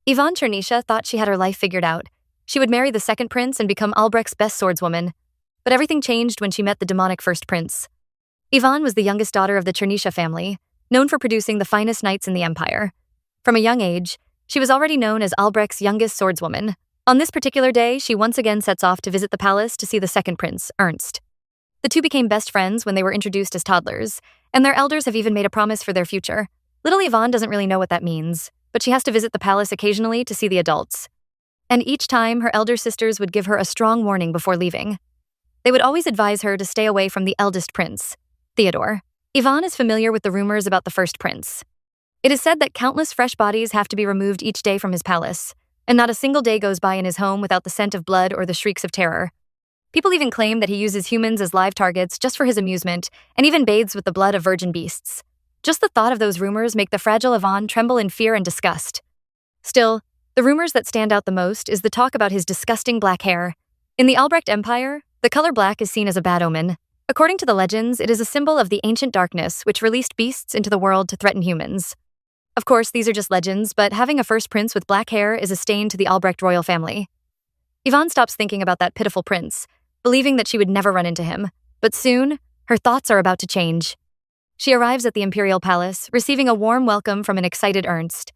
Yvonne Chernisha thought she had her life figured out. She would marry the second prince and become Albrecht's best swordswoman. But everything changed when she met the demonic first prince. Yvonne was the youngest daughter of the Chernisha family, known for producing the finest knights in the empire. From a young age, she was already known as Albrecht's youngest swordswoman. On this particular day, she once again sets off to visit the palace to see the second prince, Ernst. The two became best friends when they were introduced as toddlers, and their elders have even made a promise for their future. Little Yvonne doesn't really know what that means, but she has to visit the palace occasionally to see the adults. And each time, her elder sisters would give her a strong warning before leaving. They would always advise her to stay away from the eldest prince, Theodore. Yvonne is familiar with the rumors about the first prince. It is said that countless fresh bodies have to be removed each day from his palace, and not a single day goes by in his home without the scent of blood or the shrieks of terror. People even claim that he uses humans as live targets just for his amusement, and even bathes with the blood of virgin beasts. Just the thought of those rumors make the fragile Yvonne tremble in fear and disgust. Still, the rumors that stand out the most is the talk about his disgusting black hair. In the Albrecht Empire, the color black is seen as a bad omen. According to the legends, it is a symbol of the ancient darkness which released beasts into the world to threaten humans. Of course, these are just legends, but having a first prince with black hair is a stain to the Albrecht royal family. Yvonne stops thinking about that pitiful prince, believing that she would never run into him. But soon, her thoughts are about to change. She arrives at the imperial palace, receiving a warm welcome from an excited Ernst.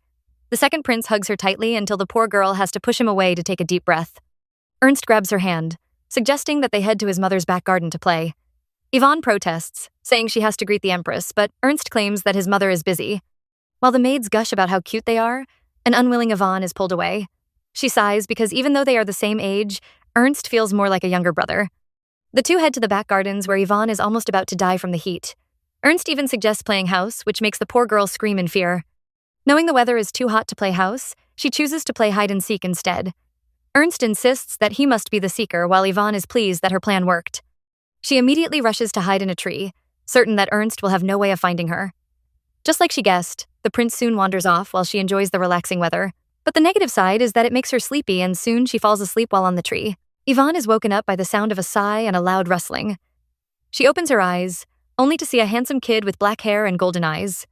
The second prince hugs her tightly until the poor girl has to push him away to take a deep breath. Ernst grabs her hand, suggesting that they head to his mother's back garden to play. Yvonne protests, saying she has to greet the empress, but Ernst claims that his mother is busy. While the maids gush about how cute they are, an unwilling Yvonne is pulled away. She sighs because even though they are the same age, Ernst feels more like a younger brother. The two head to the back gardens where Yvonne is almost about to die from the heat. Ernst even suggests playing house, which makes the poor girl scream in fear. Knowing the weather is too hot to play house, she chooses to play hide-and-seek instead. Ernst insists that he must be the seeker while Yvonne is pleased that her plan worked. She immediately rushes to hide in a tree, certain that Ernst will have no way of finding her. Just like she guessed, the prince soon wanders off while she enjoys the relaxing weather. But the negative side is that it makes her sleepy and soon she falls asleep while on the tree. Yvonne is woken up by the sound of a sigh and a loud rustling. She opens her eyes, only to see a handsome kid with black hair and golden eyes.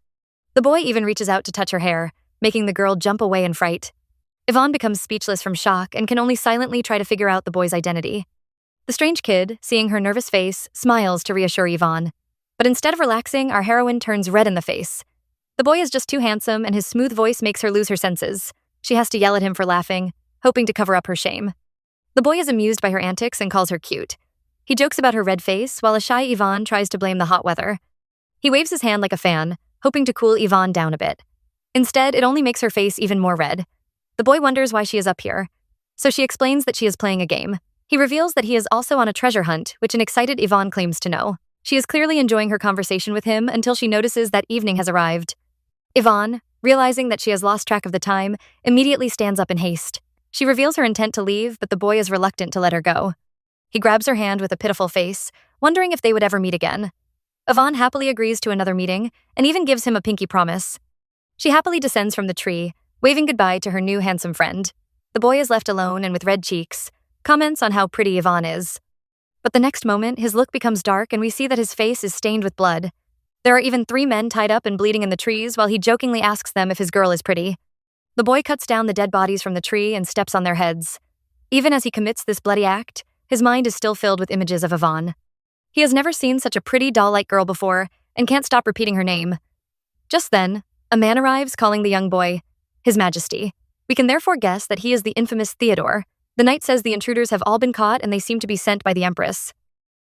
The boy even reaches out to touch her hair, making the girl jump away in fright. Yvonne becomes speechless from shock and can only silently try to figure out the boy's identity. The strange kid, seeing her nervous face, smiles to reassure Yvonne. But instead of relaxing, our heroine turns red in the face. The boy is just too handsome and his smooth voice makes her lose her senses. She has to yell at him for laughing, hoping to cover up her shame. The boy is amused by her antics and calls her cute. He jokes about her red face while a shy Yvonne tries to blame the hot weather. He waves his hand like a fan, hoping to cool Yvonne down a bit. Instead, it only makes her face even more red. The boy wonders why she is up here, so she explains that she is playing a game. He reveals that he is also on a treasure hunt, which an excited Yvonne claims to know. She is clearly enjoying her conversation with him until she notices that evening has arrived. Yvonne, realizing that she has lost track of the time, immediately stands up in haste. She reveals her intent to leave, but the boy is reluctant to let her go. He grabs her hand with a pitiful face, wondering if they would ever meet again. Yvonne happily agrees to another meeting and even gives him a pinky promise. She happily descends from the tree, waving goodbye to her new handsome friend. The boy is left alone and with red cheeks, comments on how pretty Yvonne is. But the next moment, his look becomes dark and we see that his face is stained with blood. There are even 3 men tied up and bleeding in the trees while he jokingly asks them if his girl is pretty. The boy cuts down the dead bodies from the tree and steps on their heads. Even as he commits this bloody act, his mind is still filled with images of Yvonne. He has never seen such a pretty doll-like girl before and can't stop repeating her name. Just then, a man arrives calling the young boy His Majesty. We can therefore guess that he is the infamous Theodore. The knight says the intruders have all been caught and they seem to be sent by the empress.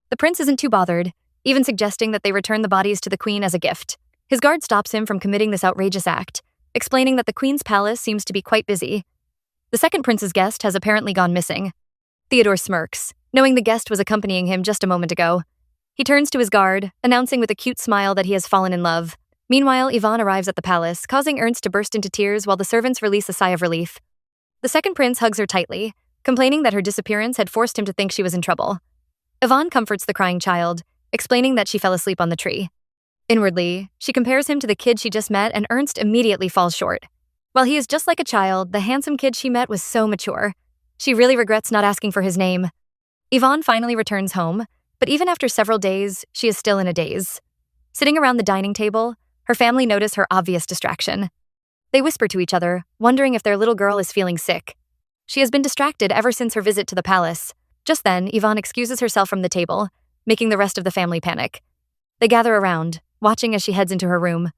The prince isn't too bothered, even suggesting that they return the bodies to the queen as a gift. His guard stops him from committing this outrageous act, explaining that the queen's palace seems to be quite busy. The second prince's guest has apparently gone missing. Theodore smirks, knowing the guest was accompanying him just a moment ago. He turns to his guard, announcing with a cute smile that he has fallen in love. Meanwhile, Yvonne arrives at the palace, causing Ernst to burst into tears while the servants release a sigh of relief. The second prince hugs her tightly, complaining that her disappearance had forced him to think she was in trouble. Yvonne comforts the crying child, explaining that she fell asleep on the tree. Inwardly, she compares him to the kid she just met and Ernst immediately falls short. While he is just like a child, the handsome kid she met was so mature. She really regrets not asking for his name. Yvonne finally returns home, but even after several days, she is still in a daze. Sitting around the dining table, her family notice her obvious distraction. They whisper to each other, wondering if their little girl is feeling sick. She has been distracted ever since her visit to the palace. Just then, Yvonne excuses herself from the table, making the rest of the family panic. They gather around, watching as she heads into her room.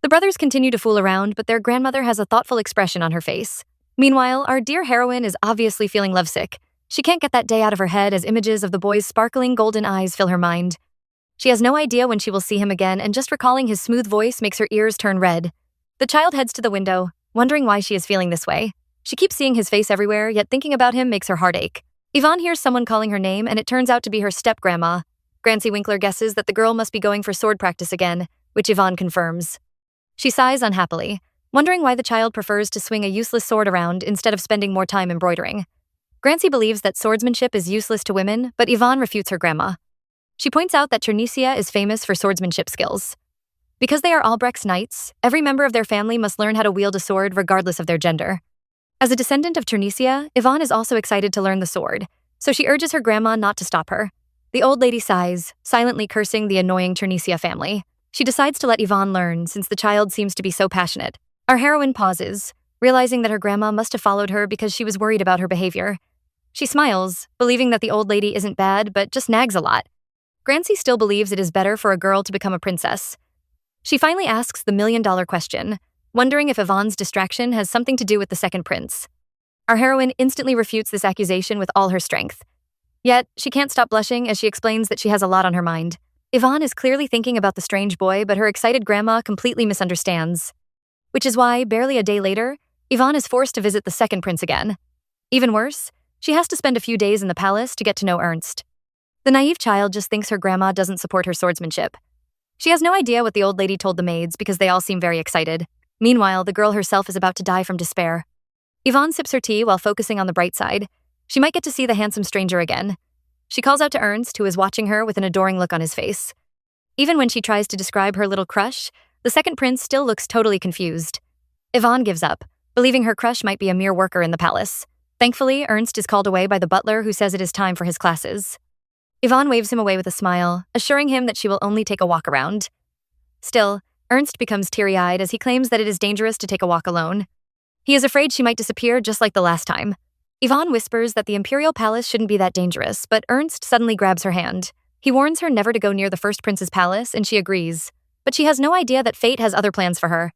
The brothers continue to fool around, but their grandmother has a thoughtful expression on her face. Meanwhile, our dear heroine is obviously feeling lovesick. She can't get that day out of her head as images of the boy's sparkling golden eyes fill her mind. She has no idea when she will see him again, and just recalling his smooth voice makes her ears turn red. The child heads to the window, wondering why she is feeling this way. She keeps seeing his face everywhere, yet thinking about him makes her heart ache. Yvonne hears someone calling her name, and it turns out to be her step-grandma. Grancy Winkler guesses that the girl must be going for sword practice again, which Yvonne confirms. She sighs unhappily, wondering why the child prefers to swing a useless sword around instead of spending more time embroidering. Grancy believes that swordsmanship is useless to women, but Yvonne refutes her grandma. She points out that Chernicia is famous for swordsmanship skills. Because they are Albrecht's knights, every member of their family must learn how to wield a sword regardless of their gender. As a descendant of Chernicia, Yvonne is also excited to learn the sword, so she urges her grandma not to stop her. The old lady sighs, silently cursing the annoying Chernicia family. She decides to let Yvonne learn, since the child seems to be so passionate. Our heroine pauses, realizing that her grandma must have followed her because she was worried about her behavior. She smiles, believing that the old lady isn't bad, but just nags a lot. Grancy still believes it is better for a girl to become a princess. She finally asks the million-dollar question, wondering if Yvonne's distraction has something to do with the second prince. Our heroine instantly refutes this accusation with all her strength. Yet, she can't stop blushing as she explains that she has a lot on her mind. Yvonne is clearly thinking about the strange boy, but her excited grandma completely misunderstands. Which is why, barely a day later, Yvonne is forced to visit the second prince again. Even worse, she has to spend a few days in the palace to get to know Ernst. The naive child just thinks her grandma doesn't support her swordsmanship. She has no idea what the old lady told the maids because they all seem very excited. Meanwhile, the girl herself is about to die from despair. Yvonne sips her tea while focusing on the bright side. She might get to see the handsome stranger again. She calls out to Ernst, who is watching her with an adoring look on his face. Even when she tries to describe her little crush, the second prince still looks totally confused. Yvonne gives up, believing her crush might be a mere worker in the palace. Thankfully, Ernst is called away by the butler, who says it is time for his classes. Yvonne waves him away with a smile, assuring him that she will only take a walk around. Still, Ernst becomes teary-eyed as he claims that it is dangerous to take a walk alone. He is afraid she might disappear just like the last time. Yvonne whispers that the Imperial Palace shouldn't be that dangerous, but Ernst suddenly grabs her hand. He warns her never to go near the first prince's palace, and she agrees. But she has no idea that fate has other plans for her.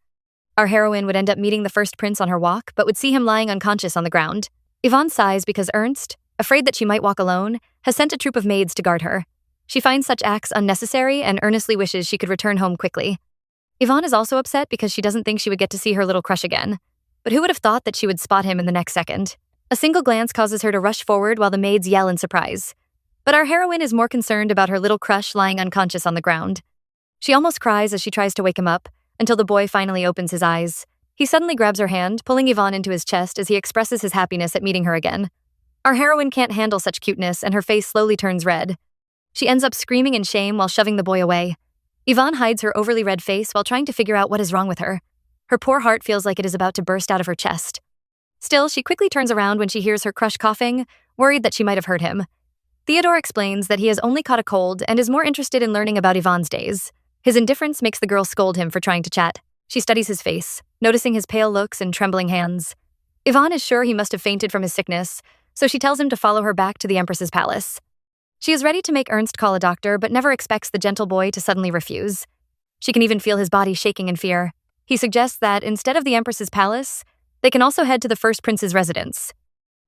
Our heroine would end up meeting the first prince on her walk, but would see him lying unconscious on the ground. Yvonne sighs because Ernst, afraid that she might walk alone, has sent a troop of maids to guard her. She finds such acts unnecessary and earnestly wishes she could return home quickly. Yvonne is also upset because she doesn't think she would get to see her little crush again. But who would have thought that she would spot him in the next second? A single glance causes her to rush forward while the maids yell in surprise. But our heroine is more concerned about her little crush lying unconscious on the ground. She almost cries as she tries to wake him up, until the boy finally opens his eyes. He suddenly grabs her hand, pulling Yvonne into his chest as he expresses his happiness at meeting her again. Our heroine can't handle such cuteness, and her face slowly turns red. She ends up screaming in shame while shoving the boy away. Yvonne hides her overly red face while trying to figure out what is wrong with her. Her poor heart feels like it is about to burst out of her chest. Still, she quickly turns around when she hears her crush coughing, worried that she might have hurt him. Theodore explains that he has only caught a cold and is more interested in learning about Yvonne's days. His indifference makes the girl scold him for trying to chat. She studies his face, noticing his pale looks and trembling hands. Yvonne is sure he must have fainted from his sickness, so she tells him to follow her back to the Empress's palace. She is ready to make Ernst call a doctor, but never expects the gentle boy to suddenly refuse. She can even feel his body shaking in fear. He suggests that, instead of the Empress's palace, they can also head to the first prince's residence.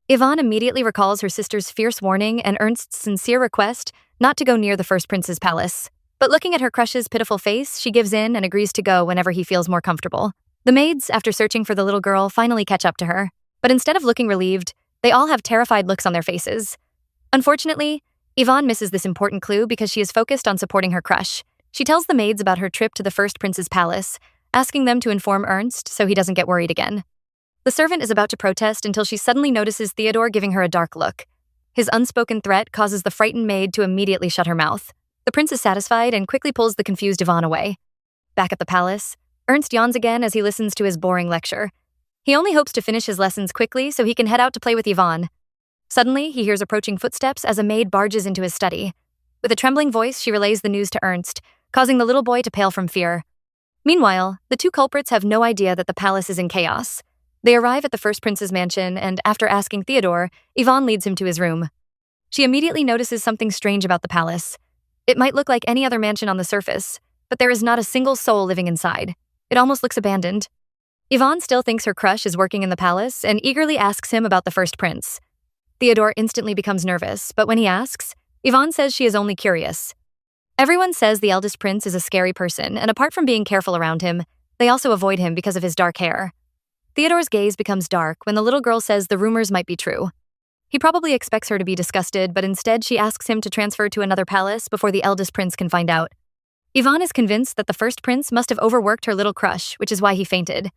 Yvonne immediately recalls her sister's fierce warning and Ernst's sincere request not to go near the first prince's palace. But looking at her crush's pitiful face, she gives in and agrees to go whenever he feels more comfortable. The maids, after searching for the little girl, finally catch up to her. But instead of looking relieved, they all have terrified looks on their faces. Unfortunately, Yvonne misses this important clue because she is focused on supporting her crush. She tells the maids about her trip to the first prince's palace, asking them to inform Ernst so he doesn't get worried again. The servant is about to protest until she suddenly notices Theodore giving her a dark look. His unspoken threat causes the frightened maid to immediately shut her mouth. The prince is satisfied and quickly pulls the confused Yvonne away. Back at the palace, Ernst yawns again as he listens to his boring lecture. He only hopes to finish his lessons quickly so he can head out to play with Yvonne. Suddenly, he hears approaching footsteps as a maid barges into his study. With a trembling voice, she relays the news to Ernst, causing the little boy to pale from fear. Meanwhile, the two culprits have no idea that the palace is in chaos. They arrive at the first prince's mansion, and after asking Theodore, Yvonne leads him to his room. She immediately notices something strange about the palace. It might look like any other mansion on the surface, but there is not a single soul living inside. It almost looks abandoned. Yvonne still thinks her crush is working in the palace and eagerly asks him about the first prince. Theodore instantly becomes nervous, but when he asks, Yvonne says she is only curious. Everyone says the eldest prince is a scary person, and apart from being careful around him, they also avoid him because of his dark hair. Theodore's gaze becomes dark when the little girl says the rumors might be true. He probably expects her to be disgusted, but instead she asks him to transfer to another palace before the eldest prince can find out. Yvonne is convinced that the first prince must have overworked her little crush, which is why he fainted.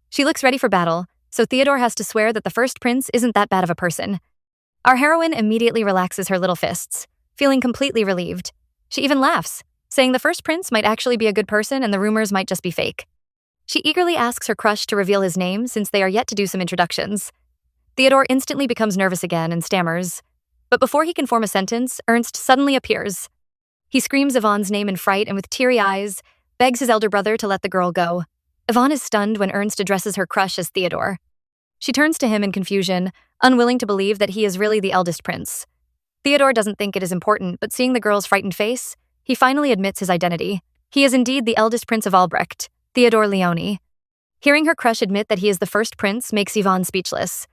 She looks ready for battle, so Theodore has to swear that the first prince isn't that bad of a person. Our heroine immediately relaxes her little fists, feeling completely relieved. She even laughs, saying the first prince might actually be a good person and the rumors might just be fake. She eagerly asks her crush to reveal his name since they are yet to do some introductions. Theodore instantly becomes nervous again and stammers. But before he can form a sentence, Ernst suddenly appears. He screams Yvonne's name in fright and with teary eyes, begs his elder brother to let the girl go. Yvonne is stunned when Ernst addresses her crush as Theodore. She turns to him in confusion, unwilling to believe that he is really the eldest prince. Theodore doesn't think it is important, but seeing the girl's frightened face, he finally admits his identity. He is indeed the eldest prince of Albrecht, Theodore Leone. Hearing her crush admit that he is the first prince makes Yvonne speechless.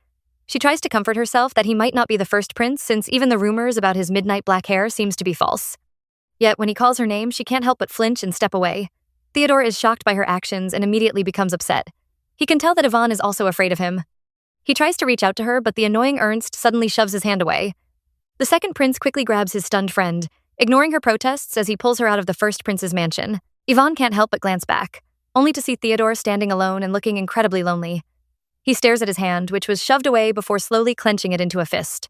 She tries to comfort herself that he might not be the first prince since even the rumors about his midnight black hair seems to be false. Yet when he calls her name, she can't help but flinch and step away. Theodore is shocked by her actions and immediately becomes upset. He can tell that Yvonne is also afraid of him. He tries to reach out to her, but the annoying Ernst suddenly shoves his hand away. The second prince quickly grabs his stunned friend, ignoring her protests as he pulls her out of the first prince's mansion. Yvonne can't help but glance back, only to see Theodore standing alone and looking incredibly lonely. He stares at his hand, which was shoved away before slowly clenching it into a fist.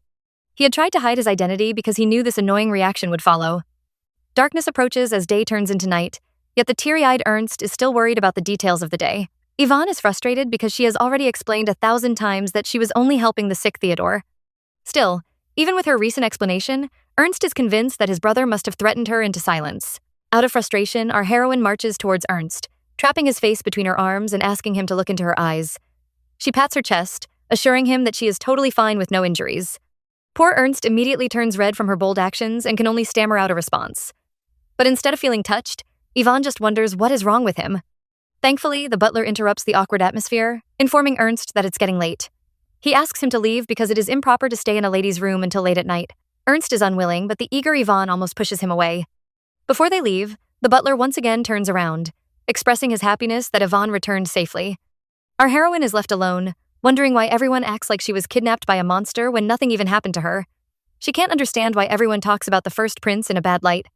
He had tried to hide his identity because he knew this annoying reaction would follow. Darkness approaches as day turns into night, yet the teary-eyed Ernst is still worried about the details of the day. Yvonne is frustrated because she has already explained 1,000 times that she was only helping the sick Theodore. Still, even with her recent explanation, Ernst is convinced that his brother must have threatened her into silence. Out of frustration, our heroine marches towards Ernst, trapping his face between her arms and asking him to look into her eyes. She pats her chest, assuring him that she is totally fine with no injuries. Poor Ernst immediately turns red from her bold actions and can only stammer out a response. But instead of feeling touched, Yvonne just wonders what is wrong with him. Thankfully, the butler interrupts the awkward atmosphere, informing Ernst that it's getting late. He asks him to leave because it is improper to stay in a lady's room until late at night. Ernst is unwilling, but the eager Yvonne almost pushes him away. Before they leave, the butler once again turns around, expressing his happiness that Yvonne returned safely. Our heroine is left alone, wondering why everyone acts like she was kidnapped by a monster when nothing even happened to her. She can't understand why everyone talks about the first prince in a bad light.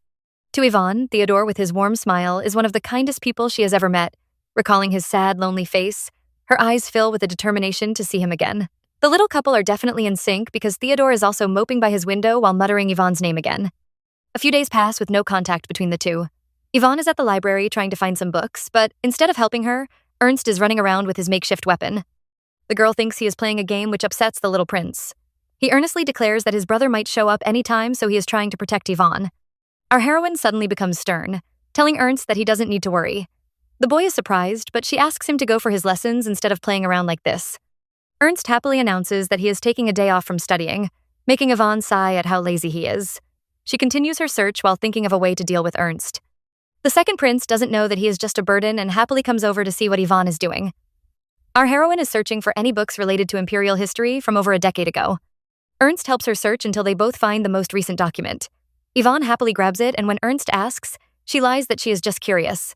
To Yvonne, Theodore, with his warm smile, is one of the kindest people she has ever met. Recalling his sad, lonely face, her eyes fill with a determination to see him again. The little couple are definitely in sync because Theodore is also moping by his window while muttering Yvonne's name again. A few days pass with no contact between the two. Yvonne is at the library trying to find some books, but instead of helping her, Ernst is running around with his makeshift weapon. The girl thinks he is playing a game which upsets the little prince. He earnestly declares that his brother might show up anytime, so he is trying to protect Yvonne. Our heroine suddenly becomes stern, telling Ernst that he doesn't need to worry. The boy is surprised, but she asks him to go for his lessons instead of playing around like this. Ernst happily announces that he is taking a day off from studying, making Yvonne sigh at how lazy he is. She continues her search while thinking of a way to deal with Ernst. The second prince doesn't know that he is just a burden and happily comes over to see what Yvonne is doing. Our heroine is searching for any books related to imperial history from over a decade ago. Ernst helps her search until they both find the most recent document. Yvonne happily grabs it, and when Ernst asks, she lies that she is just curious.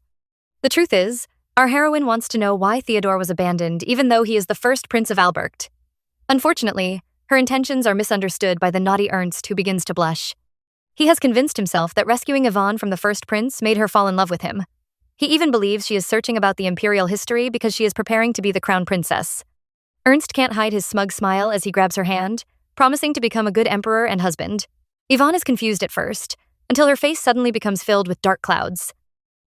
The truth is, our heroine wants to know why Theodore was abandoned even though he is the first prince of Albrecht. Unfortunately, her intentions are misunderstood by the naughty Ernst, who begins to blush. He has convinced himself that rescuing Yvonne from the first prince made her fall in love with him. He even believes she is searching about the imperial history because she is preparing to be the crown princess. Ernst can't hide his smug smile as he grabs her hand, promising to become a good emperor and husband. Yvonne is confused at first, until her face suddenly becomes filled with dark clouds.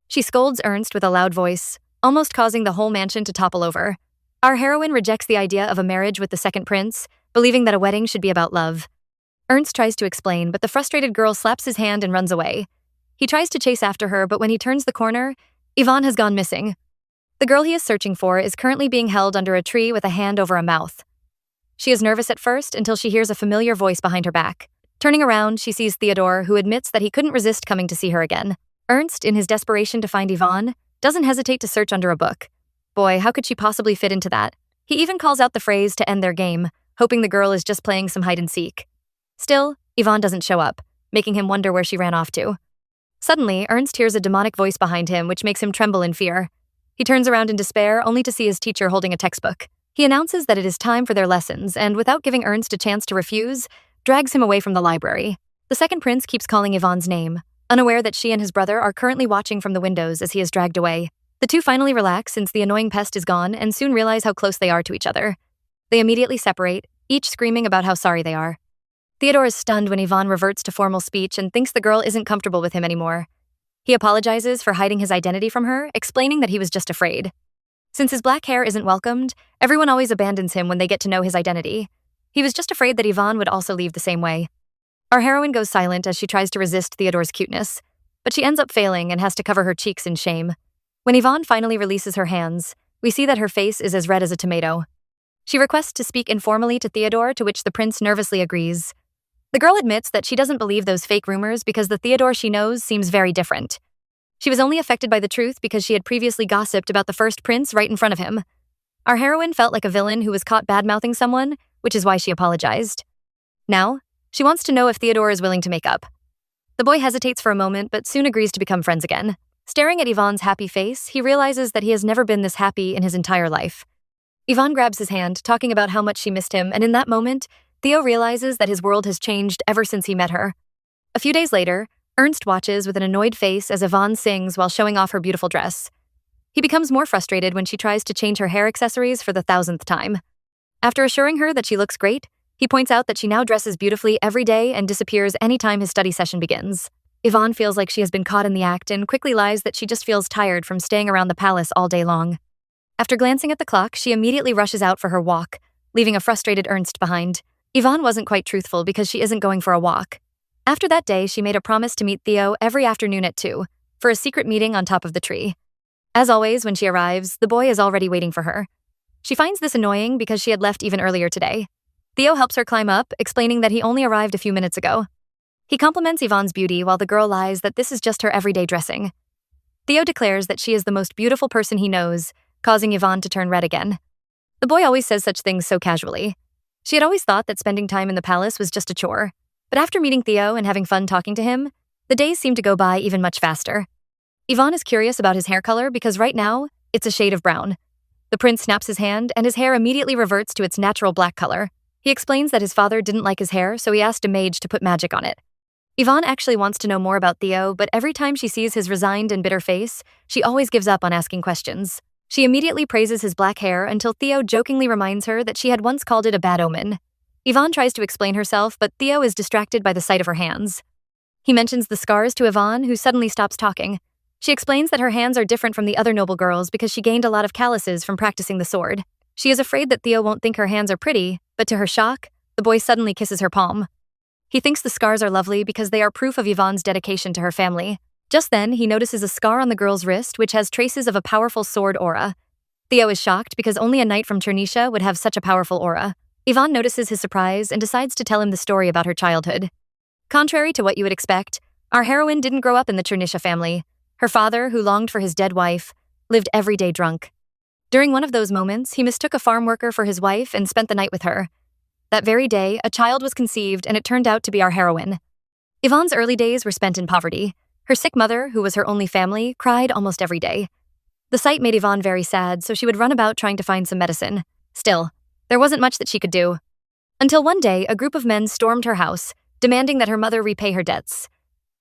She scolds Ernst with a loud voice, almost causing the whole mansion to topple over. Our heroine rejects the idea of a marriage with the second prince, believing that a wedding should be about love. Ernst tries to explain, but the frustrated girl slaps his hand and runs away. He tries to chase after her, but when he turns the corner, Yvonne has gone missing. The girl he is searching for is currently being held under a tree with a hand over a mouth. She is nervous at first until she hears a familiar voice behind her back. Turning around, she sees Theodore, who admits that he couldn't resist coming to see her again. Ernst, in his desperation to find Yvonne, doesn't hesitate to search under a book. Boy, how could she possibly fit into that? He even calls out the phrase to end their game, hoping the girl is just playing some hide-and-seek. Still, Yvonne doesn't show up, making him wonder where she ran off to. Suddenly, Ernst hears a demonic voice behind him, which makes him tremble in fear. He turns around in despair, only to see his teacher holding a textbook. He announces that it is time for their lessons, and without giving Ernst a chance to refuse, drags him away from the library. The second prince keeps calling Yvonne's name, unaware that she and his brother are currently watching from the windows as he is dragged away. The two finally relax since the annoying pest is gone and soon realize how close they are to each other. They immediately separate, each screaming about how sorry they are. Theodore is stunned when Yvonne reverts to formal speech and thinks the girl isn't comfortable with him anymore. He apologizes for hiding his identity from her, explaining that he was just afraid. Since his black hair isn't welcomed, everyone always abandons him when they get to know his identity. He was just afraid that Yvonne would also leave the same way. Our heroine goes silent as she tries to resist Theodore's cuteness, but she ends up failing and has to cover her cheeks in shame. When Yvonne finally releases her hands, we see that her face is as red as a tomato. She requests to speak informally to Theodore, to which the prince nervously agrees. The girl admits that she doesn't believe those fake rumors because the Theodore she knows seems very different. She was only affected by the truth because she had previously gossiped about the first prince right in front of him. Our heroine felt like a villain who was caught bad-mouthing someone, which is why she apologized. Now, she wants to know if Theodore is willing to make up. The boy hesitates for a moment but soon agrees to become friends again. Staring at Yvonne's happy face, he realizes that he has never been this happy in his entire life. Yvonne grabs his hand, talking about how much she missed him, and in that moment, Theo realizes that his world has changed ever since he met her. A few days later, Ernst watches with an annoyed face as Yvonne sings while showing off her beautiful dress. He becomes more frustrated when she tries to change her hair accessories for the 1,000th time. After assuring her that she looks great, he points out that she now dresses beautifully every day and disappears anytime his study session begins. Yvonne feels like she has been caught in the act and quickly lies that she just feels tired from staying around the palace all day long. After glancing at the clock, she immediately rushes out for her walk, leaving a frustrated Ernst behind. Yvonne wasn't quite truthful because she isn't going for a walk. After that day, she made a promise to meet Theo every afternoon at 2, for a secret meeting on top of the tree. As always, when she arrives, the boy is already waiting for her. She finds this annoying because she had left even earlier today. Theo helps her climb up, explaining that he only arrived a few minutes ago. He compliments Yvonne's beauty while the girl lies that this is just her everyday dressing. Theo declares that she is the most beautiful person he knows, causing Yvonne to turn red again. The boy always says such things so casually. She had always thought that spending time in the palace was just a chore, but after meeting Theo and having fun talking to him, the days seem to go by even much faster. Yvonne is curious about his hair color because right now, it's a shade of brown. The prince snaps his hand and his hair immediately reverts to its natural black color. He explains that his father didn't like his hair, so he asked a mage to put magic on it. Yvonne actually wants to know more about Theo, but every time she sees his resigned and bitter face, she always gives up on asking questions. She immediately praises his black hair until Theo jokingly reminds her that she had once called it a bad omen. Yvonne tries to explain herself, but Theo is distracted by the sight of her hands. He mentions the scars to Yvonne, who suddenly stops talking. She explains that her hands are different from the other noble girls because she gained a lot of calluses from practicing the sword. She is afraid that Theo won't think her hands are pretty, but to her shock, the boy suddenly kisses her palm. He thinks the scars are lovely because they are proof of Yvonne's dedication to her family. Just then, he notices a scar on the girl's wrist which has traces of a powerful sword aura. Theo is shocked because only a knight from Chernisha would have such a powerful aura. Yvonne notices his surprise and decides to tell him the story about her childhood. Contrary to what you would expect, our heroine didn't grow up in the Chernisha family. Her father, who longed for his dead wife, lived every day drunk. During one of those moments, he mistook a farm worker for his wife and spent the night with her. That very day, a child was conceived and it turned out to be our heroine. Yvonne's early days were spent in poverty. Her sick mother, who was her only family, cried almost every day. The sight made Yvonne very sad, so she would run about trying to find some medicine. Still, there wasn't much that she could do. Until one day, a group of men stormed her house, demanding that her mother repay her debts.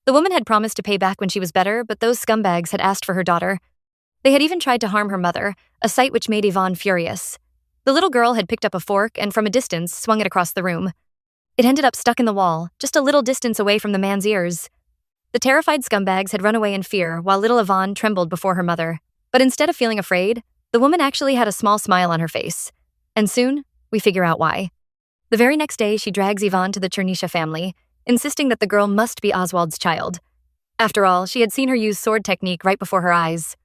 The woman had promised to pay back when she was better, but those scumbags had asked for her daughter. They had even tried to harm her mother, a sight which made Yvonne furious. The little girl had picked up a fork and from a distance swung it across the room. It ended up stuck in the wall, just a little distance away from the man's ears. The terrified scumbags had run away in fear while little Yvonne trembled before her mother. But instead of feeling afraid, the woman actually had a small smile on her face. And soon, we figure out why. The very next day, she drags Yvonne to the Chernisha family, insisting that the girl must be Oswald's child. After all, she had seen her use sword technique right before her eyes.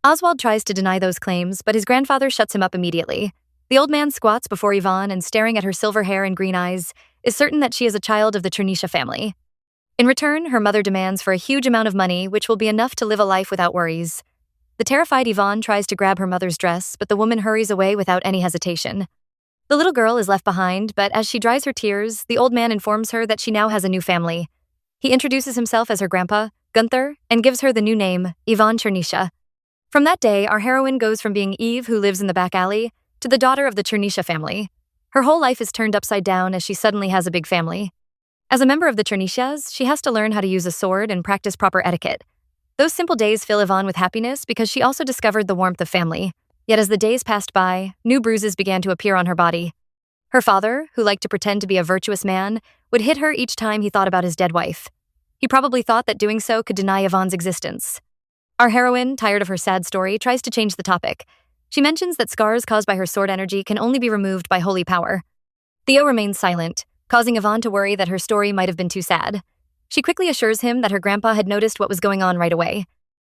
Oswald tries to deny those claims, but his grandfather shuts him up immediately. The old man squats before Yvonne and, staring at her silver hair and green eyes, is certain that she is a child of the Chernisha family. In return, her mother demands for a huge amount of money, which will be enough to live a life without worries. The terrified Yvonne tries to grab her mother's dress, but the woman hurries away without any hesitation. The little girl is left behind, but as she dries her tears, the old man informs her that she now has a new family. He introduces himself as her grandpa, Gunther, and gives her the new name, Yvonne Chernisha. From that day, our heroine goes from being Eve, who lives in the back alley, to the daughter of the Chernisha family. Her whole life is turned upside down as she suddenly has a big family. As a member of the Chernishas, she has to learn how to use a sword and practice proper etiquette. Those simple days fill Yvonne with happiness because she also discovered the warmth of family. Yet as the days passed by, new bruises began to appear on her body. Her father, who liked to pretend to be a virtuous man, would hit her each time he thought about his dead wife. He probably thought that doing so could deny Yvonne's existence. Our heroine, tired of her sad story, tries to change the topic. She mentions that scars caused by her sword energy can only be removed by holy power. Theo remains silent, causing Yvonne to worry that her story might have been too sad. She quickly assures him that her grandpa had noticed what was going on right away.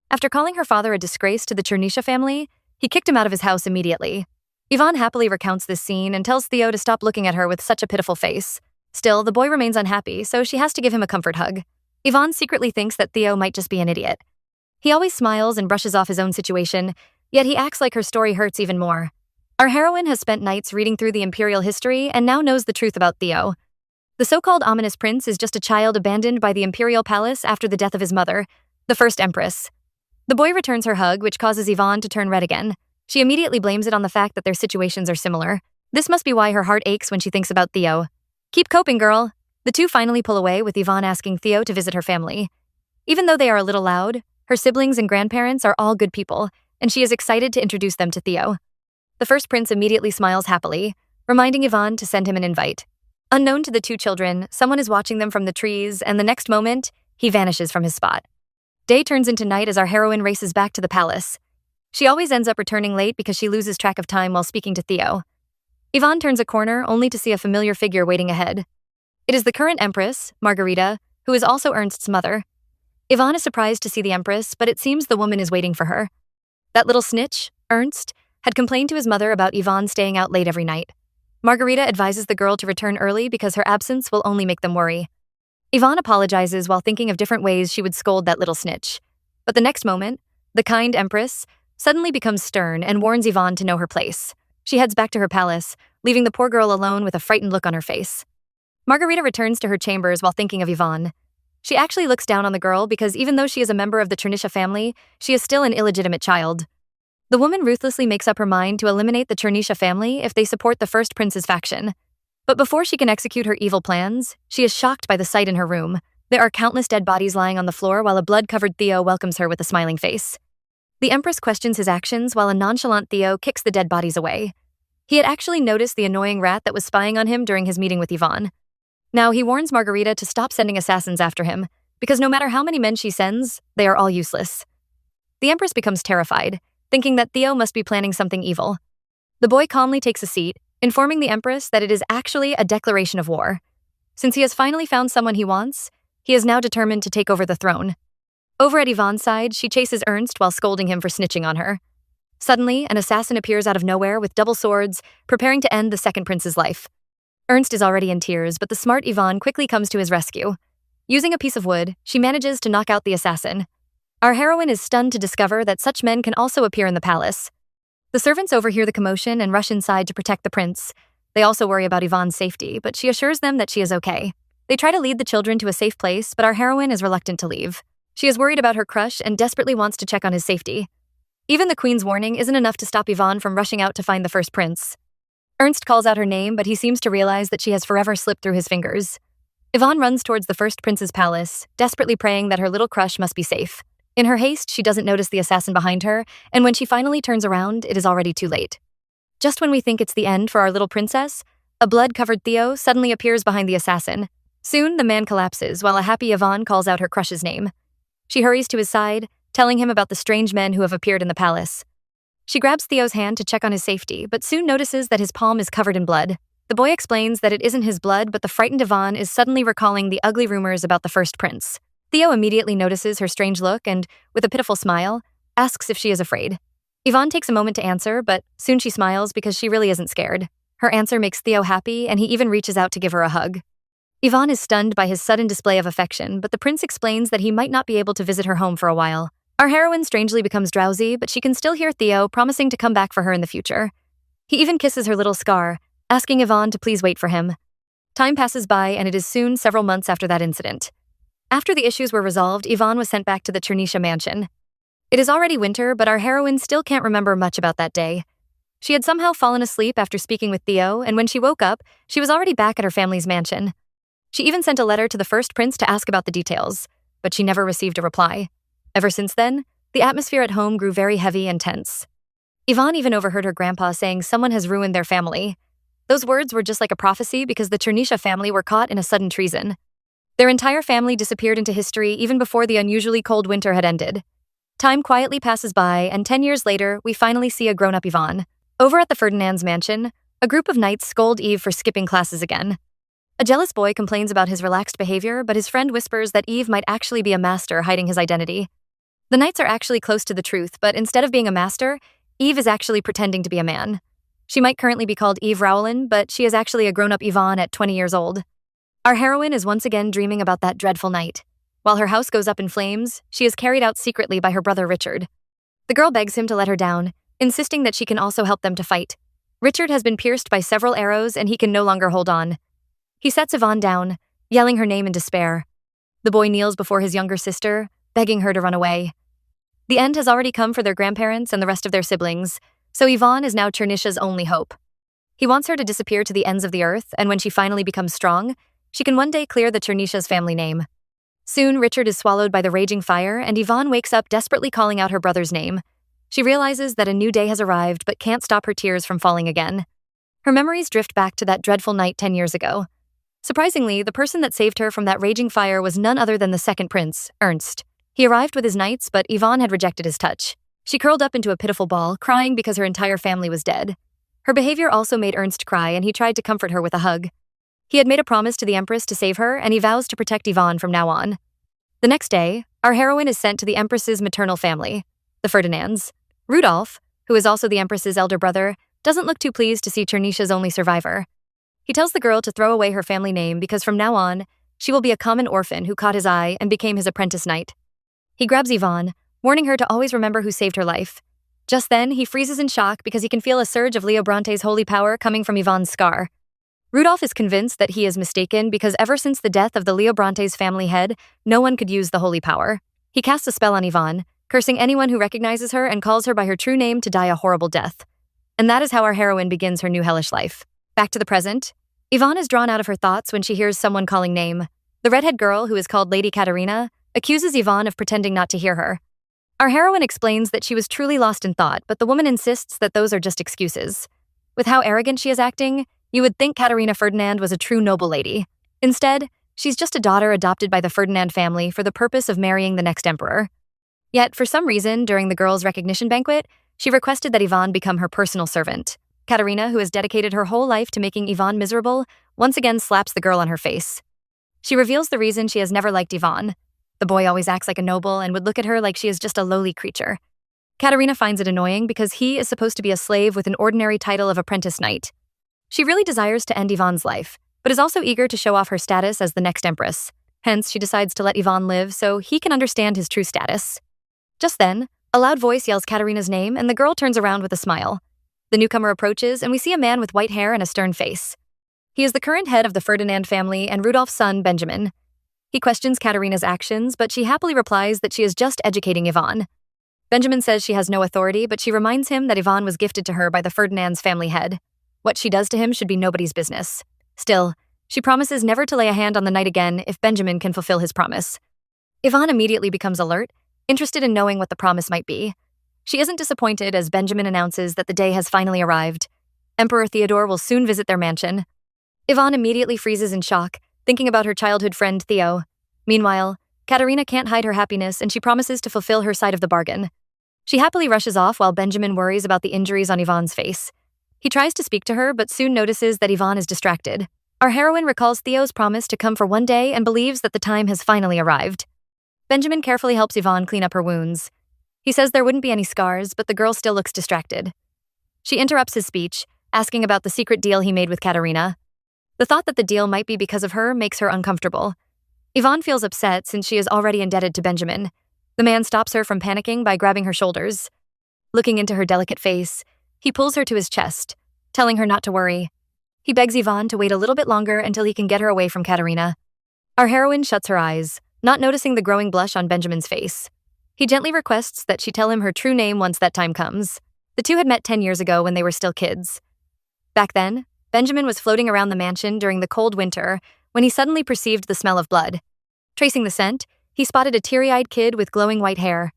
After calling her father a disgrace to the Chernisha family, he kicked him out of his house immediately. Yvonne happily recounts this scene and tells Theo to stop looking at her with such a pitiful face. Still, the boy remains unhappy, so she has to give him a comfort hug. Yvonne secretly thinks that Theo might just be an idiot. He always smiles and brushes off his own situation, yet he acts like her story hurts even more. Our heroine has spent nights reading through the imperial history and now knows the truth about Theo. The so-called ominous prince is just a child abandoned by the imperial palace after the death of his mother, the first empress. The boy returns her hug, which causes Yvonne to turn red again. She immediately blames it on the fact that their situations are similar. This must be why her heart aches when she thinks about Theo. Keep coping, girl. The two finally pull away, with Yvonne asking Theo to visit her family. Even though they are a little loud, her siblings and grandparents are all good people, and she is excited to introduce them to Theo. The first prince immediately smiles happily, reminding Yvonne to send him an invite. Unknown to the two children, someone is watching them from the trees, and the next moment, he vanishes from his spot. Day turns into night as our heroine races back to the palace. She always ends up returning late because she loses track of time while speaking to Theo. Yvonne turns a corner only to see a familiar figure waiting ahead. It is the current empress, Margarita, who is also Ernst's mother. Yvonne is surprised to see the empress, but it seems the woman is waiting for her. That little snitch, Ernst, had complained to his mother about Yvonne staying out late every night. Margarita advises the girl to return early because her absence will only make them worry. Yvonne apologizes while thinking of different ways she would scold that little snitch. But the next moment, the kind empress suddenly becomes stern and warns Yvonne to know her place. She heads back to her palace, leaving the poor girl alone with a frightened look on her face. Margarita returns to her chambers while thinking of Yvonne. She actually looks down on the girl because even though she is a member of the Chernisha family, she is still an illegitimate child. The woman ruthlessly makes up her mind to eliminate the Chernisha family if they support the first prince's faction. But before she can execute her evil plans, she is shocked by the sight in her room. There are countless dead bodies lying on the floor while a blood-covered Theo welcomes her with a smiling face. The empress questions his actions while a nonchalant Theo kicks the dead bodies away. He had actually noticed the annoying rat that was spying on him during his meeting with Yvonne. Now he warns Margarita to stop sending assassins after him, because no matter how many men she sends, they are all useless. The empress becomes terrified, thinking that Theo must be planning something evil. The boy calmly takes a seat, informing the empress that it is actually a declaration of war. Since he has finally found someone he wants, he is now determined to take over the throne. Over at Yvonne's side, she chases Ernst while scolding him for snitching on her. Suddenly, an assassin appears out of nowhere with double swords, preparing to end the second prince's life. Ernst is already in tears, but the smart Yvonne quickly comes to his rescue. Using a piece of wood, she manages to knock out the assassin. Our heroine is stunned to discover that such men can also appear in the palace. The servants overhear the commotion and rush inside to protect the prince. They also worry about Yvonne's safety, but she assures them that she is okay. They try to lead the children to a safe place, but our heroine is reluctant to leave. She is worried about her crush and desperately wants to check on his safety. Even the queen's warning isn't enough to stop Yvonne from rushing out to find the first prince. Ernst calls out her name, but he seems to realize that she has forever slipped through his fingers. Yvonne runs towards the first prince's palace, desperately praying that her little crush must be safe. In her haste, she doesn't notice the assassin behind her, and when she finally turns around, it is already too late. Just when we think it's the end for our little princess, a blood-covered Theo suddenly appears behind the assassin. Soon, the man collapses while a happy Yvonne calls out her crush's name. She hurries to his side, telling him about the strange men who have appeared in the palace. She grabs Theo's hand to check on his safety, but soon notices that his palm is covered in blood. The boy explains that it isn't his blood, but the frightened Yvonne is suddenly recalling the ugly rumors about the first prince. Theo immediately notices her strange look and, with a pitiful smile, asks if she is afraid. Yvonne takes a moment to answer, but soon she smiles because she really isn't scared. Her answer makes Theo happy, and he even reaches out to give her a hug. Yvonne is stunned by his sudden display of affection, but the prince explains that he might not be able to visit her home for a while. Our heroine strangely becomes drowsy, but she can still hear Theo promising to come back for her in the future. He even kisses her little scar, asking Yvonne to please wait for him. Time passes by, and it is soon several months after that incident. After the issues were resolved, Yvonne was sent back to the Chernisha mansion. It is already winter, but our heroine still can't remember much about that day. She had somehow fallen asleep after speaking with Theo, and when she woke up, she was already back at her family's mansion. She even sent a letter to the first prince to ask about the details, but she never received a reply. Ever since then, the atmosphere at home grew very heavy and tense. Yvonne even overheard her grandpa saying someone has ruined their family. Those words were just like a prophecy because the Chernisha family were caught in a sudden treason. Their entire family disappeared into history even before the unusually cold winter had ended. Time quietly passes by, and 10 years later, we finally see a grown-up Yvonne. Over at the Ferdinand's mansion, a group of knights scold Eve for skipping classes again. A jealous boy complains about his relaxed behavior, but his friend whispers that Eve might actually be a master hiding his identity. The knights are actually close to the truth, but instead of being a master, Eve is actually pretending to be a man. She might currently be called Eve Rowland, but she is actually a grown-up Yvonne at 20 years old. Our heroine is once again dreaming about that dreadful night. While her house goes up in flames, she is carried out secretly by her brother Richard. The girl begs him to let her down, insisting that she can also help them to fight. Richard has been pierced by several arrows, and he can no longer hold on. He sets Yvonne down, yelling her name in despair. The boy kneels before his younger sister, begging her to run away. The end has already come for their grandparents and the rest of their siblings, so Yvonne is now Chernisha's only hope. He wants her to disappear to the ends of the earth, and when she finally becomes strong, she can one day clear the Chernisha's family name. Soon, Richard is swallowed by the raging fire, and Yvonne wakes up desperately calling out her brother's name. She realizes that a new day has arrived but can't stop her tears from falling again. Her memories drift back to that dreadful night 10 years ago. Surprisingly, the person that saved her from that raging fire was none other than the second prince, Ernst. He arrived with his knights, but Yvonne had rejected his touch. She curled up into a pitiful ball, crying because her entire family was dead. Her behavior also made Ernst cry, and he tried to comfort her with a hug. He had made a promise to the Empress to save her, and he vows to protect Yvonne from now on. The next day, our heroine is sent to the Empress's maternal family, the Ferdinands. Rudolph, who is also the Empress's elder brother, doesn't look too pleased to see Chernisha's only survivor. He tells the girl to throw away her family name because from now on, she will be a common orphan who caught his eye and became his apprentice knight. He grabs Yvonne, warning her to always remember who saved her life. Just then, he freezes in shock because he can feel a surge of Leo Bronte's holy power coming from Yvonne's scar. Rudolph is convinced that he is mistaken because ever since the death of the Leo Bronte's family head, no one could use the holy power. He casts a spell on Yvonne, cursing anyone who recognizes her and calls her by her true name to die a horrible death. And that is how our heroine begins her new hellish life. Back to the present, Yvonne is drawn out of her thoughts when she hears someone calling name. The redhead girl, who is called Lady Katerina, accuses Yvonne of pretending not to hear her. Our heroine explains that she was truly lost in thought, but the woman insists that those are just excuses. With how arrogant she is acting, you would think Katerina Ferdinand was a true noble lady. Instead, she's just a daughter adopted by the Ferdinand family for the purpose of marrying the next emperor. Yet, for some reason, during the girls' recognition banquet, she requested that Yvonne become her personal servant. Katerina, who has dedicated her whole life to making Yvonne miserable, once again slaps the girl on her face. She reveals the reason she has never liked Yvonne. The boy always acts like a noble and would look at her like she is just a lowly creature. Katerina finds it annoying because he is supposed to be a slave with an ordinary title of apprentice knight. She really desires to end Yvonne's life, but is also eager to show off her status as the next empress. Hence, she decides to let Yvonne live so he can understand his true status. Just then, a loud voice yells Katerina's name, and the girl turns around with a smile. The newcomer approaches, and we see a man with white hair and a stern face. He is the current head of the Ferdinand family and Rudolph's son, Benjamin. He questions Katerina's actions, but she happily replies that she is just educating Yvonne. Benjamin says she has no authority, but she reminds him that Yvonne was gifted to her by the Ferdinand's family head. What she does to him should be nobody's business. Still, she promises never to lay a hand on the knight again if Benjamin can fulfill his promise. Yvonne immediately becomes alert, interested in knowing what the promise might be. She isn't disappointed as Benjamin announces that the day has finally arrived. Emperor Theodore will soon visit their mansion. Yvonne immediately freezes in shock, thinking about her childhood friend Theo. Meanwhile, Katerina can't hide her happiness and she promises to fulfill her side of the bargain. She happily rushes off while Benjamin worries about the injuries on Yvonne's face. He tries to speak to her but soon notices that Yvonne is distracted. Our heroine recalls Theo's promise to come for one day and believes that the time has finally arrived. Benjamin carefully helps Yvonne clean up her wounds. He says there wouldn't be any scars, but the girl still looks distracted. She interrupts his speech, asking about the secret deal he made with Katerina. The thought that the deal might be because of her makes her uncomfortable. Yvonne feels upset since she is already indebted to Benjamin. The man stops her from panicking by grabbing her shoulders. Looking into her delicate face, he pulls her to his chest, telling her not to worry. He begs Yvonne to wait a little bit longer until he can get her away from Katerina. Our heroine shuts her eyes, not noticing the growing blush on Benjamin's face. He gently requests that she tell him her true name once that time comes. The two had met 10 years ago when they were still kids. Back then, Benjamin was floating around the mansion during the cold winter when he suddenly perceived the smell of blood. Tracing the scent, he spotted a teary-eyed kid with glowing white hair.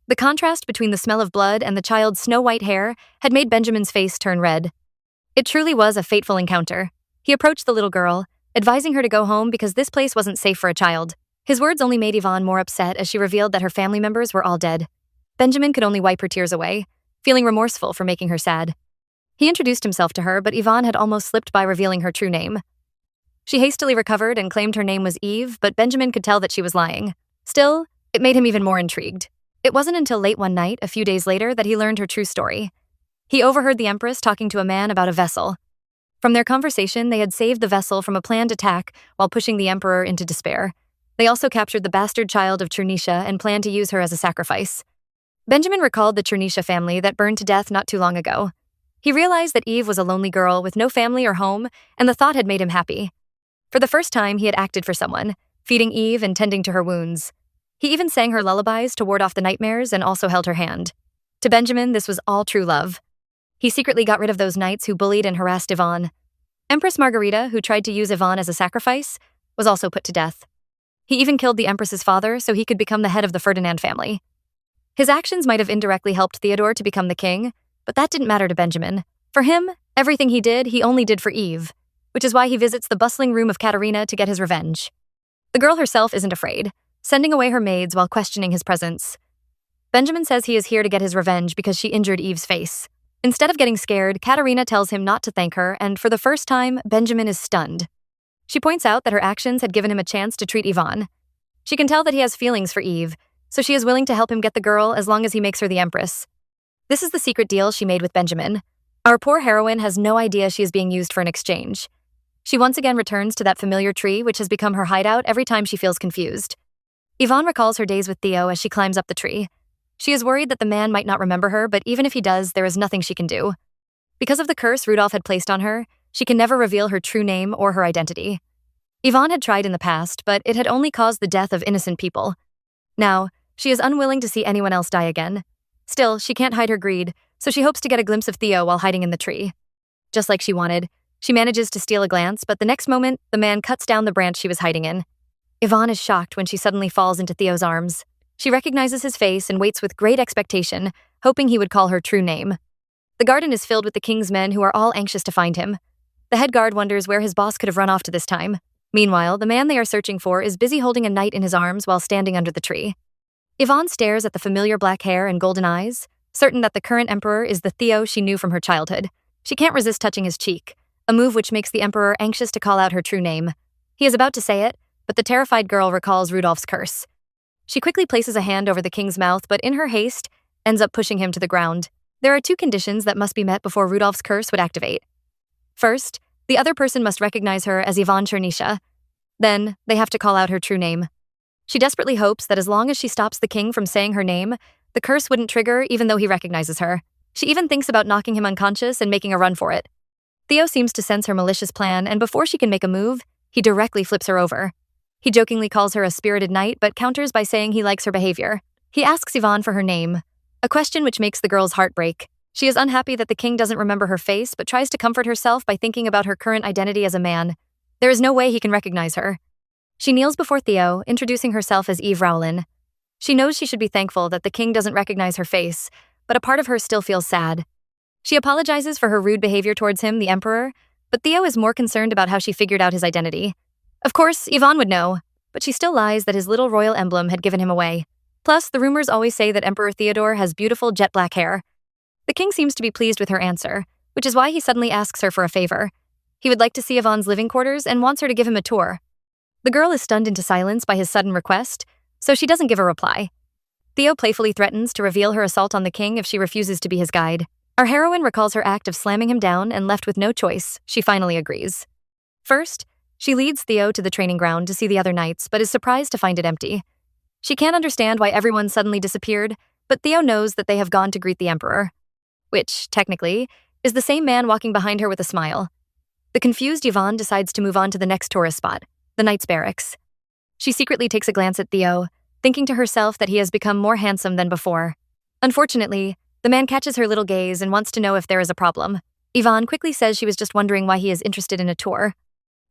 The contrast between the smell of blood and the child's snow-white hair had made Benjamin's face turn red. It truly was a fateful encounter. He approached the little girl, advising her to go home because this place wasn't safe for a child. His words only made Yvonne more upset as she revealed that her family members were all dead. Benjamin could only wipe her tears away, feeling remorseful for making her sad. He introduced himself to her, but Yvonne had almost slipped by revealing her true name. She hastily recovered and claimed her name was Eve, but Benjamin could tell that she was lying. Still, it made him even more intrigued. It wasn't until late one night, a few days later, that he learned her true story. He overheard the Empress talking to a man about a vessel. From their conversation, they had saved the vessel from a planned attack while pushing the Emperor into despair. They also captured the bastard child of Chernisha and planned to use her as a sacrifice. Benjamin recalled the Chernisha family that burned to death not too long ago. He realized that Eve was a lonely girl with no family or home, and the thought had made him happy. For the first time, he had acted for someone, feeding Eve and tending to her wounds. He even sang her lullabies to ward off the nightmares and also held her hand. To Benjamin, this was all true love. He secretly got rid of those knights who bullied and harassed Yvonne. Empress Margarita, who tried to use Yvonne as a sacrifice, was also put to death. He even killed the Empress's father so he could become the head of the Ferdinand family. His actions might have indirectly helped Theodore to become the king, but that didn't matter to Benjamin. For him, everything he did, he only did for Eve, which is why he visits the bustling room of Katerina to get his revenge. The girl herself isn't afraid, sending away her maids while questioning his presence. Benjamin says he is here to get his revenge because she injured Eve's face. Instead of getting scared, Katerina tells him not to thank her, and for the first time, Benjamin is stunned. She points out that her actions had given him a chance to treat Yvonne. She can tell that he has feelings for Eve, so she is willing to help him get the girl as long as he makes her the Empress. This is the secret deal she made with Benjamin. Our poor heroine has no idea she is being used for an exchange. She once again returns to that familiar tree which has become her hideout every time she feels confused. Yvonne recalls her days with Theo as she climbs up the tree. She is worried that the man might not remember her, but even if he does, there is nothing she can do. Because of the curse Rudolph had placed on her, she can never reveal her true name or her identity. Yvonne had tried in the past, but it had only caused the death of innocent people. Now, she is unwilling to see anyone else die again. Still, she can't hide her greed, so she hopes to get a glimpse of Theo while hiding in the tree. Just like she wanted, she manages to steal a glance, but the next moment, the man cuts down the branch she was hiding in. Yvonne is shocked when she suddenly falls into Theo's arms. She recognizes his face and waits with great expectation, hoping he would call her true name. The garden is filled with the king's men who are all anxious to find him. The head guard wonders where his boss could have run off to this time. Meanwhile, the man they are searching for is busy holding a knight in his arms while standing under the tree. Yvonne stares at the familiar black hair and golden eyes, certain that the current emperor is the Theo she knew from her childhood. She can't resist touching his cheek, a move which makes the emperor anxious to call out her true name. He is about to say it, but the terrified girl recalls Rudolph's curse. She quickly places a hand over the king's mouth, but in her haste, ends up pushing him to the ground. There are two conditions that must be met before Rudolph's curse would activate. First, the other person must recognize her as Yvonne Chernisha. Then, they have to call out her true name. She desperately hopes that as long as she stops the king from saying her name, the curse wouldn't trigger even though he recognizes her. She even thinks about knocking him unconscious and making a run for it. Theo seems to sense her malicious plan, and before she can make a move, he directly flips her over. He jokingly calls her a spirited knight, but counters by saying he likes her behavior. He asks Yvonne for her name, a question which makes the girl's heart break. She is unhappy that the king doesn't remember her face, but tries to comfort herself by thinking about her current identity as a man. There is no way he can recognize her. She kneels before Theo, introducing herself as Eve Rowlin. She knows she should be thankful that the king doesn't recognize her face, but a part of her still feels sad. She apologizes for her rude behavior towards him, the emperor, but Theo is more concerned about how she figured out his identity. Of course, Yvonne would know, but she still lies that his little royal emblem had given him away. Plus, the rumors always say that Emperor Theodore has beautiful jet black hair. The king seems to be pleased with her answer, which is why he suddenly asks her for a favor. He would like to see Yvonne's living quarters and wants her to give him a tour. The girl is stunned into silence by his sudden request, so she doesn't give a reply. Theo playfully threatens to reveal her assault on the king if she refuses to be his guide. Our heroine recalls her act of slamming him down, and left with no choice, she finally agrees. First, she leads Theo to the training ground to see the other knights, but is surprised to find it empty. She can't understand why everyone suddenly disappeared, but Theo knows that they have gone to greet the emperor, which, technically, is the same man walking behind her with a smile. The confused Yvonne decides to move on to the next tourist spot, the Knights' Barracks. She secretly takes a glance at Theo, thinking to herself that he has become more handsome than before. Unfortunately, the man catches her little gaze and wants to know if there is a problem. Yvonne quickly says she was just wondering why he is interested in a tour.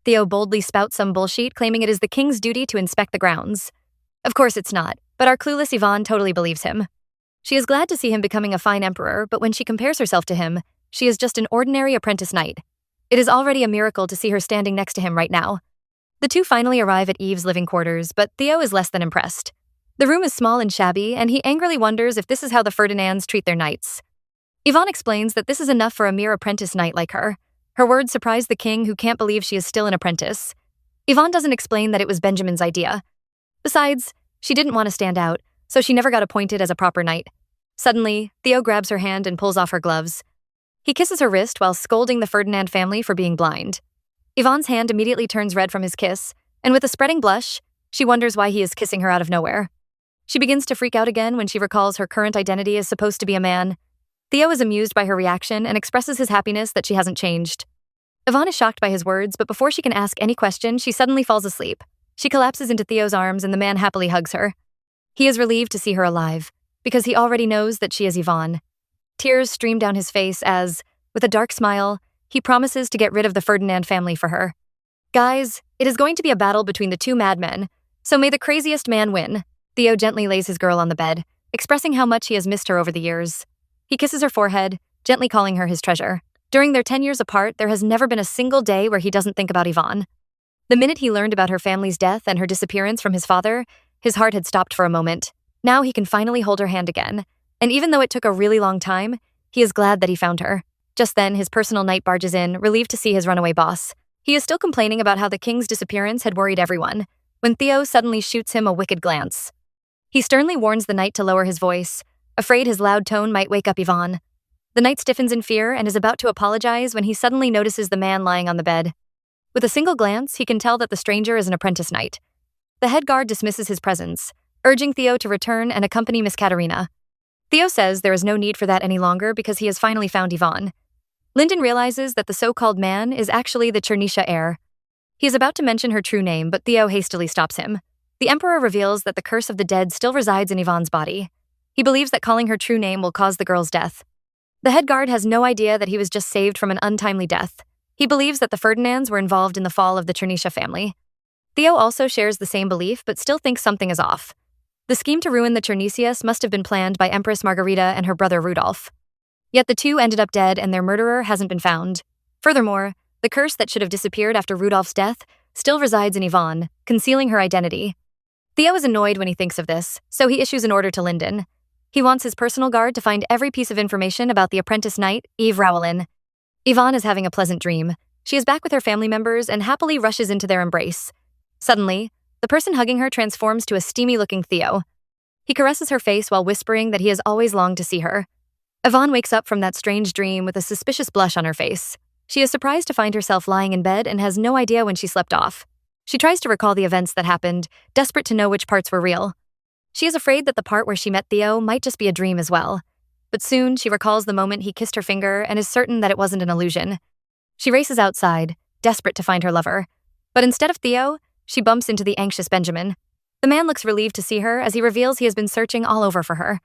Theo boldly spouts some bullshit, claiming it is the king's duty to inspect the grounds. Of course it's not, but our clueless Yvonne totally believes him. She is glad to see him becoming a fine emperor, but when she compares herself to him, she is just an ordinary apprentice knight. It is already a miracle to see her standing next to him right now. The two finally arrive at Eve's living quarters, but Theo is less than impressed. The room is small and shabby, and he angrily wonders if this is how the Ferdinands treat their knights. Yvonne explains that this is enough for a mere apprentice knight like her. Her words surprise the king, who can't believe she is still an apprentice. Yvonne doesn't explain that it was Benjamin's idea. Besides, she didn't want to stand out, so she never got appointed as a proper knight. Suddenly, Theo grabs her hand and pulls off her gloves. He kisses her wrist while scolding the Ferdinand family for being blind. Yvonne's hand immediately turns red from his kiss, and with a spreading blush, she wonders why he is kissing her out of nowhere. She begins to freak out again when she recalls her current identity is supposed to be a man. Theo is amused by her reaction and expresses his happiness that she hasn't changed. Yvonne is shocked by his words, but before she can ask any question, she suddenly falls asleep. She collapses into Theo's arms and the man happily hugs her. He is relieved to see her alive, because he already knows that she is Yvonne. Tears stream down his face as, with a dark smile, he promises to get rid of the Ferdinand family for her. Guys, it is going to be a battle between the two madmen, so may the craziest man win. Theo gently lays his girl on the bed, expressing how much he has missed her over the years. He kisses her forehead, gently calling her his treasure. During their 10 years apart, there has never been a single day where he doesn't think about Yvonne. The minute he learned about her family's death and her disappearance from his father, his heart had stopped for a moment. Now he can finally hold her hand again, and even though it took a really long time, he is glad that he found her. Just then, his personal knight barges in, relieved to see his runaway boss. He is still complaining about how the king's disappearance had worried everyone, when Theo suddenly shoots him a wicked glance. He sternly warns the knight to lower his voice, afraid his loud tone might wake up Yvonne. The knight stiffens in fear and is about to apologize when he suddenly notices the man lying on the bed. With a single glance, he can tell that the stranger is an apprentice knight. The head guard dismisses his presence, urging Theo to return and accompany Miss Katerina. Theo says there is no need for that any longer because he has finally found Yvonne. Lyndon realizes that the so-called man is actually the Chernisha heir. He is about to mention her true name, but Theo hastily stops him. The emperor reveals that the curse of the dead still resides in Yvonne's body. He believes that calling her true name will cause the girl's death. The head guard has no idea that he was just saved from an untimely death. He believes that the Ferdinands were involved in the fall of the Chernisha family. Theo also shares the same belief, but still thinks something is off. The scheme to ruin the Chernicias must have been planned by Empress Margarita and her brother Rudolph. Yet the two ended up dead and their murderer hasn't been found. Furthermore, the curse that should have disappeared after Rudolph's death still resides in Yvonne, concealing her identity. Theo is annoyed when he thinks of this, so he issues an order to Lyndon. He wants his personal guard to find every piece of information about the apprentice knight, Eve Rowellin. Yvonne is having a pleasant dream. She is back with her family members and happily rushes into their embrace. Suddenly, the person hugging her transforms to a steamy-looking Theo. He caresses her face while whispering that he has always longed to see her. Yvonne wakes up from that strange dream with a suspicious blush on her face. She is surprised to find herself lying in bed and has no idea when she slept off. She tries to recall the events that happened, desperate to know which parts were real. She is afraid that the part where she met Theo might just be a dream as well. But soon, she recalls the moment he kissed her finger and is certain that it wasn't an illusion. She races outside, desperate to find her lover. But instead of Theo, she bumps into the anxious Benjamin. The man looks relieved to see her as he reveals he has been searching all over for her.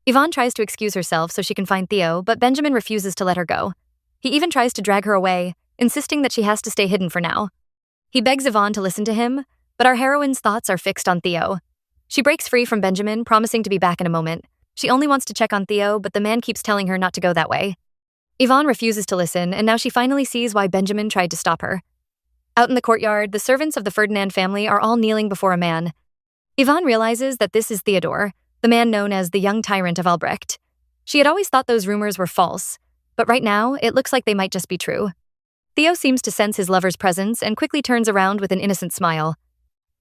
Yvonne tries to excuse herself so she can find Theo, but Benjamin refuses to let her go. He even tries to drag her away, insisting that she has to stay hidden for now. He begs Yvonne to listen to him, but our heroine's thoughts are fixed on Theo. She breaks free from Benjamin, promising to be back in a moment. She only wants to check on Theo, but the man keeps telling her not to go that way. Yvonne refuses to listen, and now she finally sees why Benjamin tried to stop her. Out in the courtyard, the servants of the Ferdinand family are all kneeling before a man. Yvonne realizes that this is Theodore, the man known as the young tyrant of Albrecht. She had always thought those rumors were false, but right now, it looks like they might just be true. Theo seems to sense his lover's presence and quickly turns around with an innocent smile.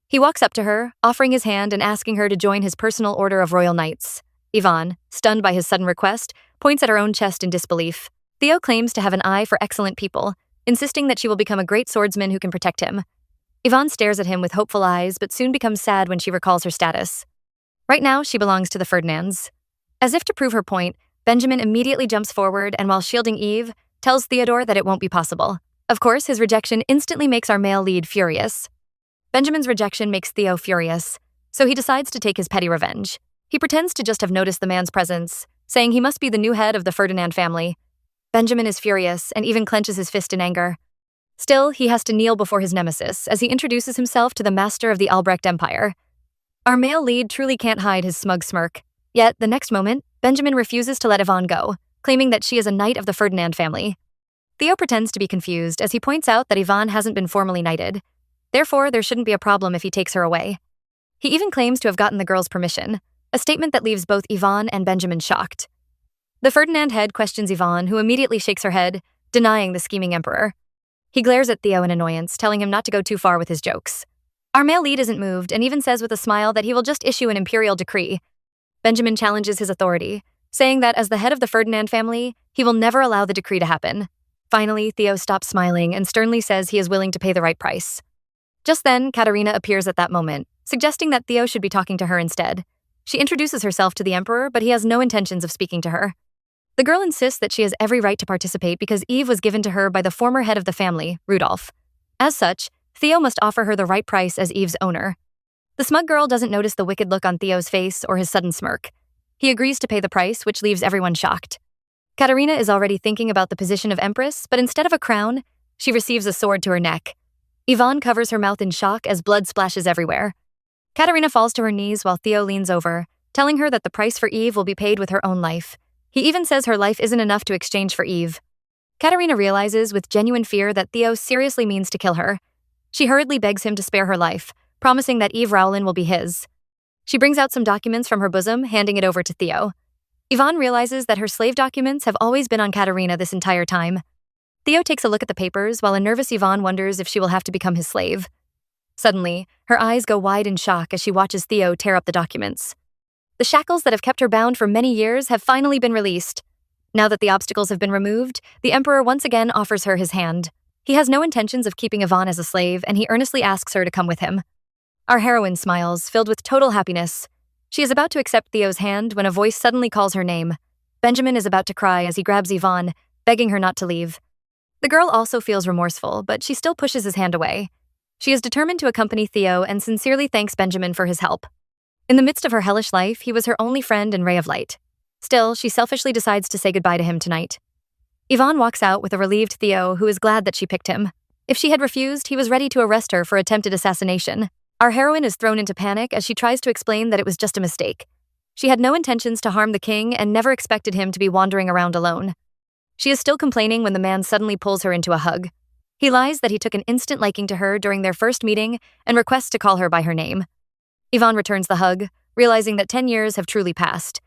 He walks up to her, offering his hand and asking her to join his personal order of royal knights. Yvonne, stunned by his sudden request, points at her own chest in disbelief. Theo claims to have an eye for excellent people, insisting that she will become a great swordsman who can protect him. Yvonne stares at him with hopeful eyes, but soon becomes sad when she recalls her status. Right now, she belongs to the Ferdinands. As if to prove her point, Benjamin immediately jumps forward and, while shielding Eve, tells Theodore that it won't be possible. Of course, his rejection instantly makes our male lead furious. Benjamin's rejection makes Theo furious, so he decides to take his petty revenge. He pretends to just have noticed the man's presence, saying he must be the new head of the Ferdinand family. Benjamin is furious and even clenches his fist in anger. Still, he has to kneel before his nemesis as he introduces himself to the master of the Albrecht Empire. Our male lead truly can't hide his smug smirk. Yet, the next moment, Benjamin refuses to let Yvonne go, claiming that she is a knight of the Ferdinand family. Theo pretends to be confused as he points out that Yvonne hasn't been formally knighted. Therefore, there shouldn't be a problem if he takes her away. He even claims to have gotten the girl's permission, a statement that leaves both Yvonne and Benjamin shocked. The Ferdinand head questions Yvonne, who immediately shakes her head, denying the scheming emperor. He glares at Theo in annoyance, telling him not to go too far with his jokes. Our male lead isn't moved and even says with a smile that he will just issue an imperial decree. Benjamin challenges his authority, saying that as the head of the Ferdinand family, he will never allow the decree to happen. Finally, Theo stops smiling and sternly says he is willing to pay the right price. Just then, Katerina appears at that moment, suggesting that Theo should be talking to her instead. She introduces herself to the emperor, but he has no intentions of speaking to her. The girl insists that she has every right to participate because Eve was given to her by the former head of the family, Rudolph. As such, Theo must offer her the right price as Eve's owner. The smug girl doesn't notice the wicked look on Theo's face or his sudden smirk. He agrees to pay the price, which leaves everyone shocked. Katerina is already thinking about the position of empress, but instead of a crown, she receives a sword to her neck. Yvonne covers her mouth in shock as blood splashes everywhere. Katerina falls to her knees while Theo leans over, telling her that the price for Eve will be paid with her own life. He even says her life isn't enough to exchange for Eve. Katerina realizes with genuine fear that Theo seriously means to kill her. She hurriedly begs him to spare her life, promising that Eve Rowland will be his. She brings out some documents from her bosom, handing it over to Theo. Yvonne realizes that her slave documents have always been on Katerina this entire time. Theo takes a look at the papers while a nervous Yvonne wonders if she will have to become his slave. Suddenly, her eyes go wide in shock as she watches Theo tear up the documents. The shackles that have kept her bound for many years have finally been released. Now that the obstacles have been removed, the emperor once again offers her his hand. He has no intentions of keeping Yvonne as a slave, and he earnestly asks her to come with him. Our heroine smiles, filled with total happiness. She is about to accept Theo's hand when a voice suddenly calls her name. Benjamin is about to cry as he grabs Yvonne, begging her not to leave. The girl also feels remorseful, but she still pushes his hand away. She is determined to accompany Theo and sincerely thanks Benjamin for his help. In the midst of her hellish life, he was her only friend and ray of light. Still, she selfishly decides to say goodbye to him tonight. Yvonne walks out with a relieved Theo who is glad that she picked him. If she had refused, he was ready to arrest her for attempted assassination. Our heroine is thrown into panic as she tries to explain that it was just a mistake. She had no intentions to harm the king and never expected him to be wandering around alone. She is still complaining when the man suddenly pulls her into a hug. He lies that he took an instant liking to her during their first meeting and requests to call her by her name. Yvonne returns the hug, realizing that 10 years have truly passed.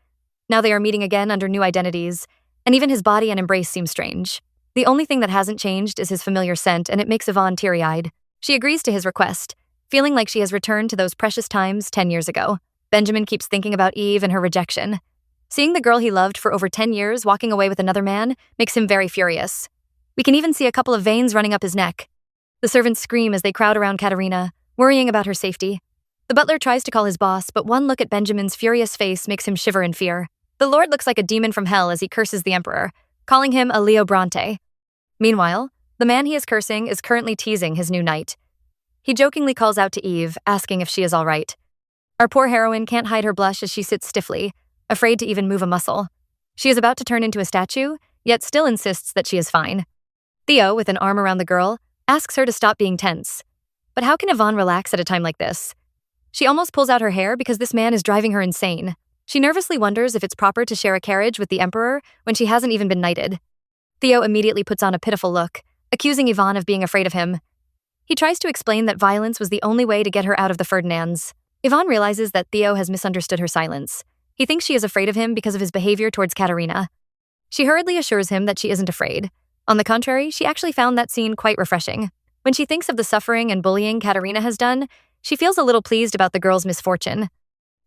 Now they are meeting again under new identities, and even his body and embrace seem strange. The only thing that hasn't changed is his familiar scent, and it makes Yvonne teary-eyed. She agrees to his request, feeling like she has returned to those precious times 10 years ago. Benjamin keeps thinking about Eve and her rejection. Seeing the girl he loved for over 10 years walking away with another man makes him very furious. We can even see a couple of veins running up his neck. The servants scream as they crowd around Katerina, worrying about her safety. The butler tries to call his boss, but one look at Benjamin's furious face makes him shiver in fear. The lord looks like a demon from hell as he curses the emperor, calling him a Leo Bronte. Meanwhile, the man he is cursing is currently teasing his new knight. He jokingly calls out to Eve, asking if she is all right. Our poor heroine can't hide her blush as she sits stiffly, afraid to even move a muscle. She is about to turn into a statue, yet still insists that she is fine. Theo, with an arm around the girl, asks her to stop being tense. But how can Yvonne relax at a time like this? She almost pulls out her hair because this man is driving her insane. She nervously wonders if it's proper to share a carriage with the emperor when she hasn't even been knighted. Theo immediately puts on a pitiful look, accusing Yvonne of being afraid of him. He tries to explain that violence was the only way to get her out of the Ferdinands. Yvonne realizes that Theo has misunderstood her silence. He thinks she is afraid of him because of his behavior towards Katerina. She hurriedly assures him that she isn't afraid. On the contrary, she actually found that scene quite refreshing. When she thinks of the suffering and bullying Katerina has done, she feels a little pleased about the girl's misfortune.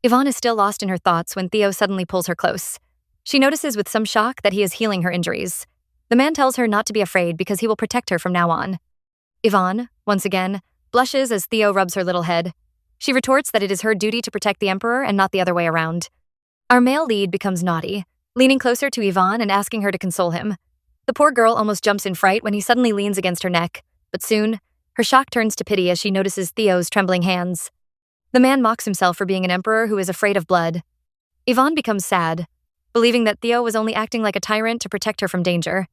Yvonne is still lost in her thoughts when Theo suddenly pulls her close. She notices with some shock that he is healing her injuries. The man tells her not to be afraid because he will protect her from now on. Yvonne, once again, blushes as Theo rubs her little head. She retorts that it is her duty to protect the Emperor and not the other way around. Our male lead becomes naughty, leaning closer to Yvonne and asking her to console him. The poor girl almost jumps in fright when he suddenly leans against her neck, but soon, her shock turns to pity as she notices Theo's trembling hands. The man mocks himself for being an emperor who is afraid of blood. Yvonne becomes sad, believing that Theo was only acting like a tyrant to protect her from danger.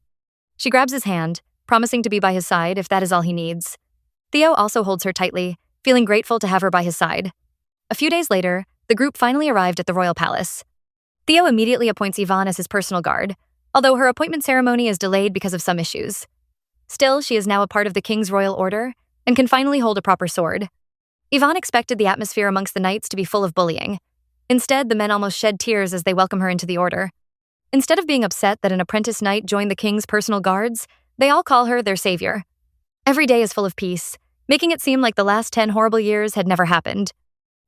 She grabs his hand, promising to be by his side if that is all he needs. Theo also holds her tightly, feeling grateful to have her by his side. A few days later, the group finally arrived at the royal palace. Theo immediately appoints Yvonne as his personal guard, although her appointment ceremony is delayed because of some issues. Still, she is now a part of the king's royal order and can finally hold a proper sword. Yvonne expected the atmosphere amongst the knights to be full of bullying. Instead, the men almost shed tears as they welcome her into the order. Instead of being upset that an apprentice knight joined the king's personal guards, they all call her their savior. Every day is full of peace, making it seem like the last 10 horrible years had never happened.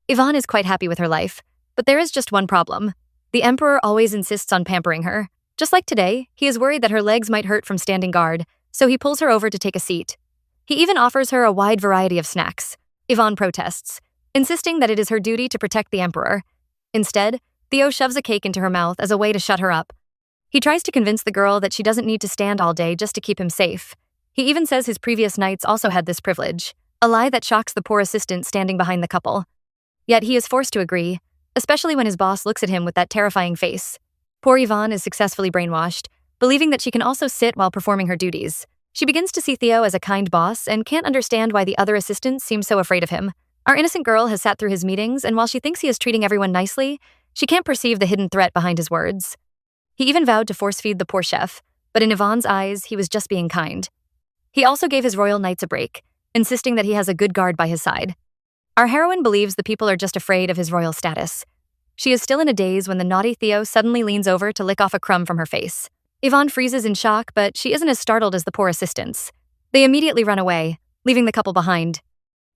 Yvonne is quite happy with her life, but there is just one problem. The emperor always insists on pampering her. Just like today, he is worried that her legs might hurt from standing guard, so he pulls her over to take a seat. He even offers her a wide variety of snacks. Yvonne protests, insisting that it is her duty to protect the emperor. Instead, Theo shoves a cake into her mouth as a way to shut her up. He tries to convince the girl that she doesn't need to stand all day just to keep him safe. He even says his previous knights also had this privilege, a lie that shocks the poor assistant standing behind the couple. Yet he is forced to agree, especially when his boss looks at him with that terrifying face. Poor Yvonne is successfully brainwashed, believing that she can also sit while performing her duties. She begins to see Theo as a kind boss and can't understand why the other assistants seem so afraid of him. Our innocent girl has sat through his meetings, and while she thinks he is treating everyone nicely, she can't perceive the hidden threat behind his words. He even vowed to force-feed the poor chef, but in Yvonne's eyes, he was just being kind. He also gave his royal knights a break, insisting that he has a good guard by his side. Our heroine believes the people are just afraid of his royal status. She is still in a daze when the naughty Theo suddenly leans over to lick off a crumb from her face. Yvonne freezes in shock, but she isn't as startled as the poor assistants. They immediately run away, leaving the couple behind.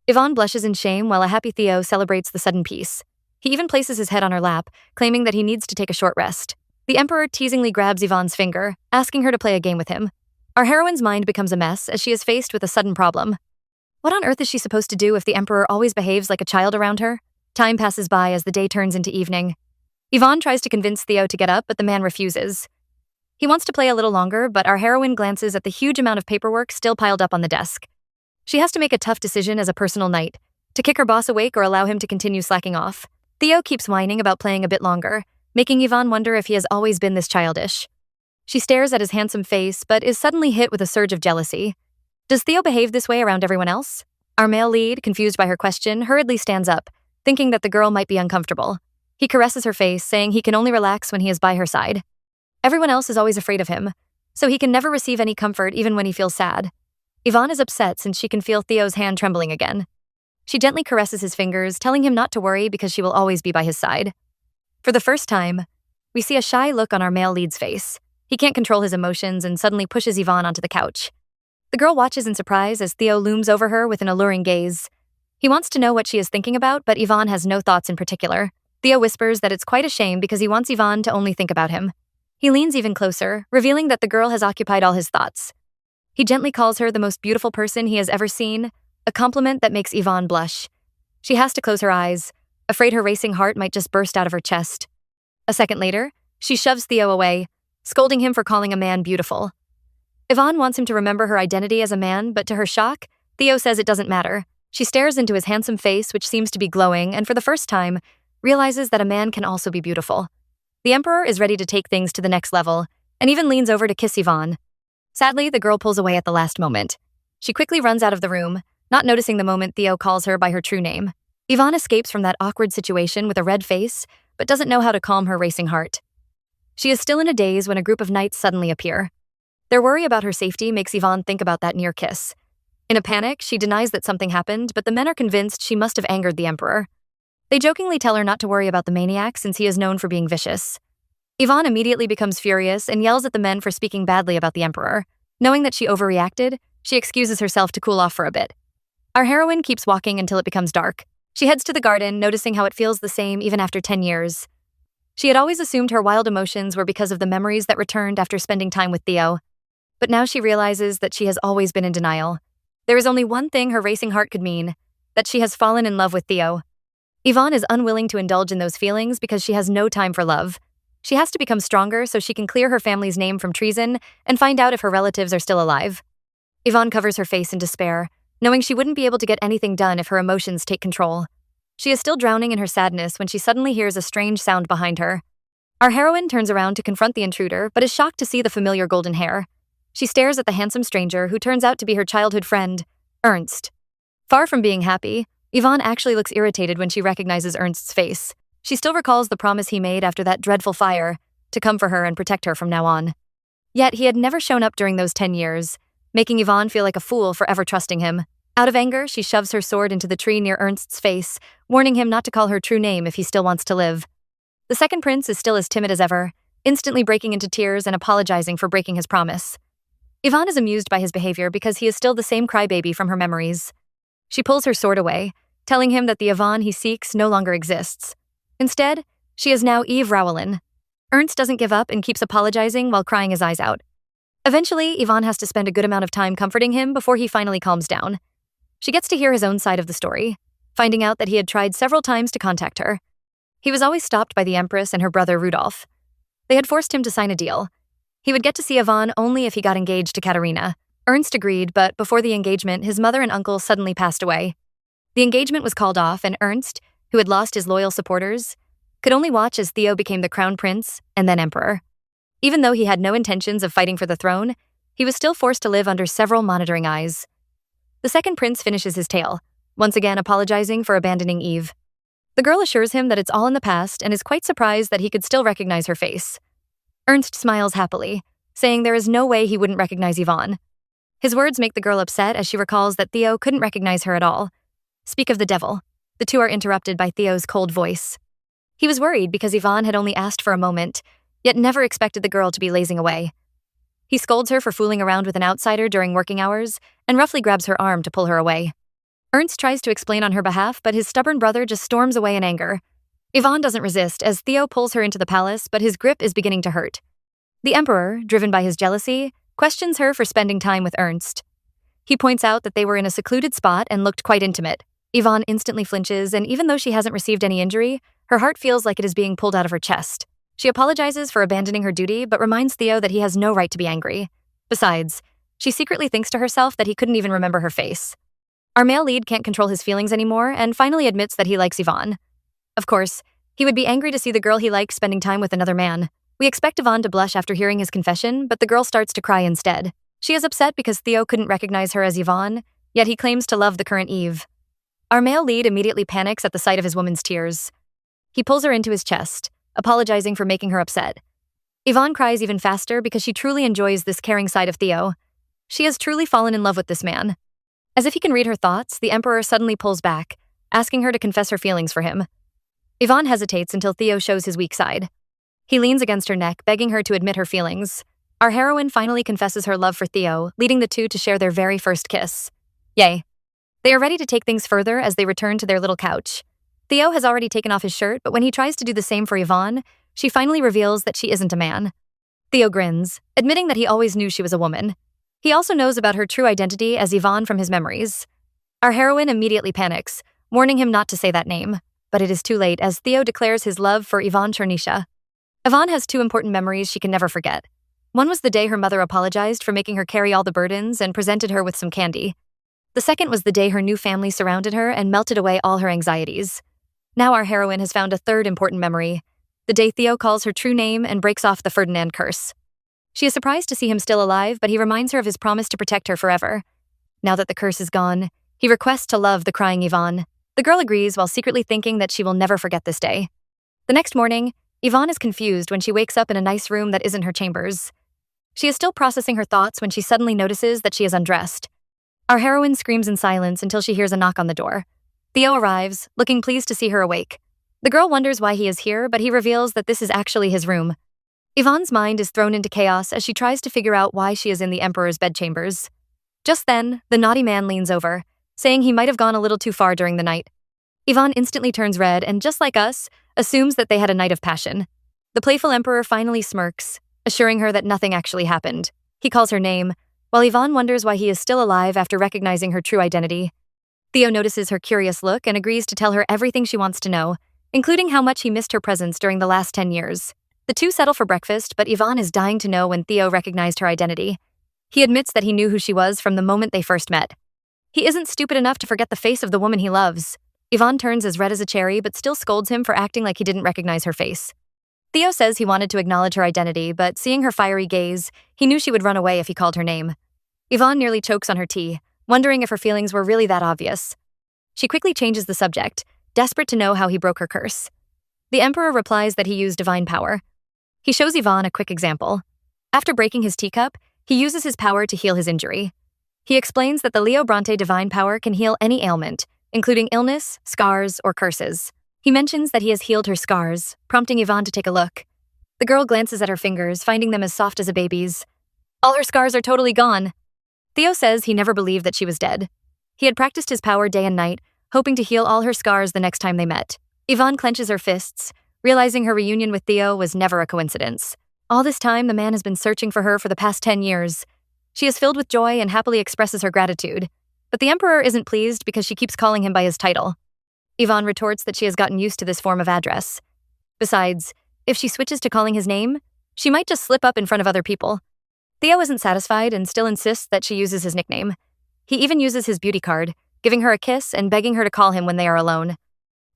Yvonne blushes in shame while a happy Theo celebrates the sudden peace. He even places his head on her lap, claiming that he needs to take a short rest. The emperor teasingly grabs Yvonne's finger, asking her to play a game with him. Our heroine's mind becomes a mess as she is faced with a sudden problem. What on earth is she supposed to do if the emperor always behaves like a child around her? Time passes by as the day turns into evening. Yvonne tries to convince Theo to get up, but the man refuses. He wants to play a little longer, but our heroine glances at the huge amount of paperwork still piled up on the desk. She has to make a tough decision as a personal knight, to kick her boss awake or allow him to continue slacking off. Theo keeps whining about playing a bit longer, making Yvonne wonder if he has always been this childish. She stares at his handsome face, but is suddenly hit with a surge of jealousy. Does Theo behave this way around everyone else? Our male lead, confused by her question, hurriedly stands up, thinking that the girl might be uncomfortable. He caresses her face, saying he can only relax when he is by her side. Everyone else is always afraid of him, so he can never receive any comfort even when he feels sad. Yvonne is upset since she can feel Theo's hand trembling again. She gently caresses his fingers, telling him not to worry because she will always be by his side. For the first time, we see a shy look on our male lead's face. He can't control his emotions and suddenly pushes Yvonne onto the couch. The girl watches in surprise as Theo looms over her with an alluring gaze. He wants to know what she is thinking about, but Yvonne has no thoughts in particular. Theo whispers that it's quite a shame because he wants Yvonne to only think about him. He leans even closer, revealing that the girl has occupied all his thoughts. He gently calls her the most beautiful person he has ever seen, a compliment that makes Yvonne blush. She has to close her eyes, afraid her racing heart might just burst out of her chest. A second later, she shoves Theo away, scolding him for calling a man beautiful. Yvonne wants him to remember her identity as a man, but to her shock, Theo says it doesn't matter. She stares into his handsome face, which seems to be glowing, and for the first time, realizes that a man can also be beautiful. The emperor is ready to take things to the next level, and even leans over to kiss Yvonne. Sadly, the girl pulls away at the last moment. She quickly runs out of the room, not noticing the moment Theo calls her by her true name. Yvonne escapes from that awkward situation with a red face, but doesn't know how to calm her racing heart. She is still in a daze when a group of knights suddenly appear. Their worry about her safety makes Yvonne think about that near kiss. In a panic, she denies that something happened, but the men are convinced she must have angered the emperor. They jokingly tell her not to worry about the maniac since he is known for being vicious. Yvonne immediately becomes furious and yells at the men for speaking badly about the emperor. Knowing that she overreacted, she excuses herself to cool off for a bit. Our heroine keeps walking until it becomes dark. She heads to the garden, noticing how it feels the same even after 10 years. She had always assumed her wild emotions were because of the memories that returned after spending time with Theo. But now she realizes that she has always been in denial. There is only one thing her racing heart could mean, that she has fallen in love with Theo. Yvonne is unwilling to indulge in those feelings because she has no time for love. She has to become stronger so she can clear her family's name from treason and find out if her relatives are still alive. Yvonne covers her face in despair, knowing she wouldn't be able to get anything done if her emotions take control. She is still drowning in her sadness when she suddenly hears a strange sound behind her. Our heroine turns around to confront the intruder, but is shocked to see the familiar golden hair. She stares at the handsome stranger who turns out to be her childhood friend, Ernst. Far from being happy, Yvonne actually looks irritated when she recognizes Ernst's face. She still recalls the promise he made after that dreadful fire, to come for her and protect her from now on. Yet he had never shown up during those 10 years, making Yvonne feel like a fool for ever trusting him. Out of anger, she shoves her sword into the tree near Ernst's face, warning him not to call her true name if he still wants to live. The second prince is still as timid as ever, instantly breaking into tears and apologizing for breaking his promise. Yvonne is amused by his behavior because he is still the same crybaby from her memories. She pulls her sword away, telling him that the Yvonne he seeks no longer exists. Instead, she is now Eve Rowellin. Ernst doesn't give up and keeps apologizing while crying his eyes out. Eventually, Yvonne has to spend a good amount of time comforting him before he finally calms down. She gets to hear his own side of the story, finding out that he had tried several times to contact her. He was always stopped by the Empress and her brother Rudolph. They had forced him to sign a deal. He would get to see Yvonne only if he got engaged to Katerina. Ernst agreed, but before the engagement, his mother and uncle suddenly passed away. The engagement was called off, and Ernst, who had lost his loyal supporters, could only watch as Theo became the crown prince and then emperor. Even though he had no intentions of fighting for the throne, he was still forced to live under several monitoring eyes. The second prince finishes his tale, once again apologizing for abandoning Eve. The girl assures him that it's all in the past and is quite surprised that he could still recognize her face. Ernst smiles happily, saying there is no way he wouldn't recognize Yvonne. His words make the girl upset as she recalls that Theo couldn't recognize her at all. Speak of the devil. The two are interrupted by Theo's cold voice. He was worried because Yvonne had only asked for a moment, yet never expected the girl to be lazing away. He scolds her for fooling around with an outsider during working hours and roughly grabs her arm to pull her away. Ernst tries to explain on her behalf, but his stubborn brother just storms away in anger. Yvonne doesn't resist as Theo pulls her into the palace, but his grip is beginning to hurt. The emperor, driven by his jealousy, questions her for spending time with Ernst. He points out that they were in a secluded spot and looked quite intimate. Yvonne instantly flinches, and even though she hasn't received any injury, her heart feels like it is being pulled out of her chest. She apologizes for abandoning her duty, but reminds Theo that he has no right to be angry. Besides, she secretly thinks to herself that he couldn't even remember her face. Our male lead can't control his feelings anymore and finally admits that he likes Yvonne. Of course, he would be angry to see the girl he likes spending time with another man. We expect Yvonne to blush after hearing his confession, but the girl starts to cry instead. She is upset because Theo couldn't recognize her as Yvonne, yet he claims to love the current Eve. Our male lead immediately panics at the sight of his woman's tears. He pulls her into his chest, apologizing for making her upset. Yvonne cries even faster because she truly enjoys this caring side of Theo. She has truly fallen in love with this man. As if he can read her thoughts, the emperor suddenly pulls back, asking her to confess her feelings for him. Yvonne hesitates until Theo shows his weak side. He leans against her neck, begging her to admit her feelings. Our heroine finally confesses her love for Theo, leading the two to share their very first kiss. Yay. They are ready to take things further as they return to their little couch. Theo has already taken off his shirt, but when he tries to do the same for Yvonne, she finally reveals that she isn't a man. Theo grins, admitting that he always knew she was a woman. He also knows about her true identity as Yvonne from his memories. Our heroine immediately panics, warning him not to say that name, but it is too late as Theo declares his love for Yvonne Chernisha. Yvonne has two important memories she can never forget. One was the day her mother apologized for making her carry all the burdens and presented her with some candy. The second was the day her new family surrounded her and melted away all her anxieties. Now our heroine has found a third important memory, the day Theo calls her true name and breaks off the Ferdinand curse. She is surprised to see him still alive, but he reminds her of his promise to protect her forever. Now that the curse is gone, he requests to love the crying Yvonne. The girl agrees while secretly thinking that she will never forget this day. The next morning, Yvonne is confused when she wakes up in a nice room that isn't her chambers. She is still processing her thoughts when she suddenly notices that she is undressed. Our heroine screams in silence until she hears a knock on the door. Theo arrives, looking pleased to see her awake. The girl wonders why he is here, but he reveals that this is actually his room. Yvonne's mind is thrown into chaos as she tries to figure out why she is in the Emperor's bedchambers. Just then, the naughty man leans over, saying he might have gone a little too far during the night. Yvonne instantly turns red and, just like us, assumes that they had a night of passion. The playful emperor finally smirks, assuring her that nothing actually happened. He calls her name, while Yvonne wonders why he is still alive after recognizing her true identity. Theo notices her curious look and agrees to tell her everything she wants to know, including how much he missed her presence during the last 10 years. The two settle for breakfast, but Yvonne is dying to know when Theo recognized her identity. He admits that he knew who she was from the moment they first met. He isn't stupid enough to forget the face of the woman he loves. Yvonne turns as red as a cherry but still scolds him for acting like he didn't recognize her face. Theo says he wanted to acknowledge her identity, but seeing her fiery gaze, he knew she would run away if he called her name. Yvonne nearly chokes on her tea, wondering if her feelings were really that obvious. She quickly changes the subject, desperate to know how he broke her curse. The emperor replies that he used divine power. He shows Yvonne a quick example. After breaking his teacup, he uses his power to heal his injury. He explains that the Leo Bronte divine power can heal any ailment, including illness, scars, or curses. He mentions that he has healed her scars, prompting Yvonne to take a look. The girl glances at her fingers, finding them as soft as a baby's. All her scars are totally gone. Theo says he never believed that she was dead. He had practiced his power day and night, hoping to heal all her scars the next time they met. Yvonne clenches her fists, realizing her reunion with Theo was never a coincidence. All this time, the man has been searching for her for the past 10 years. She is filled with joy and happily expresses her gratitude. But the emperor isn't pleased because she keeps calling him by his title. Yvonne retorts that she has gotten used to this form of address. Besides, if she switches to calling his name, she might just slip up in front of other people. Theo isn't satisfied and still insists that she uses his nickname. He even uses his beauty card, giving her a kiss and begging her to call him when they are alone.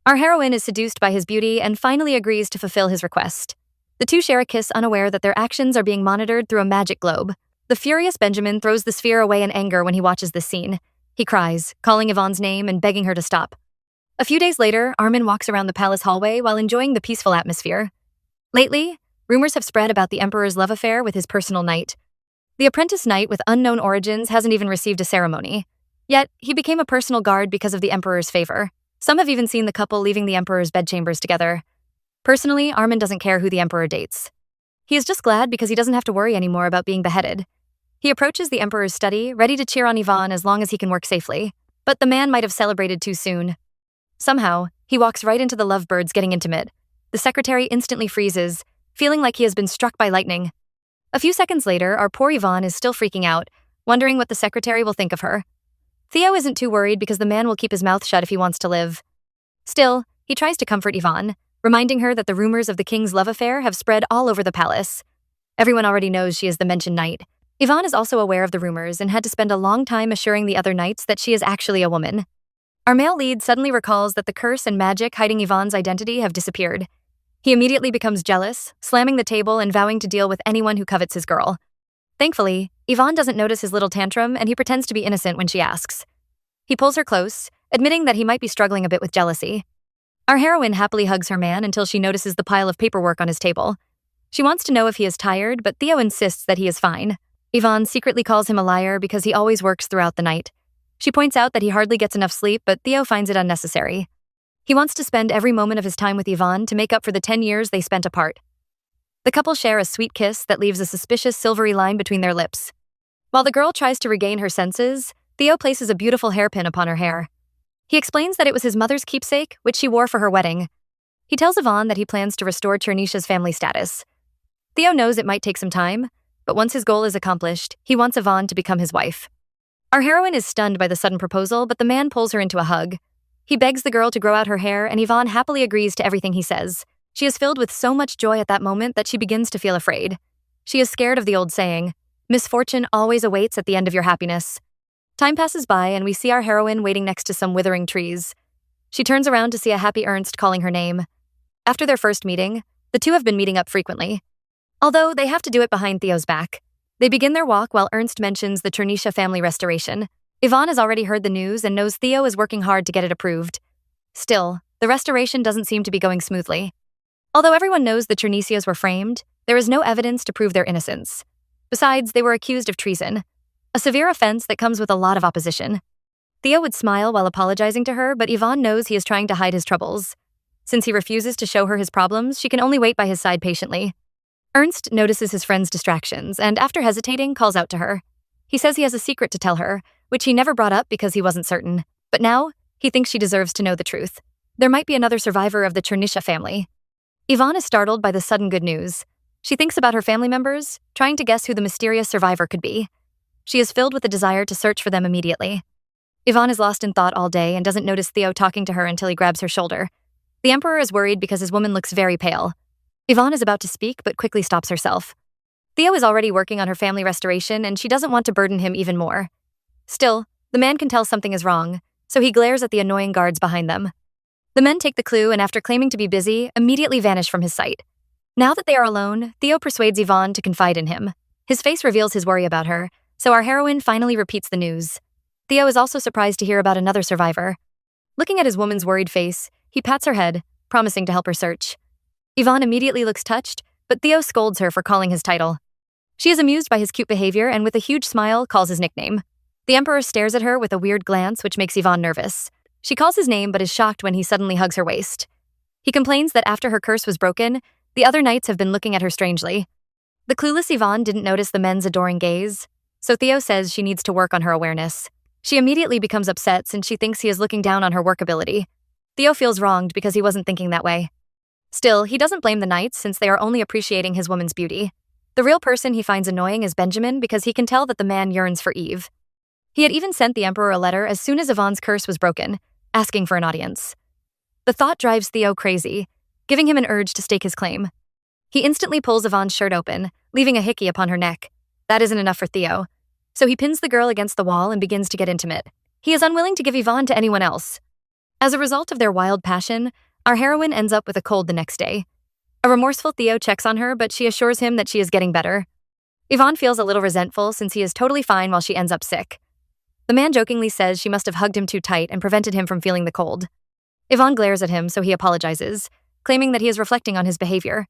Our heroine is seduced by his beauty and finally agrees to fulfill his request. The two share a kiss, unaware that their actions are being monitored through a magic globe. The furious Benjamin throws the sphere away in anger when he watches this scene. He cries, calling Yvonne's name and begging her to stop. A few days later, Armin walks around the palace hallway while enjoying the peaceful atmosphere. Lately, rumors have spread about the emperor's love affair with his personal knight. The apprentice knight with unknown origins hasn't even received a ceremony. Yet, he became a personal guard because of the emperor's favor. Some have even seen the couple leaving the emperor's bedchambers together. Personally, Armin doesn't care who the emperor dates. He is just glad because he doesn't have to worry anymore about being beheaded. He approaches the emperor's study, ready to cheer on Yvonne as long as he can work safely. But the man might have celebrated too soon. Somehow, he walks right into the lovebirds getting intimate. The secretary instantly freezes, feeling like he has been struck by lightning. A few seconds later, our poor Yvonne is still freaking out, wondering what the secretary will think of her. Theo isn't too worried because the man will keep his mouth shut if he wants to live. Still, he tries to comfort Yvonne, reminding her that the rumors of the king's love affair have spread all over the palace. Everyone already knows she is the mentioned knight. Yvonne is also aware of the rumors and had to spend a long time assuring the other knights that she is actually a woman. Our male lead suddenly recalls that the curse and magic hiding Yvonne's identity have disappeared. He immediately becomes jealous, slamming the table and vowing to deal with anyone who covets his girl. Thankfully, Yvonne doesn't notice his little tantrum and he pretends to be innocent when she asks. He pulls her close, admitting that he might be struggling a bit with jealousy. Our heroine happily hugs her man until she notices the pile of paperwork on his table. She wants to know if he is tired, but Theo insists that he is fine. Yvonne secretly calls him a liar because he always works throughout the night. She points out that he hardly gets enough sleep, but Theo finds it unnecessary. He wants to spend every moment of his time with Yvonne to make up for the 10 years they spent apart. The couple share a sweet kiss that leaves a suspicious silvery line between their lips. While the girl tries to regain her senses, Theo places a beautiful hairpin upon her hair. He explains that it was his mother's keepsake, which she wore for her wedding. He tells Yvonne that he plans to restore Chernisha's family status. Theo knows it might take some time, but once his goal is accomplished, he wants Yvonne to become his wife. Our heroine is stunned by the sudden proposal, but the man pulls her into a hug. He begs the girl to grow out her hair, and Yvonne happily agrees to everything he says. She is filled with so much joy at that moment that she begins to feel afraid. She is scared of the old saying, "Misfortune always awaits at the end of your happiness." Time passes by, and we see our heroine waiting next to some withering trees. She turns around to see a happy Ernst calling her name. After their first meeting, the two have been meeting up frequently. Although they have to do it behind Theo's back. They begin their walk while Ernst mentions the Chernisha family restoration. Yvonne has already heard the news and knows Theo is working hard to get it approved. Still, the restoration doesn't seem to be going smoothly. Although everyone knows the Chernisias were framed, there is no evidence to prove their innocence. Besides, they were accused of treason, a severe offense that comes with a lot of opposition. Theo would smile while apologizing to her, but Yvonne knows he is trying to hide his troubles. Since he refuses to show her his problems, she can only wait by his side patiently. Ernst notices his friend's distractions and, after hesitating, calls out to her. He says he has a secret to tell her, which he never brought up because he wasn't certain. But now, he thinks she deserves to know the truth. There might be another survivor of the Chernisha family. Yvonne is startled by the sudden good news. She thinks about her family members, trying to guess who the mysterious survivor could be. She is filled with a desire to search for them immediately. Yvonne is lost in thought all day and doesn't notice Theo talking to her until he grabs her shoulder. The Emperor is worried because his woman looks very pale. Yvonne is about to speak but quickly stops herself. Theo is already working on her family restoration and she doesn't want to burden him even more. Still, the man can tell something is wrong, so he glares at the annoying guards behind them. The men take the clue and after claiming to be busy, immediately vanish from his sight. Now that they are alone, Theo persuades Yvonne to confide in him. His face reveals his worry about her, so our heroine finally repeats the news. Theo is also surprised to hear about another survivor. Looking at his woman's worried face, he pats her head, promising to help her search. Yvonne immediately looks touched, but Theo scolds her for calling his title. She is amused by his cute behavior and with a huge smile calls his nickname. The Emperor stares at her with a weird glance which makes Yvonne nervous. She calls his name but is shocked when he suddenly hugs her waist. He complains that after her curse was broken, the other knights have been looking at her strangely. The clueless Yvonne didn't notice the men's adoring gaze, so Theo says she needs to work on her awareness. She immediately becomes upset since she thinks he is looking down on her work ability. Theo feels wronged because he wasn't thinking that way. Still, he doesn't blame the knights since they are only appreciating his woman's beauty. The real person he finds annoying is Benjamin because he can tell that the man yearns for Eve. He had even sent the Emperor a letter as soon as Yvonne's curse was broken, asking for an audience. The thought drives Theo crazy, giving him an urge to stake his claim. He instantly pulls Yvonne's shirt open, leaving a hickey upon her neck. That isn't enough for Theo, so he pins the girl against the wall and begins to get intimate. He is unwilling to give Yvonne to anyone else. As a result of their wild passion, our heroine ends up with a cold the next day. A remorseful Theo checks on her, but she assures him that she is getting better. Yvonne feels a little resentful since he is totally fine while she ends up sick. The man jokingly says she must have hugged him too tight and prevented him from feeling the cold. Yvonne glares at him, so he apologizes, claiming that he is reflecting on his behavior.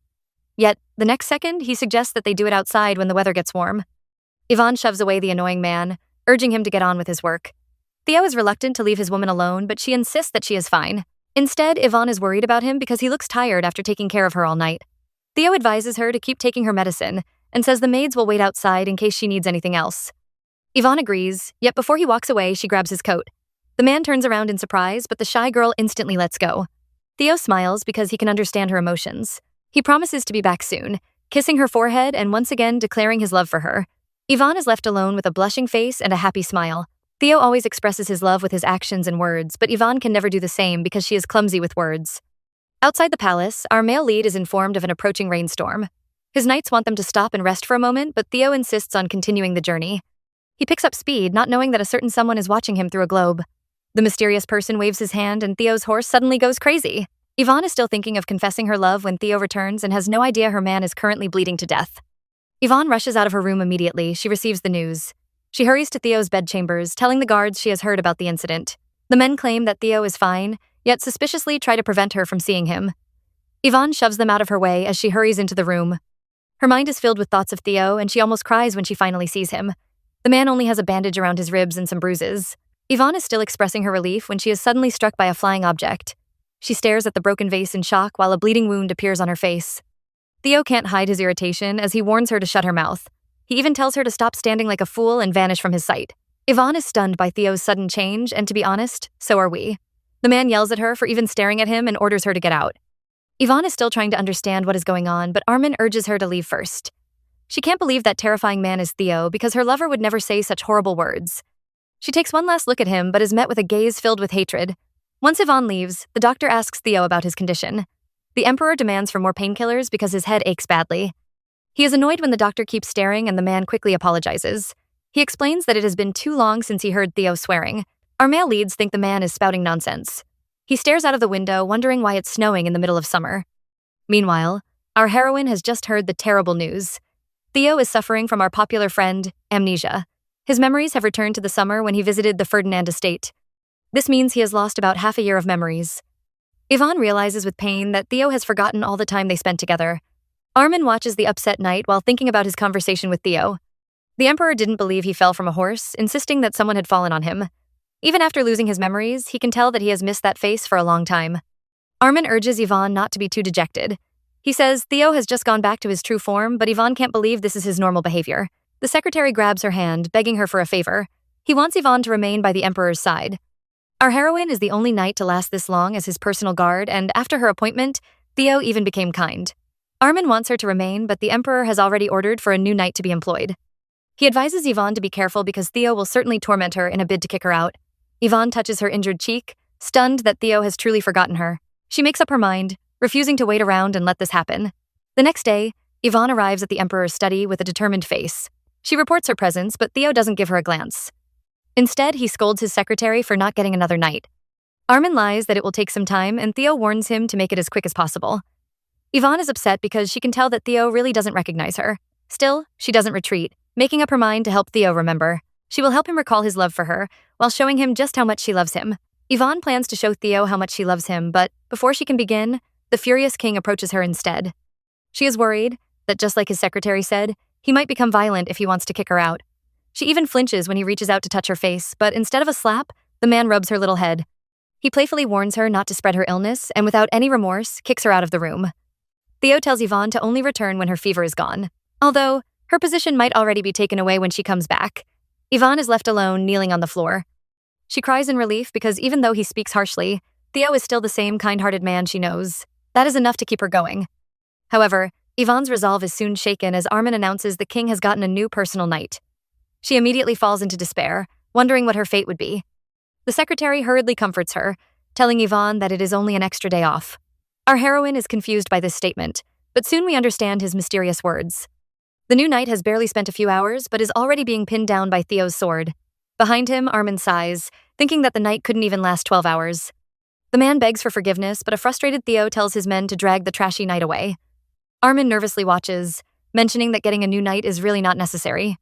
Yet, the next second, he suggests that they do it outside when the weather gets warm. Yvonne shoves away the annoying man, urging him to get on with his work. Theo is reluctant to leave his woman alone, but she insists that she is fine. Instead, Yvonne is worried about him because he looks tired after taking care of her all night. Theo advises her to keep taking her medicine and says the maids will wait outside in case she needs anything else. Yvonne agrees, yet before he walks away, she grabs his coat. The man turns around in surprise, but the shy girl instantly lets go. Theo smiles because he can understand her emotions. He promises to be back soon, kissing her forehead and once again declaring his love for her. Yvonne is left alone with a blushing face and a happy smile. Theo always expresses his love with his actions and words, but Yvonne can never do the same because she is clumsy with words. Outside the palace, our male lead is informed of an approaching rainstorm. His knights want them to stop and rest for a moment, but Theo insists on continuing the journey. He picks up speed, not knowing that a certain someone is watching him through a globe. The mysterious person waves his hand and Theo's horse suddenly goes crazy. Yvonne is still thinking of confessing her love when Theo returns and has no idea her man is currently bleeding to death. Yvonne rushes out of her room immediately. She receives the news. She hurries to Theo's bedchambers, telling the guards she has heard about the incident. The men claim that Theo is fine, yet suspiciously try to prevent her from seeing him. Yvonne shoves them out of her way as she hurries into the room. Her mind is filled with thoughts of Theo, and she almost cries when she finally sees him. The man only has a bandage around his ribs and some bruises. Yvonne is still expressing her relief when she is suddenly struck by a flying object. She stares at the broken vase in shock while a bleeding wound appears on her face. Theo can't hide his irritation as he warns her to shut her mouth. He even tells her to stop standing like a fool and vanish from his sight. Yvonne is stunned by Theo's sudden change, and to be honest, so are we. The man yells at her for even staring at him and orders her to get out. Yvonne is still trying to understand what is going on, but Armin urges her to leave first. She can't believe that terrifying man is Theo because her lover would never say such horrible words. She takes one last look at him but is met with a gaze filled with hatred. Once Yvonne leaves, the doctor asks Theo about his condition. The Emperor demands for more painkillers because his head aches badly. He is annoyed when the doctor keeps staring and the man quickly apologizes. He explains that it has been too long since he heard Theo swearing. Our male leads think the man is spouting nonsense. He stares out of the window, wondering why it's snowing in the middle of summer. Meanwhile, our heroine has just heard the terrible news. Theo is suffering from our popular friend, amnesia. His memories have returned to the summer when he visited the Ferdinand estate. This means he has lost about half a year of memories. Yvonne realizes with pain that Theo has forgotten all the time they spent together. Armin watches the upset knight while thinking about his conversation with Theo. The Emperor didn't believe he fell from a horse, insisting that someone had fallen on him. Even after losing his memories, he can tell that he has missed that face for a long time. Armin urges Yvonne not to be too dejected. He says Theo has just gone back to his true form, but Yvonne can't believe this is his normal behavior. The secretary grabs her hand, begging her for a favor. He wants Yvonne to remain by the Emperor's side. Our heroine is the only knight to last this long as his personal guard, and after her appointment, Theo even became kind. Armin wants her to remain, but the Emperor has already ordered for a new knight to be employed. He advises Yvonne to be careful because Theo will certainly torment her in a bid to kick her out. Yvonne touches her injured cheek, stunned that Theo has truly forgotten her. She makes up her mind, refusing to wait around and let this happen. The next day, Yvonne arrives at the Emperor's study with a determined face. She reports her presence, but Theo doesn't give her a glance. Instead, he scolds his secretary for not getting another knight. Armin lies that it will take some time, and Theo warns him to make it as quick as possible. Yvonne is upset because she can tell that Theo really doesn't recognize her. Still, she doesn't retreat, making up her mind to help Theo remember. She will help him recall his love for her, while showing him just how much she loves him. Yvonne plans to show Theo how much she loves him, but before she can begin, the furious king approaches her instead. She is worried that, just like his secretary said, he might become violent if he wants to kick her out. She even flinches when he reaches out to touch her face, but instead of a slap, the man rubs her little head. He playfully warns her not to spread her illness, and without any remorse, kicks her out of the room. Theo tells Yvonne to only return when her fever is gone. Although, her position might already be taken away when she comes back. Yvonne is left alone, kneeling on the floor. She cries in relief because even though he speaks harshly, Theo is still the same kind-hearted man she knows. That is enough to keep her going. However, Yvonne's resolve is soon shaken as Armin announces the king has gotten a new personal knight. She immediately falls into despair, wondering what her fate would be. The secretary hurriedly comforts her, telling Yvonne that it is only an extra day off. Our heroine is confused by this statement, but soon we understand his mysterious words. The new knight has barely spent a few hours, but is already being pinned down by Theo's sword. Behind him, Armin sighs, thinking that the knight couldn't even last 12 hours. The man begs for forgiveness, but a frustrated Theo tells his men to drag the trashy knight away. Armin nervously watches, mentioning that getting a new knight is really not necessary.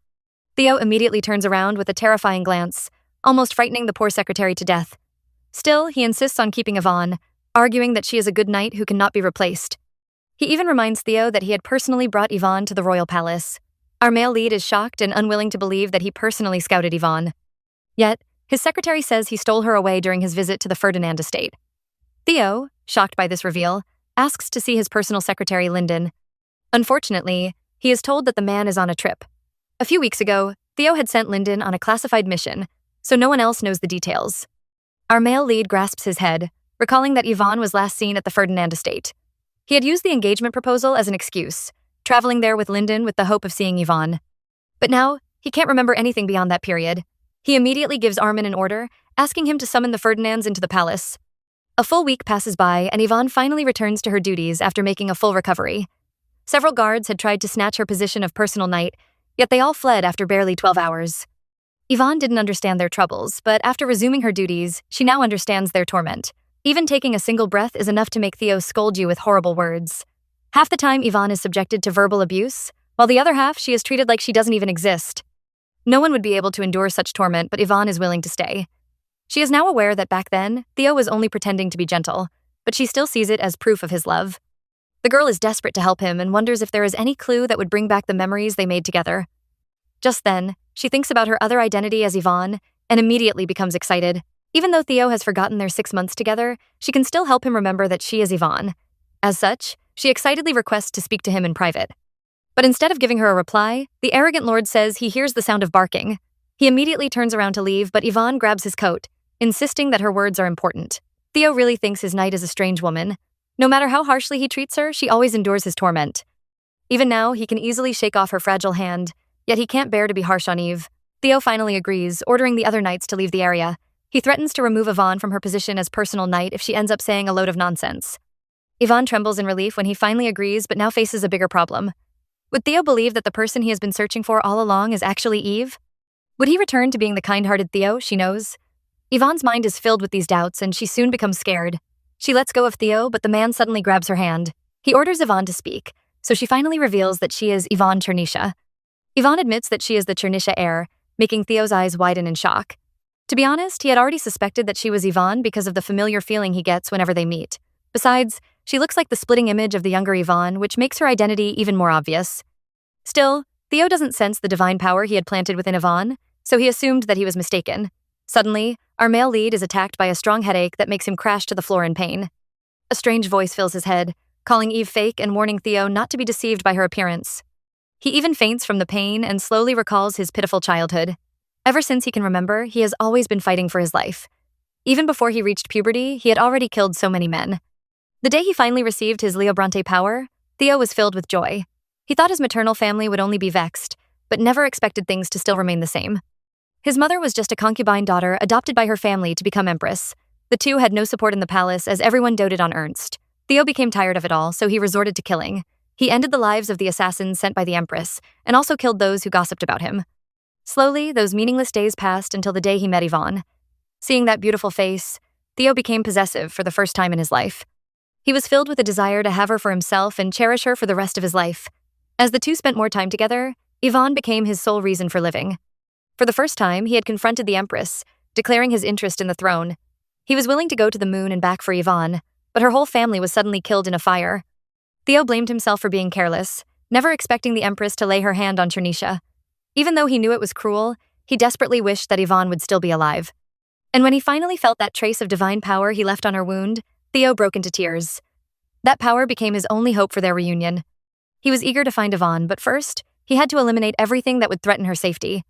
Theo immediately turns around with a terrifying glance, almost frightening the poor secretary to death. Still, he insists on keeping Yvonne, arguing that she is a good knight who cannot be replaced. He even reminds Theo that he had personally brought Yvonne to the royal palace. Our male lead is shocked and unwilling to believe that he personally scouted Yvonne. Yet, his secretary says he stole her away during his visit to the Ferdinand estate. Theo, shocked by this reveal, asks to see his personal secretary Lyndon. Unfortunately, he is told that the man is on a trip. A few weeks ago, Theo had sent Lyndon on a classified mission, so no one else knows the details. Our male lead grasps his head, recalling that Yvonne was last seen at the Ferdinand estate. He had used the engagement proposal as an excuse, traveling there with Lyndon with the hope of seeing Yvonne. But now, he can't remember anything beyond that period. He immediately gives Armin an order, asking him to summon the Ferdinands into the palace. A full week passes by, and Yvonne finally returns to her duties after making a full recovery. Several guards had tried to snatch her position of personal knight, yet they all fled after barely 12 hours. Yvonne didn't understand their troubles, but after resuming her duties, she now understands their torment. Even taking a single breath is enough to make Theo scold you with horrible words. Half the time, Yvonne is subjected to verbal abuse, while the other half she is treated like she doesn't even exist. No one would be able to endure such torment, but Yvonne is willing to stay. She is now aware that back then, Theo was only pretending to be gentle, but she still sees it as proof of his love. The girl is desperate to help him and wonders if there is any clue that would bring back the memories they made together. Just then, she thinks about her other identity as Yvonne and immediately becomes excited. Even though Theo has forgotten their 6 months together, she can still help him remember that she is Yvonne. As such, she excitedly requests to speak to him in private. But instead of giving her a reply, the arrogant lord says he hears the sound of barking. He immediately turns around to leave, but Yvonne grabs his coat, insisting that her words are important. Theo really thinks his knight is a strange woman. No matter how harshly he treats her, she always endures his torment. Even now, he can easily shake off her fragile hand, yet he can't bear to be harsh on Eve. Theo finally agrees, ordering the other knights to leave the area. He threatens to remove Yvonne from her position as personal knight if she ends up saying a load of nonsense. Yvonne trembles in relief when he finally agrees, but now faces a bigger problem. Would Theo believe that the person he has been searching for all along is actually Eve? Would he return to being the kind-hearted Theo she knows? Yvonne's mind is filled with these doubts, and she soon becomes scared. She lets go of Theo, but the man suddenly grabs her hand. He orders Yvonne to speak, so she finally reveals that she is Yvonne Chernisha. Yvonne admits that she is the Chernisha heir, making Theo's eyes widen in shock. To be honest, he had already suspected that she was Yvonne because of the familiar feeling he gets whenever they meet. Besides, she looks like the splitting image of the younger Yvonne, which makes her identity even more obvious. Still, Theo doesn't sense the divine power he had planted within Yvonne, so he assumed that he was mistaken. Suddenly, our male lead is attacked by a strong headache that makes him crash to the floor in pain. A strange voice fills his head, calling Eve fake and warning Theo not to be deceived by her appearance. He even faints from the pain and slowly recalls his pitiful childhood. Ever since he can remember, he has always been fighting for his life. Even before he reached puberty, he had already killed so many men. The day he finally received his Leo Bronte power, Theo was filled with joy. He thought his maternal family would only be vexed, but never expected things to still remain the same. His mother was just a concubine daughter adopted by her family to become empress. The two had no support in the palace as everyone doted on Ernst. Theo became tired of it all, so he resorted to killing. He ended the lives of the assassins sent by the empress, and also killed those who gossiped about him. Slowly, those meaningless days passed until the day he met Yvonne. Seeing that beautiful face, Theo became possessive for the first time in his life. He was filled with a desire to have her for himself and cherish her for the rest of his life. As the two spent more time together, Yvonne became his sole reason for living. For the first time, he had confronted the empress, declaring his interest in the throne. He was willing to go to the moon and back for Yvonne, but her whole family was suddenly killed in a fire. Theo blamed himself for being careless, never expecting the empress to lay her hand on Chernisha. Even though he knew it was cruel, he desperately wished that Yvonne would still be alive. And when he finally felt that trace of divine power he left on her wound, Theo broke into tears. That power became his only hope for their reunion. He was eager to find Yvonne, but first, he had to eliminate everything that would threaten her safety.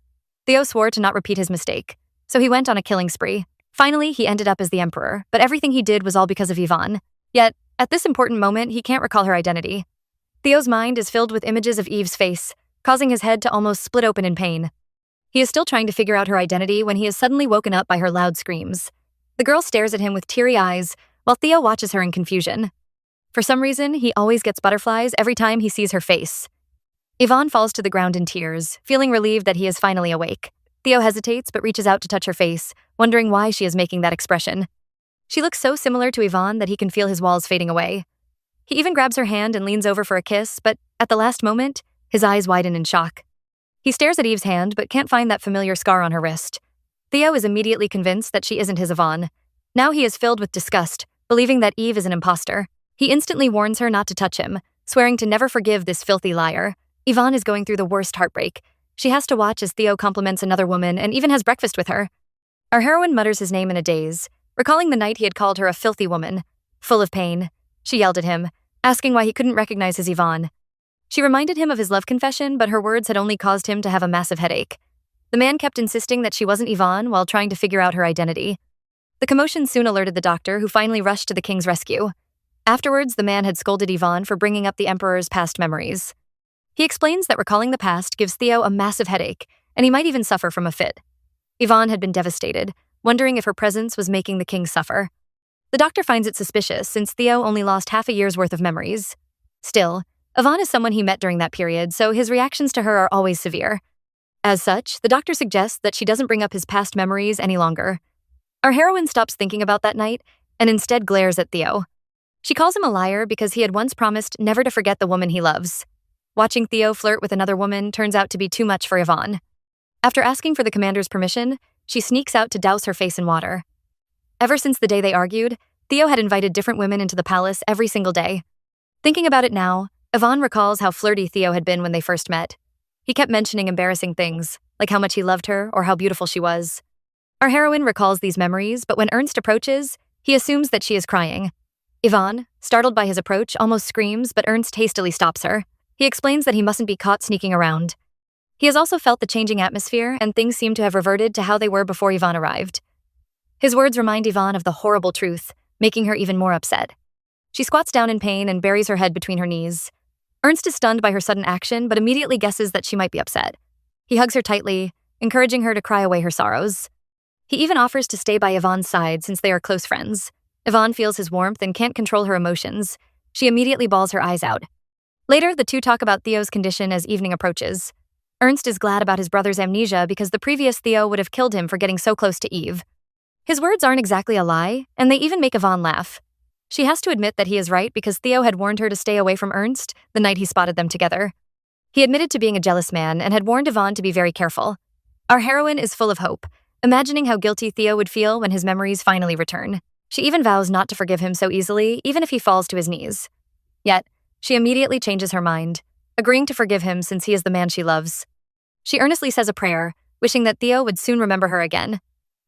Theo swore to not repeat his mistake, so he went on a killing spree. Finally, he ended up as the emperor, but everything he did was all because of Yvonne. Yet, at this important moment, he can't recall her identity. Theo's mind is filled with images of Eve's face, causing his head to almost split open in pain. He is still trying to figure out her identity when he is suddenly woken up by her loud screams. The girl stares at him with teary eyes, while Theo watches her in confusion. For some reason, he always gets butterflies every time he sees her face. Yvonne falls to the ground in tears, feeling relieved that he is finally awake. Theo hesitates but reaches out to touch her face, wondering why she is making that expression. She looks so similar to Yvonne that he can feel his walls fading away. He even grabs her hand and leans over for a kiss, but at the last moment, his eyes widen in shock. He stares at Eve's hand but can't find that familiar scar on her wrist. Theo is immediately convinced that she isn't his Yvonne. Now he is filled with disgust, believing that Eve is an imposter. He instantly warns her not to touch him, swearing to never forgive this filthy liar. Yvonne is going through the worst heartbreak. She has to watch as Theo compliments another woman and even has breakfast with her. Our heroine mutters his name in a daze, recalling the night he had called her a filthy woman. Full of pain, she yelled at him, asking why he couldn't recognize his Yvonne. She reminded him of his love confession, but her words had only caused him to have a massive headache. The man kept insisting that she wasn't Yvonne while trying to figure out her identity. The commotion soon alerted the doctor, who finally rushed to the king's rescue. Afterwards, the man had scolded Yvonne for bringing up the emperor's past memories. He explains that recalling the past gives Theo a massive headache, and he might even suffer from a fit. Yvonne had been devastated, wondering if her presence was making the king suffer. The doctor finds it suspicious since Theo only lost half a year's worth of memories. Still, Yvonne is someone he met during that period, so his reactions to her are always severe. As such, the doctor suggests that she doesn't bring up his past memories any longer. Our heroine stops thinking about that night and instead glares at Theo. She calls him a liar because he had once promised never to forget the woman he loves. Watching Theo flirt with another woman turns out to be too much for Yvonne. After asking for the commander's permission, she sneaks out to douse her face in water. Ever since the day they argued, Theo had invited different women into the palace every single day. Thinking about it now, Yvonne recalls how flirty Theo had been when they first met. He kept mentioning embarrassing things, like how much he loved her or how beautiful she was. Our heroine recalls these memories, but when Ernst approaches, he assumes that she is crying. Yvonne, startled by his approach, almost screams, but Ernst hastily stops her. He explains that he mustn't be caught sneaking around. He has also felt the changing atmosphere, and things seem to have reverted to how they were before Yvonne arrived. His words remind Yvonne of the horrible truth, making her even more upset. She squats down in pain and buries her head between her knees. Ernst is stunned by her sudden action, but immediately guesses that she might be upset. He hugs her tightly, encouraging her to cry away her sorrows. He even offers to stay by Yvonne's side since they are close friends. Yvonne feels his warmth and can't control her emotions. She immediately bawls her eyes out. Later, the two talk about Theo's condition as evening approaches. Ernst is glad about his brother's amnesia because the previous Theo would have killed him for getting so close to Eve. His words aren't exactly a lie, and they even make Yvonne laugh. She has to admit that he is right because Theo had warned her to stay away from Ernst the night he spotted them together. He admitted to being a jealous man and had warned Yvonne to be very careful. Our heroine is full of hope, imagining how guilty Theo would feel when his memories finally return. She even vows not to forgive him so easily, even if he falls to his knees. Yet, she immediately changes her mind, agreeing to forgive him since he is the man she loves. She earnestly says a prayer, wishing that Theo would soon remember her again.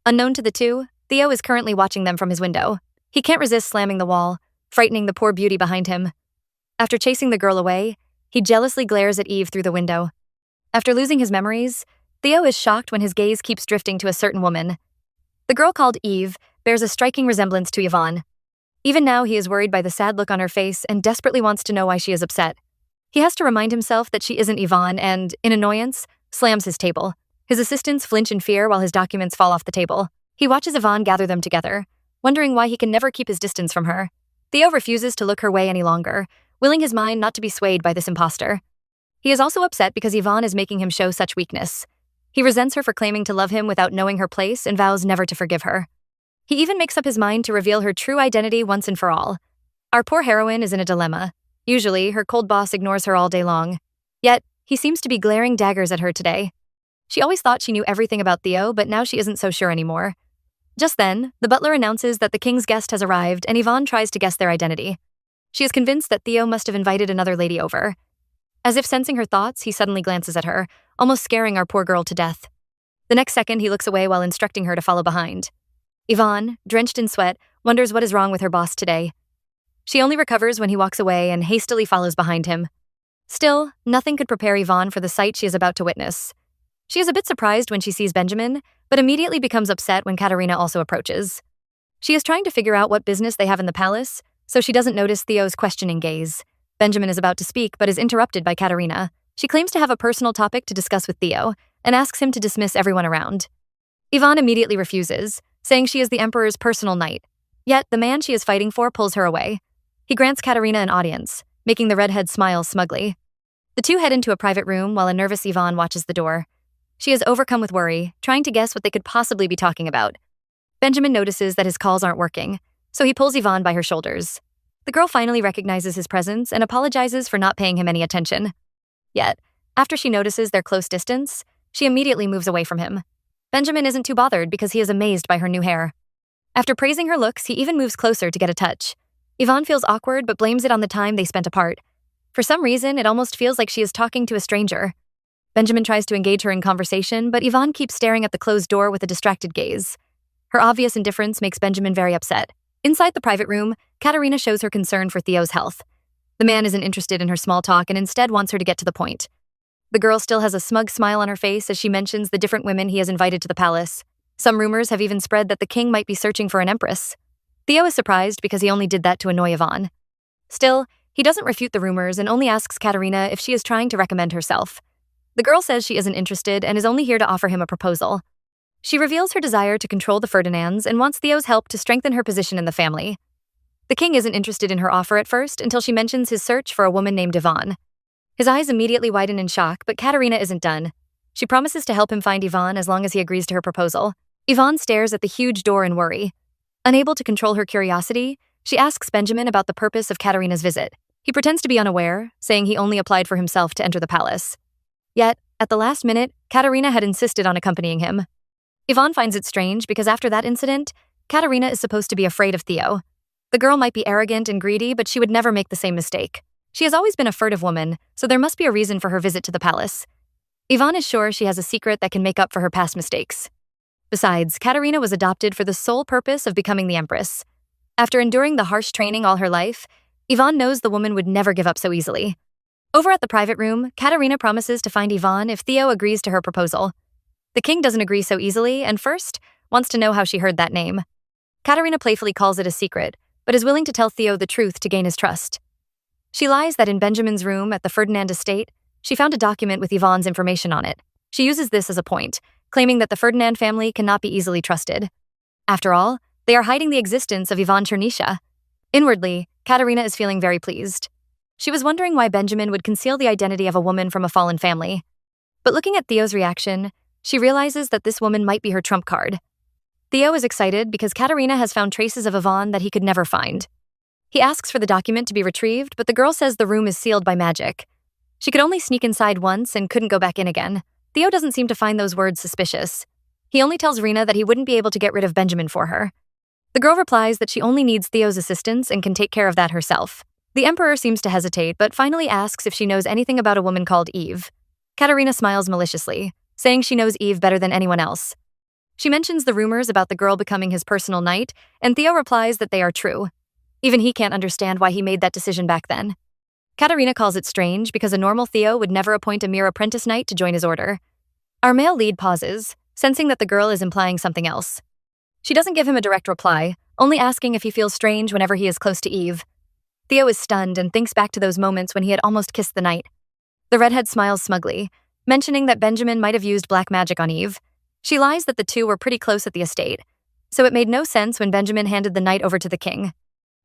Unknown to the two, Theo is currently watching them from his window. He can't resist slamming the wall, frightening the poor beauty behind him. After chasing the girl away, he jealously glares at Eve through the window. After losing his memories, Theo is shocked when his gaze keeps drifting to a certain woman. The girl called Eve bears a striking resemblance to Yvonne. Even now, he is worried by the sad look on her face and desperately wants to know why she is upset. He has to remind himself that she isn't Yvonne and, in annoyance, slams his table. His assistants flinch in fear while his documents fall off the table. He watches Yvonne gather them together, wondering why he can never keep his distance from her. Theo refuses to look her way any longer, willing his mind not to be swayed by this imposter. He is also upset because Yvonne is making him show such weakness. He resents her for claiming to love him without knowing her place and vows never to forgive her. He even makes up his mind to reveal her true identity once and for all. Our poor heroine is in a dilemma. Usually, her cold boss ignores her all day long. Yet, he seems to be glaring daggers at her today. She always thought she knew everything about Theo, but now she isn't so sure anymore. Just then, the butler announces that the king's guest has arrived and Yvonne tries to guess their identity. She is convinced that Theo must have invited another lady over. As if sensing her thoughts, he suddenly glances at her, almost scaring our poor girl to death. The next second, he looks away while instructing her to follow behind. Yvonne, drenched in sweat, wonders what is wrong with her boss today. She only recovers when he walks away and hastily follows behind him. Still, nothing could prepare Yvonne for the sight she is about to witness. She is a bit surprised when she sees Benjamin, but immediately becomes upset when Katerina also approaches. She is trying to figure out what business they have in the palace, so she doesn't notice Theo's questioning gaze. Benjamin is about to speak but is interrupted by Katerina. She claims to have a personal topic to discuss with Theo and asks him to dismiss everyone around. Yvonne immediately refuses, saying she is the emperor's personal knight. Yet, the man she is fighting for pulls her away. He grants Katerina an audience, making the redhead smile smugly. The two head into a private room while a nervous Yvonne watches the door. She is overcome with worry, trying to guess what they could possibly be talking about. Benjamin notices that his calls aren't working, so he pulls Yvonne by her shoulders. The girl finally recognizes his presence and apologizes for not paying him any attention. Yet, after she notices their close distance, she immediately moves away from him. Benjamin isn't too bothered because he is amazed by her new hair. After praising her looks, he even moves closer to get a touch. Yvonne feels awkward but blames it on the time they spent apart. For some reason, it almost feels like she is talking to a stranger. Benjamin tries to engage her in conversation, but Yvonne keeps staring at the closed door with a distracted gaze. Her obvious indifference makes Benjamin very upset. Inside the private room, Katerina shows her concern for Theo's health. The man isn't interested in her small talk and instead wants her to get to the point. The girl still has a smug smile on her face as she mentions the different women he has invited to the palace. Some rumors have even spread that the king might be searching for an empress. Theo is surprised because he only did that to annoy Yvonne. Still, he doesn't refute the rumors and only asks Katerina if she is trying to recommend herself. The girl says she isn't interested and is only here to offer him a proposal. She reveals her desire to control the Ferdinands and wants Theo's help to strengthen her position in the family. The king isn't interested in her offer at first until she mentions his search for a woman named Yvonne. His eyes immediately widen in shock, but Katerina isn't done. She promises to help him find Yvonne as long as he agrees to her proposal. Yvonne stares at the huge door in worry. Unable to control her curiosity, she asks Benjamin about the purpose of Katerina's visit. He pretends to be unaware, saying he only applied for himself to enter the palace. Yet, at the last minute, Katerina had insisted on accompanying him. Yvonne finds it strange because after that incident, Katerina is supposed to be afraid of Theo. The girl might be arrogant and greedy, but she would never make the same mistake. She has always been a furtive woman, so there must be a reason for her visit to the palace. Yvonne is sure she has a secret that can make up for her past mistakes. Besides, Katerina was adopted for the sole purpose of becoming the empress. After enduring the harsh training all her life, Yvonne knows the woman would never give up so easily. Over at the private room, Katerina promises to find Yvonne if Theo agrees to her proposal. The king doesn't agree so easily and first wants to know how she heard that name. Katerina playfully calls it a secret, but is willing to tell Theo the truth to gain his trust. She lies that in Benjamin's room at the Ferdinand estate, she found a document with Yvonne's information on it. She uses this as a point, claiming that the Ferdinand family cannot be easily trusted. After all, they are hiding the existence of Yvonne Chernisha. Inwardly, Katerina is feeling very pleased. She was wondering why Benjamin would conceal the identity of a woman from a fallen family. But looking at Theo's reaction, she realizes that this woman might be her trump card. Theo is excited because Katerina has found traces of Yvonne that he could never find. He asks for the document to be retrieved, but the girl says the room is sealed by magic. She could only sneak inside once and couldn't go back in again. Theo doesn't seem to find those words suspicious. He only tells Rena that he wouldn't be able to get rid of Benjamin for her. The girl replies that she only needs Theo's assistance and can take care of that herself. The emperor seems to hesitate, but finally asks if she knows anything about a woman called Eve. Katerina smiles maliciously, saying she knows Eve better than anyone else. She mentions the rumors about the girl becoming his personal knight, and Theo replies that they are true. Even he can't understand why he made that decision back then. Katerina calls it strange because a normal Theo would never appoint a mere apprentice knight to join his order. Our male lead pauses, sensing that the girl is implying something else. She doesn't give him a direct reply, only asking if he feels strange whenever he is close to Eve. Theo is stunned and thinks back to those moments when he had almost kissed the knight. The redhead smiles smugly, mentioning that Benjamin might have used black magic on Eve. She lies that the two were pretty close at the estate, so it made no sense when Benjamin handed the knight over to the king.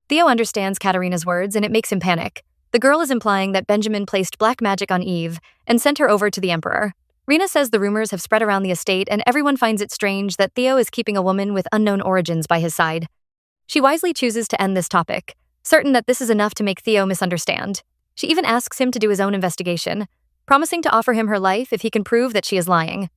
Theo understands Katerina's words and it makes him panic. The girl is implying that Benjamin placed black magic on Eve and sent her over to the emperor. Rena says the rumors have spread around the estate and everyone finds it strange that Theo is keeping a woman with unknown origins by his side. She wisely chooses to end this topic, certain that this is enough to make Theo misunderstand. She even asks him to do his own investigation, promising to offer him her life if he can prove that she is lying.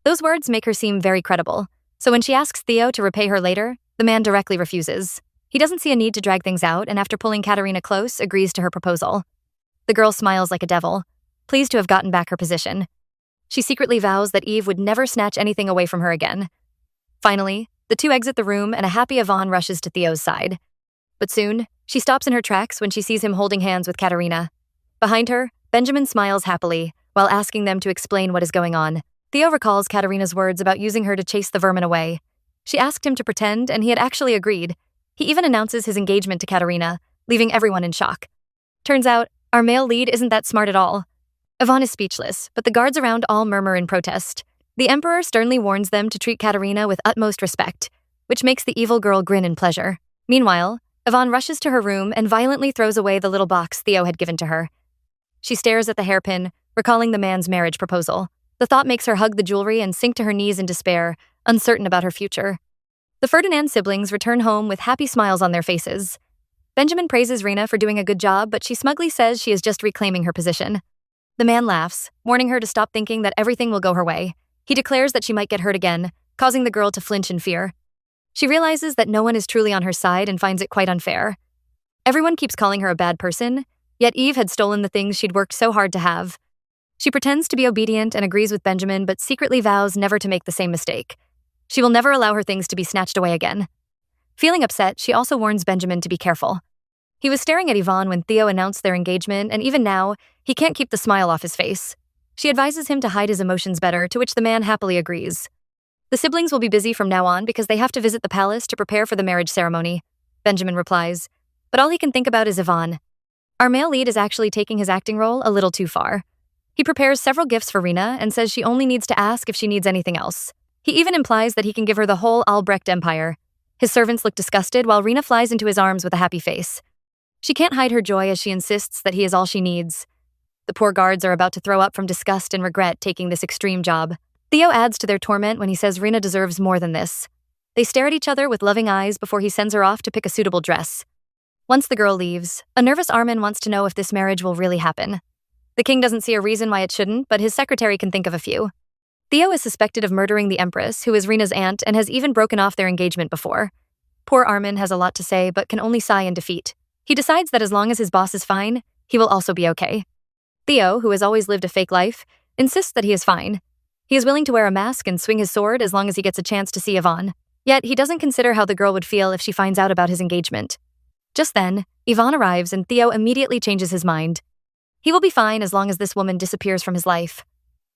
Those words make her seem very credible, so when she asks Theo to repay her later, the man directly refuses. He doesn't see a need to drag things out and after pulling Katerina close, agrees to her proposal. The girl smiles like a devil, pleased to have gotten back her position. She secretly vows that Eve would never snatch anything away from her again. Finally, the two exit the room and a happy Yvonne rushes to Theo's side. But soon, she stops in her tracks when she sees him holding hands with Katerina. Behind her, Benjamin smiles happily, while asking them to explain what is going on. Theo recalls Katerina's words about using her to chase the vermin away. She asked him to pretend, and he had actually agreed. He even announces his engagement to Katerina, leaving everyone in shock. Turns out, our male lead isn't that smart at all. Yvonne is speechless, but the guards around all murmur in protest. The emperor sternly warns them to treat Katerina with utmost respect, which makes the evil girl grin in pleasure. Meanwhile, Yvonne rushes to her room and violently throws away the little box Theo had given to her. She stares at the hairpin, recalling the man's marriage proposal. The thought makes her hug the jewelry and sink to her knees in despair, uncertain about her future. The Ferdinand siblings return home with happy smiles on their faces. Benjamin praises Rena for doing a good job, but she smugly says she is just reclaiming her position. The man laughs, warning her to stop thinking that everything will go her way. He declares that she might get hurt again, causing the girl to flinch in fear. She realizes that no one is truly on her side and finds it quite unfair. Everyone keeps calling her a bad person, yet Eve had stolen the things she'd worked so hard to have. She pretends to be obedient and agrees with Benjamin, but secretly vows never to make the same mistake. She will never allow her things to be snatched away again. Feeling upset, she also warns Benjamin to be careful. He was staring at Yvonne when Theo announced their engagement, and even now, he can't keep the smile off his face. She advises him to hide his emotions better, to which the man happily agrees. The siblings will be busy from now on because they have to visit the palace to prepare for the marriage ceremony, Benjamin replies, but all he can think about is Yvonne. Our male lead is actually taking his acting role a little too far. He prepares several gifts for Rena and says she only needs to ask if she needs anything else. He even implies that he can give her the whole Albrecht empire. His servants look disgusted while Rena flies into his arms with a happy face. She can't hide her joy as she insists that he is all she needs. The poor guards are about to throw up from disgust and regret taking this extreme job. Theo adds to their torment when he says Rena deserves more than this. They stare at each other with loving eyes before he sends her off to pick a suitable dress. Once the girl leaves, a nervous Armin wants to know if this marriage will really happen. The king doesn't see a reason why it shouldn't, but his secretary can think of a few. Theo is suspected of murdering the Empress, who is Rena's aunt and has even broken off their engagement before. Poor Armin has a lot to say but can only sigh in defeat. He decides that as long as his boss is fine, he will also be okay. Theo, who has always lived a fake life, insists that he is fine. He is willing to wear a mask and swing his sword as long as he gets a chance to see Yvonne. Yet, he doesn't consider how the girl would feel if she finds out about his engagement. Just then, Yvonne arrives and Theo immediately changes his mind. He will be fine as long as this woman disappears from his life.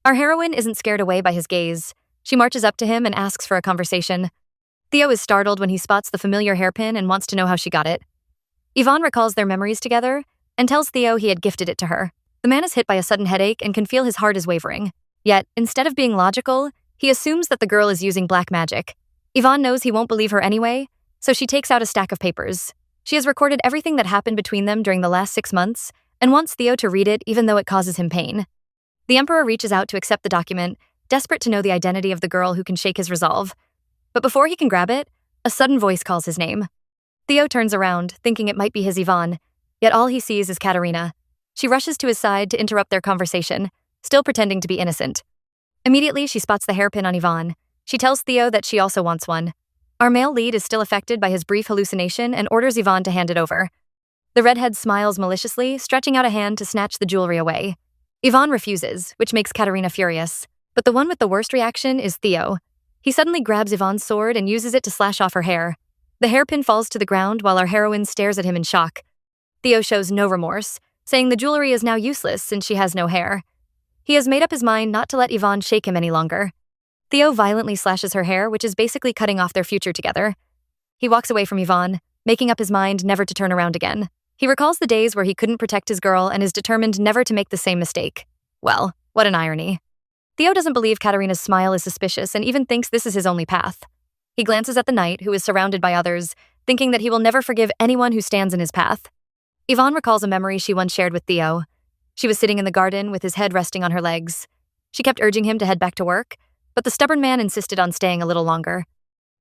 Our heroine isn't scared away by his gaze. She marches up to him and asks for a conversation. Theo is startled when he spots the familiar hairpin and wants to know how she got it. Yvonne recalls their memories together and tells Theo he had gifted it to her. The man is hit by a sudden headache and can feel his heart is wavering. Yet, instead of being logical, he assumes that the girl is using black magic. Yvonne knows he won't believe her anyway, so she takes out a stack of papers. She has recorded everything that happened between them during the last 6 months and wants Theo to read it even though it causes him pain. The emperor reaches out to accept the document, desperate to know the identity of the girl who can shake his resolve. But before he can grab it, a sudden voice calls his name. Theo turns around, thinking it might be his Yvonne, yet all he sees is Katerina. She rushes to his side to interrupt their conversation, still pretending to be innocent. Immediately, she spots the hairpin on Yvonne. She tells Theo that she also wants one. Our male lead is still affected by his brief hallucination and orders Yvonne to hand it over. The redhead smiles maliciously, stretching out a hand to snatch the jewelry away. Yvonne refuses, which makes Katerina furious. But the one with the worst reaction is Theo. He suddenly grabs Yvonne's sword and uses it to slash off her hair. The hairpin falls to the ground while our heroine stares at him in shock. Theo shows no remorse, saying the jewelry is now useless since she has no hair. He has made up his mind not to let Yvonne shake him any longer. Theo violently slashes her hair, which is basically cutting off their future together. He walks away from Yvonne, making up his mind never to turn around again. He recalls the days where he couldn't protect his girl and is determined never to make the same mistake. Well, what an irony. Theo doesn't believe Katarina's smile is suspicious and even thinks this is his only path. He glances at the knight, who is surrounded by others, thinking that he will never forgive anyone who stands in his path. Yvonne recalls a memory she once shared with Theo. She was sitting in the garden with his head resting on her legs. She kept urging him to head back to work, but the stubborn man insisted on staying a little longer.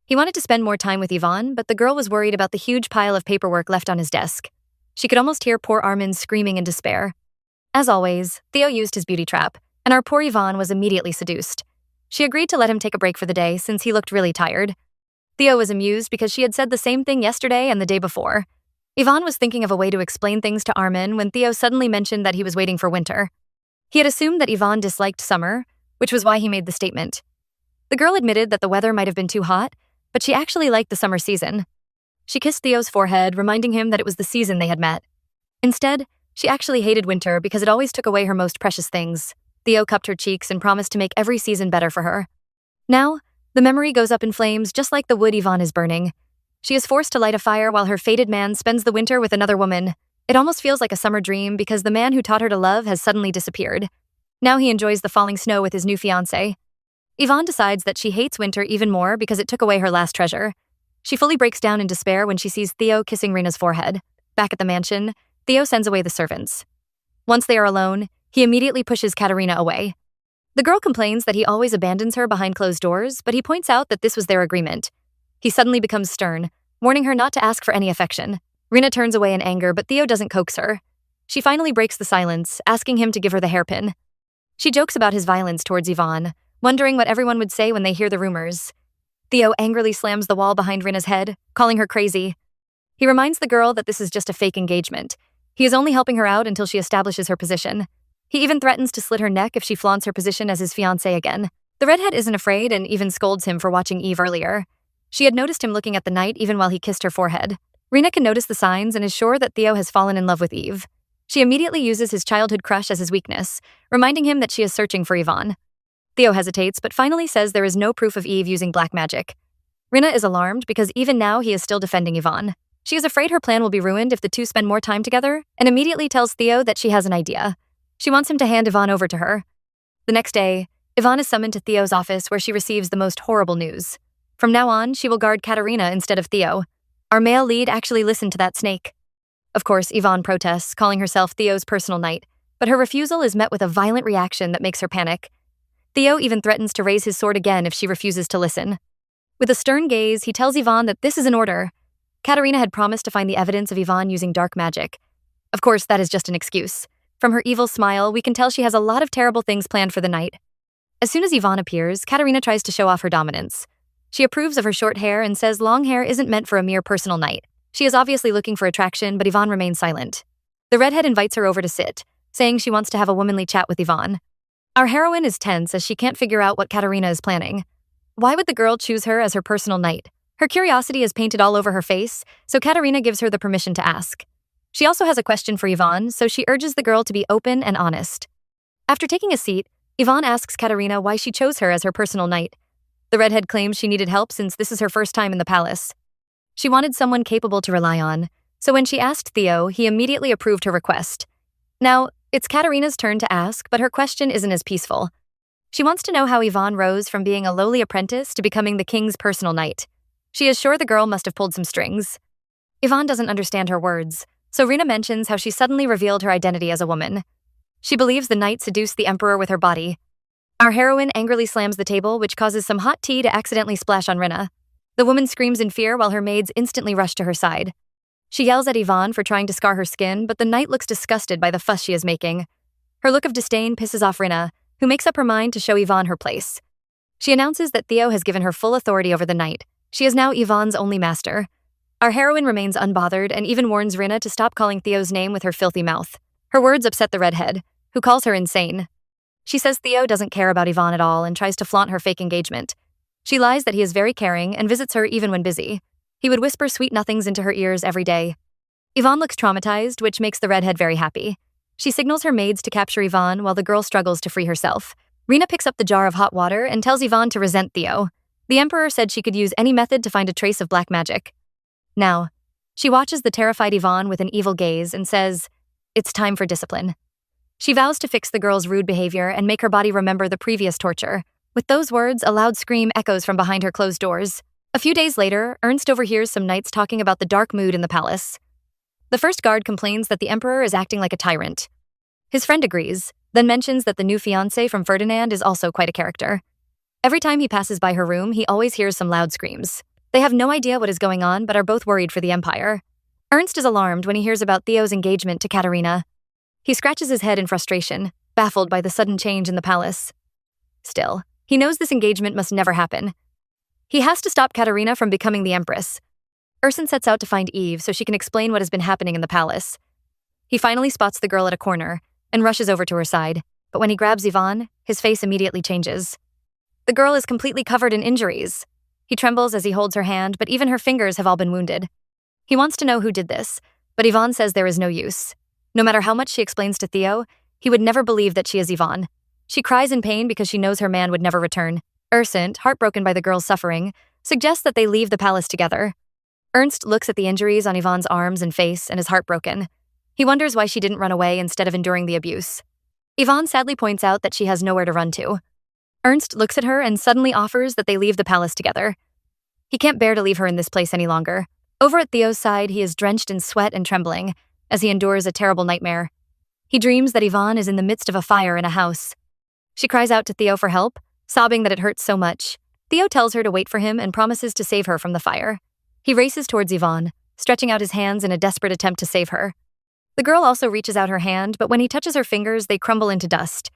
He wanted to spend more time with Yvonne, but the girl was worried about the huge pile of paperwork left on his desk. She could almost hear poor Armin screaming in despair. As always, Theo used his beauty trap, and our poor Yvonne was immediately seduced. She agreed to let him take a break for the day since he looked really tired. Theo was amused because she had said the same thing yesterday and the day before. Yvonne was thinking of a way to explain things to Armin when Theo suddenly mentioned that he was waiting for winter. He had assumed that Yvonne disliked summer, which was why he made the statement. The girl admitted that the weather might have been too hot, but she actually liked the summer season. She kissed Theo's forehead, reminding him that it was the season they had met. Instead, she actually hated winter because it always took away her most precious things. Theo cupped her cheeks and promised to make every season better for her. Now, the memory goes up in flames just like the wood Yvonne is burning. She is forced to light a fire while her fated man spends the winter with another woman. It almost feels like a summer dream because the man who taught her to love has suddenly disappeared. Now he enjoys the falling snow with his new fiancé. Yvonne decides that she hates winter even more because it took away her last treasure. She fully breaks down in despair when she sees Theo kissing Rena's forehead. Back at the mansion, Theo sends away the servants. Once they are alone, he immediately pushes Katarina away. The girl complains that he always abandons her behind closed doors, but he points out that this was their agreement. He suddenly becomes stern, warning her not to ask for any affection. Rena turns away in anger, but Theo doesn't coax her. She finally breaks the silence, asking him to give her the hairpin. She jokes about his violence towards Yvonne, wondering what everyone would say when they hear the rumors. Theo angrily slams the wall behind Rena's head, calling her crazy. He reminds the girl that this is just a fake engagement. He is only helping her out until she establishes her position. He even threatens to slit her neck if she flaunts her position as his fiancée again. The redhead isn't afraid and even scolds him for watching Eve earlier. She had noticed him looking at the knight even while he kissed her forehead. Rena can notice the signs and is sure that Theo has fallen in love with Eve. She immediately uses his childhood crush as his weakness, reminding him that she is searching for Yvonne. Theo hesitates, but finally says there is no proof of Eve using black magic. Rena is alarmed because even now he is still defending Yvonne. She is afraid her plan will be ruined if the two spend more time together, and immediately tells Theo that she has an idea. She wants him to hand Yvonne over to her. The next day, Yvonne is summoned to Theo's office where she receives the most horrible news. From now on, she will guard Katarina instead of Theo. Our male lead actually listened to that snake. Of course, Yvonne protests, calling herself Theo's personal knight, but her refusal is met with a violent reaction that makes her panic. Theo even threatens to raise his sword again if she refuses to listen. With a stern gaze, he tells Yvonne that this is an order. Katarina had promised to find the evidence of Yvonne using dark magic. Of course, that is just an excuse. From her evil smile, we can tell she has a lot of terrible things planned for the night. As soon as Yvonne appears, Katarina tries to show off her dominance. She approves of her short hair and says long hair isn't meant for a mere personal knight. She is obviously looking for attraction, but Yvonne remains silent. The redhead invites her over to sit, saying she wants to have a womanly chat with Yvonne. Our heroine is tense as she can't figure out what Katarina is planning. Why would the girl choose her as her personal knight? Her curiosity is painted all over her face, so Katarina gives her the permission to ask. She also has a question for Yvonne, so she urges the girl to be open and honest. After taking a seat, Yvonne asks Katarina why she chose her as her personal knight. The redhead claims she needed help since this is her first time in the palace. She wanted someone capable to rely on, so when she asked Theo, he immediately approved her request. Now, it's Katarina's turn to ask, but her question isn't as peaceful. She wants to know how Yvonne rose from being a lowly apprentice to becoming the king's personal knight. She is sure the girl must have pulled some strings. Yvonne doesn't understand her words, so Rena mentions how she suddenly revealed her identity as a woman. She believes the knight seduced the emperor with her body. Our heroine angrily slams the table, which causes some hot tea to accidentally splash on Rena. The woman screams in fear while her maids instantly rush to her side. She yells at Yvonne for trying to scar her skin, but the knight looks disgusted by the fuss she is making. Her look of disdain pisses off Rena, who makes up her mind to show Yvonne her place. She announces that Theo has given her full authority over the knight. She is now Yvonne's only master. Our heroine remains unbothered and even warns Rena to stop calling Theo's name with her filthy mouth. Her words upset the redhead, who calls her insane. She says Theo doesn't care about Yvonne at all and tries to flaunt her fake engagement. She lies that he is very caring and visits her even when busy. He would whisper sweet nothings into her ears every day. Yvonne looks traumatized, which makes the redhead very happy. She signals her maids to capture Yvonne while the girl struggles to free herself. Rena picks up the jar of hot water and tells Yvonne to resent Theo. The Emperor said she could use any method to find a trace of black magic. Now, she watches the terrified Yvonne with an evil gaze and says, "It's time for discipline." She vows to fix the girl's rude behavior and make her body remember the previous torture. With those words, a loud scream echoes from behind her closed doors. A few days later, Ernst overhears some knights talking about the dark mood in the palace. The first guard complains that the Emperor is acting like a tyrant. His friend agrees, then mentions that the new fiancé from Ferdinand is also quite a character. Every time he passes by her room, he always hears some loud screams. They have no idea what is going on, but are both worried for the Empire. Ernst is alarmed when he hears about Theo's engagement to Katerina. He scratches his head in frustration, baffled by the sudden change in the palace. Still, he knows this engagement must never happen. He has to stop Katerina from becoming the Empress. Urson sets out to find Eve so she can explain what has been happening in the palace. He finally spots the girl at a corner and rushes over to her side, but when he grabs Yvonne, his face immediately changes. The girl is completely covered in injuries. He trembles as he holds her hand, but even her fingers have all been wounded. He wants to know who did this, but Yvonne says there is no use. No matter how much she explains to Theo, he would never believe that she is Yvonne. She cries in pain because she knows her man would never return. Ursint, heartbroken by the girl's suffering, suggests that they leave the palace together. Ernst looks at the injuries on Yvonne's arms and face and is heartbroken. He wonders why she didn't run away instead of enduring the abuse. Yvonne sadly points out that she has nowhere to run to. Ernst looks at her and suddenly offers that they leave the palace together. He can't bear to leave her in this place any longer. Over at Theo's side, he is drenched in sweat and trembling as he endures a terrible nightmare. He dreams that Yvonne is in the midst of a fire in a house. She cries out to Theo for help, sobbing that it hurts so much. Theo tells her to wait for him and promises to save her from the fire. He races towards Yvonne, stretching out his hands in a desperate attempt to save her. The girl also reaches out her hand, but when he touches her fingers, they crumble into dust.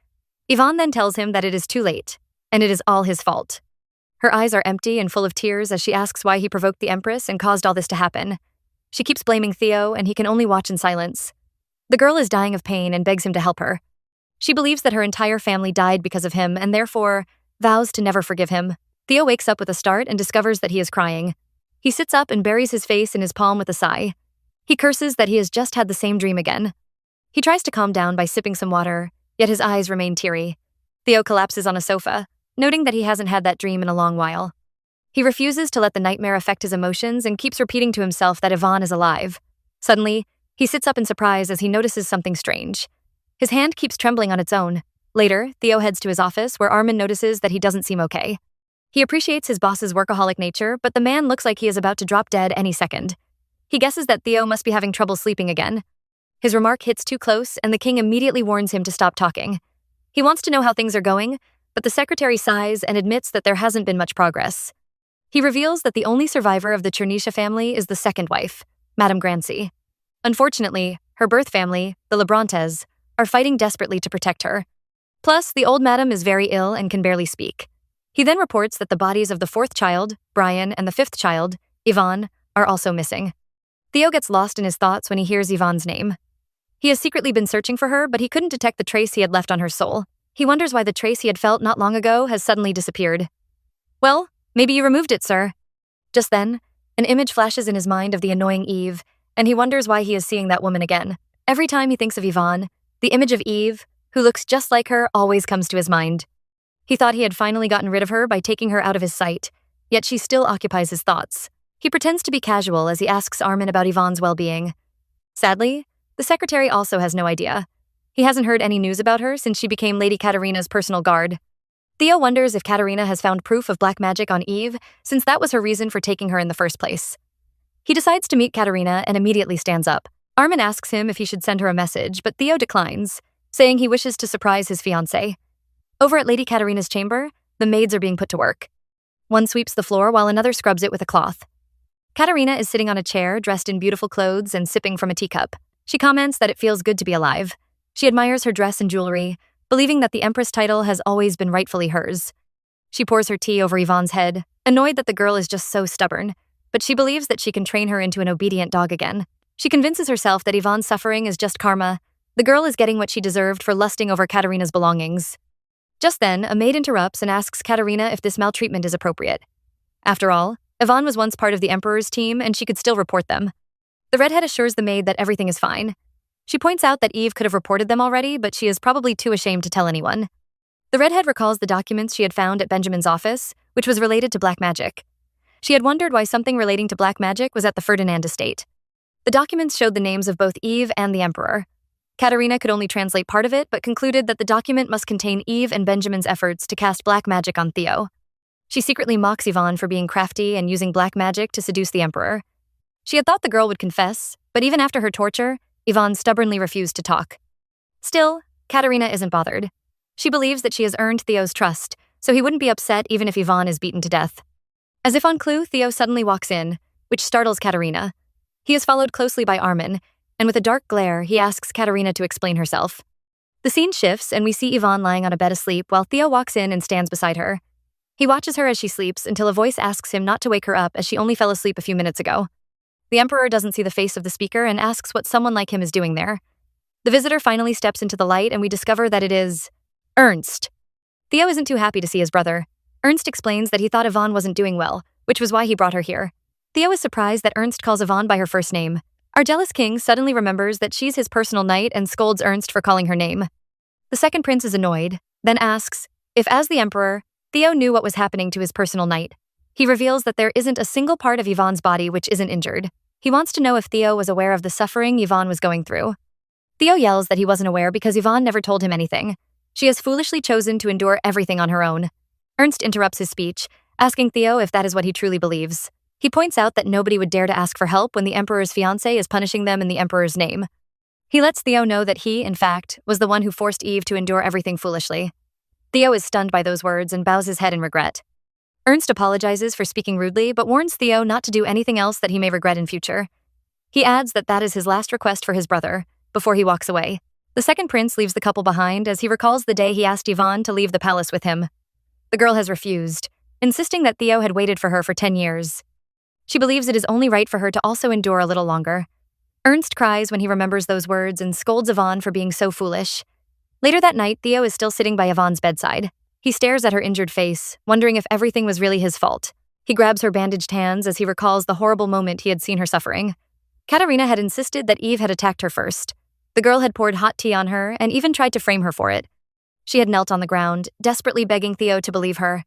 Yvonne then tells him that it is too late, and it is all his fault. Her eyes are empty and full of tears as she asks why he provoked the Empress and caused all this to happen. She keeps blaming Theo, and he can only watch in silence. The girl is dying of pain and begs him to help her. She believes that her entire family died because of him and therefore vows to never forgive him. Theo wakes up with a start and discovers that he is crying. He sits up and buries his face in his palm with a sigh. He curses that he has just had the same dream again. He tries to calm down by sipping some water, yet his eyes remain teary. Theo collapses on a sofa, noting that he hasn't had that dream in a long while. He refuses to let the nightmare affect his emotions and keeps repeating to himself that Yvonne is alive. Suddenly, he sits up in surprise as he notices something strange. His hand keeps trembling on its own. Later, Theo heads to his office where Armin notices that he doesn't seem okay. He appreciates his boss's workaholic nature, but the man looks like he is about to drop dead any second. He guesses that Theo must be having trouble sleeping again. His remark hits too close, and the king immediately warns him to stop talking. He wants to know how things are going, but the secretary sighs and admits that there hasn't been much progress. He reveals that the only survivor of the Chernisha family is the second wife, Madame Grancy. Unfortunately, her birth family, the Lebrantes, are fighting desperately to protect her. Plus, the old madam is very ill and can barely speak. He then reports that the bodies of the fourth child, Brian, and the fifth child, Yvonne, are also missing. Theo gets lost in his thoughts when he hears Yvonne's name. He has secretly been searching for her, but he couldn't detect the trace he had left on her soul. He wonders why the trace he had felt not long ago has suddenly disappeared. "Well, maybe you removed it, sir." Just then, an image flashes in his mind of the annoying Eve, and he wonders why he is seeing that woman again. Every time he thinks of Yvonne, the image of Eve, who looks just like her, always comes to his mind. He thought he had finally gotten rid of her by taking her out of his sight, yet she still occupies his thoughts. He pretends to be casual as he asks Armin about Yvonne's well-being. Sadly, the secretary also has no idea. He hasn't heard any news about her since she became Lady Katerina's personal guard. Theo wonders if Katerina has found proof of black magic on Eve, since that was her reason for taking her in the first place. He decides to meet Katerina and immediately stands up. Armin asks him if he should send her a message, but Theo declines, saying he wishes to surprise his fiancée. Over at Lady Katerina's chamber, the maids are being put to work. One sweeps the floor while another scrubs it with a cloth. Katerina is sitting on a chair, dressed in beautiful clothes and sipping from a teacup. She comments that it feels good to be alive. She admires her dress and jewelry, believing that the Empress title has always been rightfully hers. She pours her tea over Yvonne's head, annoyed that the girl is just so stubborn, but she believes that she can train her into an obedient dog again. She convinces herself that Yvonne's suffering is just karma. The girl is getting what she deserved for lusting over Katerina's belongings. Just then, a maid interrupts and asks Katerina if this maltreatment is appropriate. After all, Yvonne was once part of the Emperor's team and she could still report them. The redhead assures the maid that everything is fine. She points out that Eve could have reported them already, but she is probably too ashamed to tell anyone. The redhead recalls the documents she had found at Benjamin's office, which was related to black magic. She had wondered why something relating to black magic was at the Ferdinand estate. The documents showed the names of both Eve and the Emperor. Katerina could only translate part of it, but concluded that the document must contain Eve and Benjamin's efforts to cast black magic on Theo. She secretly mocks Yvonne for being crafty and using black magic to seduce the Emperor. She had thought the girl would confess, but even after her torture, Yvonne stubbornly refused to talk. Still, Katerina isn't bothered. She believes that she has earned Theo's trust, so he wouldn't be upset even if Yvonne is beaten to death. As if on clue, Theo suddenly walks in, which startles Katerina. He is followed closely by Armin, and with a dark glare, he asks Katerina to explain herself. The scene shifts, and we see Yvonne lying on a bed asleep while Theo walks in and stands beside her. He watches her as she sleeps until a voice asks him not to wake her up as she only fell asleep a few minutes ago. The Emperor doesn't see the face of the speaker and asks what someone like him is doing there. The visitor finally steps into the light, and we discover that it is Ernst. Theo isn't too happy to see his brother. Ernst explains that he thought Yvonne wasn't doing well, which was why he brought her here. Theo is surprised that Ernst calls Yvonne by her first name. Our jealous king suddenly remembers that she's his personal knight and scolds Ernst for calling her name. The second prince is annoyed, then asks if, as the Emperor, Theo knew what was happening to his personal knight. He reveals that there isn't a single part of Yvonne's body which isn't injured. He wants to know if Theo was aware of the suffering Yvonne was going through. Theo yells that he wasn't aware because Yvonne never told him anything. She has foolishly chosen to endure everything on her own. Ernst interrupts his speech, asking Theo if that is what he truly believes. He points out that nobody would dare to ask for help when the Emperor's fiancé is punishing them in the Emperor's name. He lets Theo know that he, in fact, was the one who forced Eve to endure everything foolishly. Theo is stunned by those words and bows his head in regret. Ernst apologizes for speaking rudely, but warns Theo not to do anything else that he may regret in future. He adds that that is his last request for his brother, before he walks away. The second prince leaves the couple behind as he recalls the day he asked Yvonne to leave the palace with him. The girl has refused, insisting that Theo had waited for her for 10 years. She believes it is only right for her to also endure a little longer. Ernst cries when he remembers those words and scolds Yvonne for being so foolish. Later that night, Theo is still sitting by Yvonne's bedside. He stares at her injured face, wondering if everything was really his fault. He grabs her bandaged hands as he recalls the horrible moment he had seen her suffering. Katerina had insisted that Eve had attacked her first. The girl had poured hot tea on her and even tried to frame her for it. She had knelt on the ground, desperately begging Theo to believe her.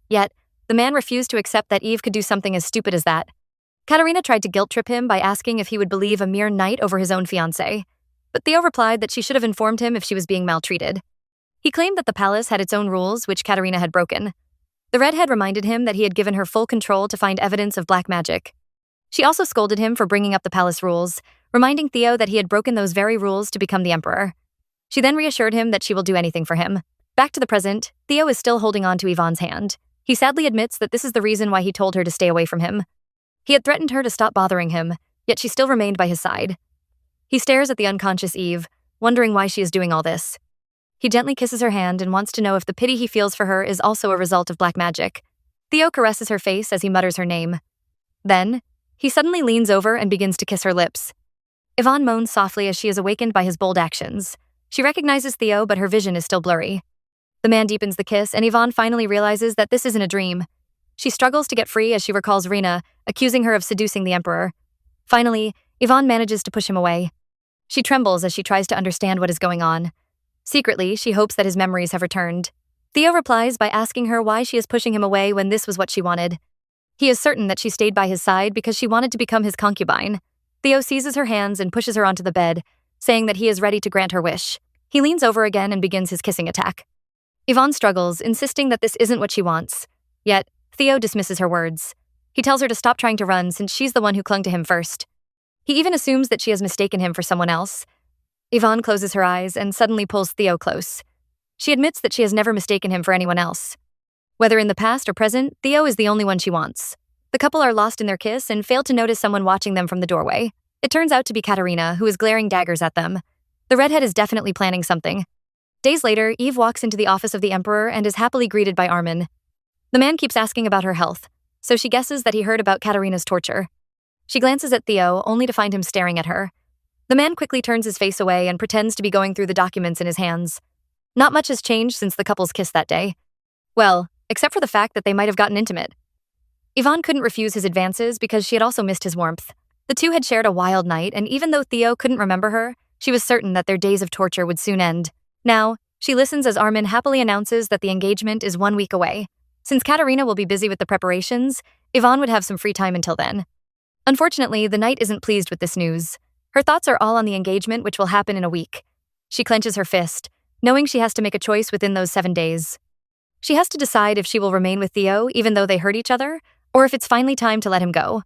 Yet, the man refused to accept that Eve could do something as stupid as that. Katerina tried to guilt-trip him by asking if he would believe a mere knight over his own fiancé, but Theo replied that she should have informed him if she was being maltreated. He claimed that the palace had its own rules, which Katerina had broken. The redhead reminded him that he had given her full control to find evidence of black magic. She also scolded him for bringing up the palace rules, reminding Theo that he had broken those very rules to become the Emperor. She then reassured him that she will do anything for him. Back to the present, Theo is still holding on to Yvonne's hand. He sadly admits that this is the reason why he told her to stay away from him. He had threatened her to stop bothering him, yet she still remained by his side. He stares at the unconscious Eve, wondering why she is doing all this. He gently kisses her hand and wants to know if the pity he feels for her is also a result of black magic. Theo caresses her face as he mutters her name. Then, he suddenly leans over and begins to kiss her lips. Yvonne moans softly as she is awakened by his bold actions. She recognizes Theo, but her vision is still blurry. The man deepens the kiss, and Yvonne finally realizes that this isn't a dream. She struggles to get free as she recalls Rina, accusing her of seducing the Emperor. Finally, Yvonne manages to push him away. She trembles as she tries to understand what is going on. Secretly, she hopes that his memories have returned. Theo replies by asking her why she is pushing him away when this was what she wanted. He is certain that she stayed by his side because she wanted to become his concubine. Theo seizes her hands and pushes her onto the bed, saying that he is ready to grant her wish. He leans over again and begins his kissing attack. Yvonne struggles, insisting that this isn't what she wants. Yet, Theo dismisses her words. He tells her to stop trying to run since she's the one who clung to him first. He even assumes that she has mistaken him for someone else. Yvonne closes her eyes and suddenly pulls Theo close. She admits that she has never mistaken him for anyone else. Whether in the past or present, Theo is the only one she wants. The couple are lost in their kiss and fail to notice someone watching them from the doorway. It turns out to be Katerina, who is glaring daggers at them. The redhead is definitely planning something. Days later, Eve walks into the office of the Emperor and is happily greeted by Armin. The man keeps asking about her health, so she guesses that he heard about Katerina's torture. She glances at Theo, only to find him staring at her. The man quickly turns his face away and pretends to be going through the documents in his hands. Not much has changed since the couple's kiss that day. Well, except for the fact that they might have gotten intimate. Yvonne couldn't refuse his advances because she had also missed his warmth. The two had shared a wild night, and even though Theo couldn't remember her, She was certain that their days of torture would soon end. Now, she listens as Armin happily announces that the engagement is 1 week away. Since Katerina will be busy with the preparations, Yvonne would have some free time until then. Unfortunately, the knight isn't pleased with this news. Her thoughts are all on the engagement, which will happen in a week. She clenches her fist, knowing she has to make a choice within those 7 days. She has to decide if she will remain with Theo even though they hurt each other, or if it's finally time to let him go.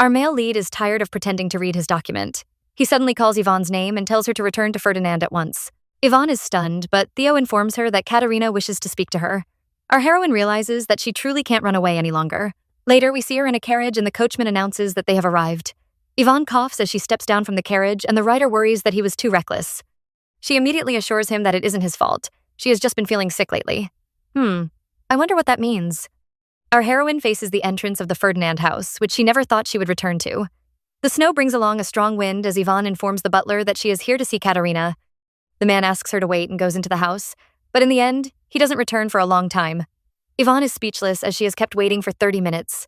Our male lead is tired of pretending to read his document. He suddenly calls Yvonne's name and tells her to return to Ferdinand at once. Yvonne is stunned, but Theo informs her that Katerina wishes to speak to her. Our heroine realizes that she truly can't run away any longer. Later, we see her in a carriage and the coachman announces that they have arrived. Yvonne coughs as she steps down from the carriage and the rider worries that he was too reckless. She immediately assures him that it isn't his fault. She has just been feeling sick lately. I wonder what that means. Our heroine faces the entrance of the Ferdinand house, which she never thought she would return to. The snow brings along a strong wind as Yvonne informs the butler that she is here to see Katerina. The man asks her to wait and goes into the house, but in the end, he doesn't return for a long time. Yvonne is speechless as she has kept waiting for 30 minutes.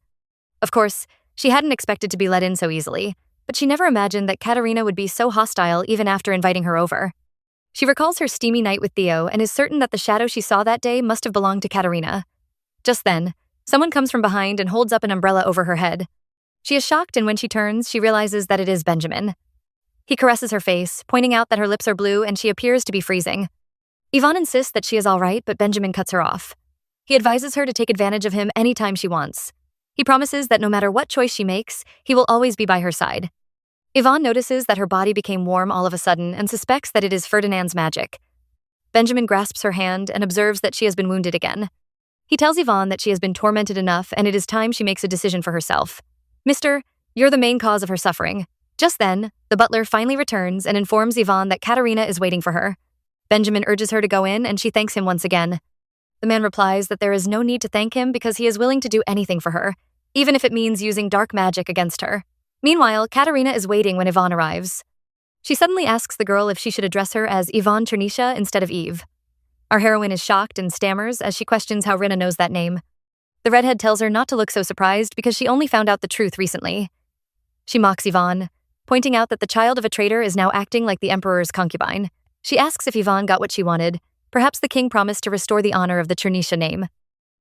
Of course, she hadn't expected to be let in so easily, but she never imagined that Katerina would be so hostile even after inviting her over. She recalls her steamy night with Theo and is certain that the shadow she saw that day must have belonged to Katerina. Just then, someone comes from behind and holds up an umbrella over her head. She is shocked, and when she turns, she realizes that it is Benjamin. He caresses her face, pointing out that her lips are blue and she appears to be freezing. Yvonne insists that she is all right, but Benjamin cuts her off. He advises her to take advantage of him anytime she wants. He promises that no matter what choice she makes, he will always be by her side. Yvonne notices that her body became warm all of a sudden and suspects that it is Ferdinand's magic. Benjamin grasps her hand and observes that she has been wounded again. He tells Yvonne that she has been tormented enough and it is time she makes a decision for herself. "Mister, you're the main cause of her suffering." Just then, the butler finally returns and informs Yvonne that Katerina is waiting for her. Benjamin urges her to go in and she thanks him once again. The man replies that there is no need to thank him because he is willing to do anything for her, even if it means using dark magic against her. Meanwhile, Katerina is waiting when Yvonne arrives. She suddenly asks the girl if she should address her as Yvonne Chernisha instead of Eve. Our heroine is shocked and stammers as she questions how Rina knows that name. The redhead tells her not to look so surprised because she only found out the truth recently. She mocks Yvonne, pointing out that the child of a traitor is now acting like the emperor's concubine. She asks if Yvonne got what she wanted. Perhaps the king promised to restore the honor of the Chernisha name.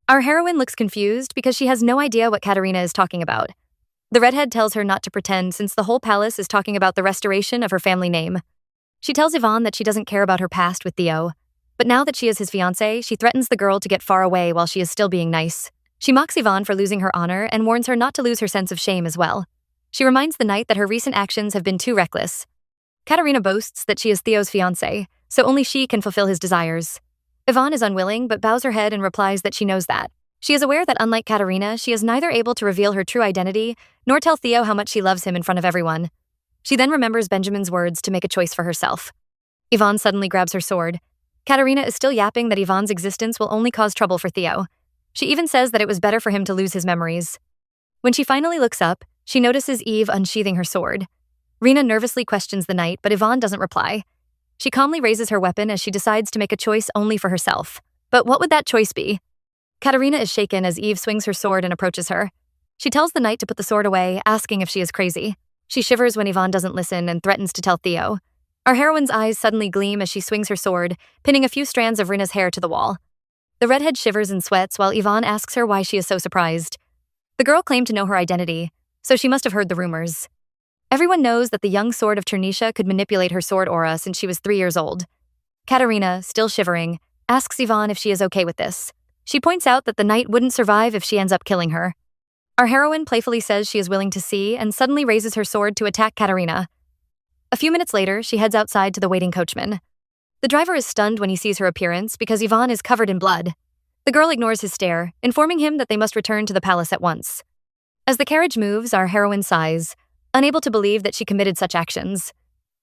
Our heroine looks confused because she has no idea what Katerina is talking about. The redhead tells her not to pretend since the whole palace is talking about the restoration of her family name. She tells Yvonne that she doesn't care about her past with Theo, but now that she is his fiancée, she threatens the girl to get far away while she is still being nice. She mocks Yvonne for losing her honor and warns her not to lose her sense of shame as well. She reminds the knight that her recent actions have been too reckless. Katerina boasts that she is Theo's fiancée, so only she can fulfill his desires. Yvonne is unwilling but bows her head and replies that she knows that. She is aware that unlike Katerina, she is neither able to reveal her true identity nor tell Theo how much she loves him in front of everyone. She then remembers Benjamin's words to make a choice for herself. Yvonne suddenly grabs her sword. Katerina is still yapping that Yvonne's existence will only cause trouble for Theo. She even says that it was better for him to lose his memories. When she finally looks up, she notices Eve unsheathing her sword. Rina nervously questions the knight, but Yvonne doesn't reply. She calmly raises her weapon as she decides to make a choice only for herself. But what would that choice be? Katerina is shaken as Eve swings her sword and approaches her. She tells the knight to put the sword away, asking if she is crazy. She shivers when Yvonne doesn't listen and threatens to tell Theo. Our heroine's eyes suddenly gleam as she swings her sword, pinning a few strands of Rina's hair to the wall. The redhead shivers and sweats while Yvonne asks her why she is so surprised. The girl claimed to know her identity, so she must have heard the rumors. Everyone knows that the young sword of Chernisha could manipulate her sword aura since she was 3 years old. Katerina, still shivering, asks Yvonne if she is okay with this. She points out that the knight wouldn't survive if she ends up killing her. Our heroine playfully says she is willing to see and suddenly raises her sword to attack Katerina. A few minutes later, she heads outside to the waiting coachman. The driver is stunned when he sees her appearance because Yvonne is covered in blood. The girl ignores his stare, informing him that they must return to the palace at once. As the carriage moves, our heroine sighs, unable to believe that she committed such actions.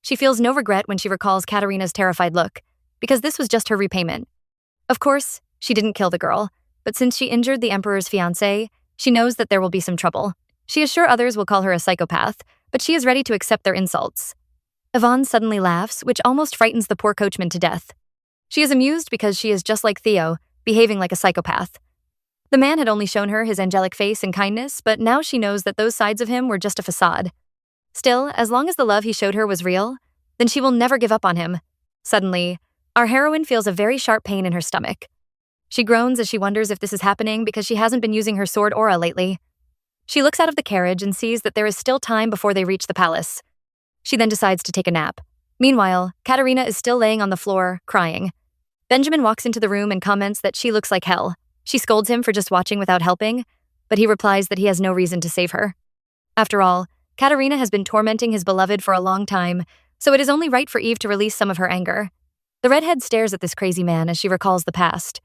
She feels no regret when she recalls Katerina's terrified look, because this was just her repayment. Of course, she didn't kill the girl, but since she injured the emperor's fiancé, she knows that there will be some trouble. She is sure others will call her a psychopath, but she is ready to accept their insults. Yvonne suddenly laughs, which almost frightens the poor coachman to death. She is amused because she is just like Theo, behaving like a psychopath. The man had only shown her his angelic face and kindness, but now she knows that those sides of him were just a facade. Still, as long as the love he showed her was real, then she will never give up on him. Suddenly, our heroine feels a very sharp pain in her stomach. She groans as she wonders if this is happening because she hasn't been using her sword aura lately. She looks out of the carriage and sees that there is still time before they reach the palace. She then decides to take a nap. Meanwhile, Katerina is still laying on the floor, crying. Benjamin walks into the room and comments that she looks like hell. She scolds him for just watching without helping, but he replies that he has no reason to save her. After all, Katerina has been tormenting his beloved for a long time, so it is only right for Eve to release some of her anger. The redhead stares at this crazy man as she recalls the past.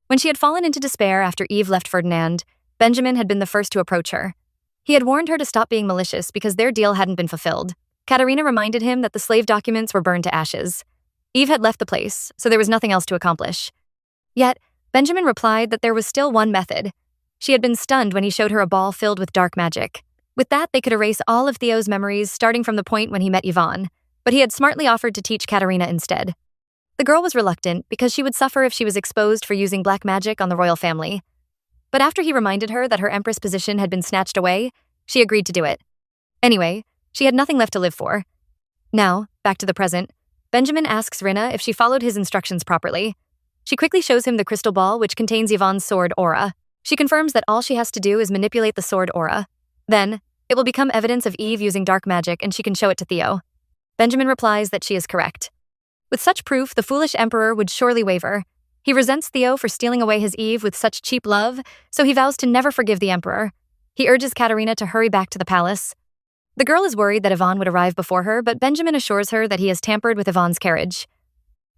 When she had fallen into despair after Eve left Ferdinand, Benjamin had been the first to approach her. He had warned her to stop being malicious because their deal hadn't been fulfilled. Katerina reminded him that the slave documents were burned to ashes. Eve had left the place, so there was nothing else to accomplish. Yet, Benjamin replied that there was still one method. She had been stunned when he showed her a ball filled with dark magic. With that, they could erase all of Theo's memories starting from the point when he met Yvonne, but he had smartly offered to teach Katerina instead. The girl was reluctant because she would suffer if she was exposed for using black magic on the royal family. But after he reminded her that her empress position had been snatched away, she agreed to do it. Anyway, she had nothing left to live for. Now, back to the present, Benjamin asks Rinna if she followed his instructions properly. She quickly shows him the crystal ball which contains Yvonne's sword aura. She confirms that all she has to do is manipulate the sword aura. Then, it will become evidence of Eve using dark magic and she can show it to Theo. Benjamin replies that she is correct. With such proof, the foolish emperor would surely waver. He resents Theo for stealing away his Eve with such cheap love, so he vows to never forgive the emperor. He urges Katerina to hurry back to the palace. The girl is worried that Yvonne would arrive before her, but Benjamin assures her that he has tampered with Yvonne's carriage.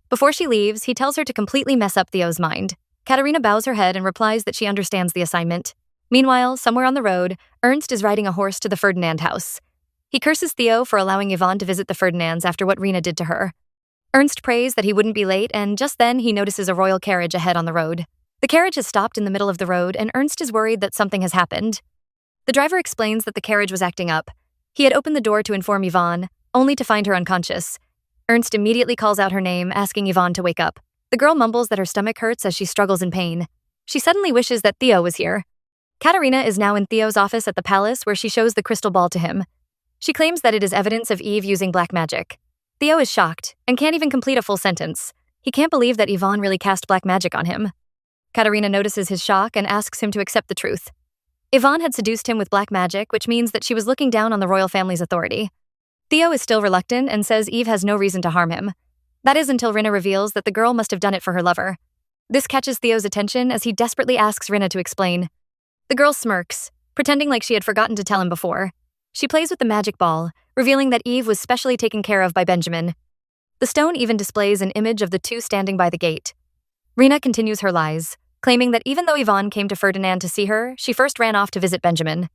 Before she leaves, he tells her to completely mess up Theo's mind. Katerina bows her head and replies that she understands the assignment. Meanwhile, somewhere on the road, Ernst is riding a horse to the Ferdinand house. He curses Theo for allowing Yvonne to visit the Ferdinands after what Rina did to her. Ernst prays that he wouldn't be late, and just then he notices a royal carriage ahead on the road. The carriage has stopped in the middle of the road, and Ernst is worried that something has happened. The driver explains that the carriage was acting up. He had opened the door to inform Yvonne, only to find her unconscious. Ernst immediately calls out her name, asking Yvonne to wake up. The girl mumbles that her stomach hurts as she struggles in pain. She suddenly wishes that Theo was here. Katerina is now in Theo's office at the palace where she shows the crystal ball to him. She claims that it is evidence of Eve using black magic. Theo is shocked and can't even complete a full sentence. He can't believe that Yvonne really cast black magic on him. Katerina notices his shock and asks him to accept the truth. Yvonne had seduced him with black magic, which means that she was looking down on the royal family's authority. Theo is still reluctant and says Eve has no reason to harm him. That is until Rinna reveals that the girl must have done it for her lover. This catches Theo's attention as he desperately asks Rinna to explain. The girl smirks, pretending like she had forgotten to tell him before. She plays with the magic ball, revealing that Eve was specially taken care of by Benjamin. The stone even displays an image of the two standing by the gate. Rina continues her lies, claiming that even though Yvonne came to Ferdinand to see her, she first ran off to visit Benjamin.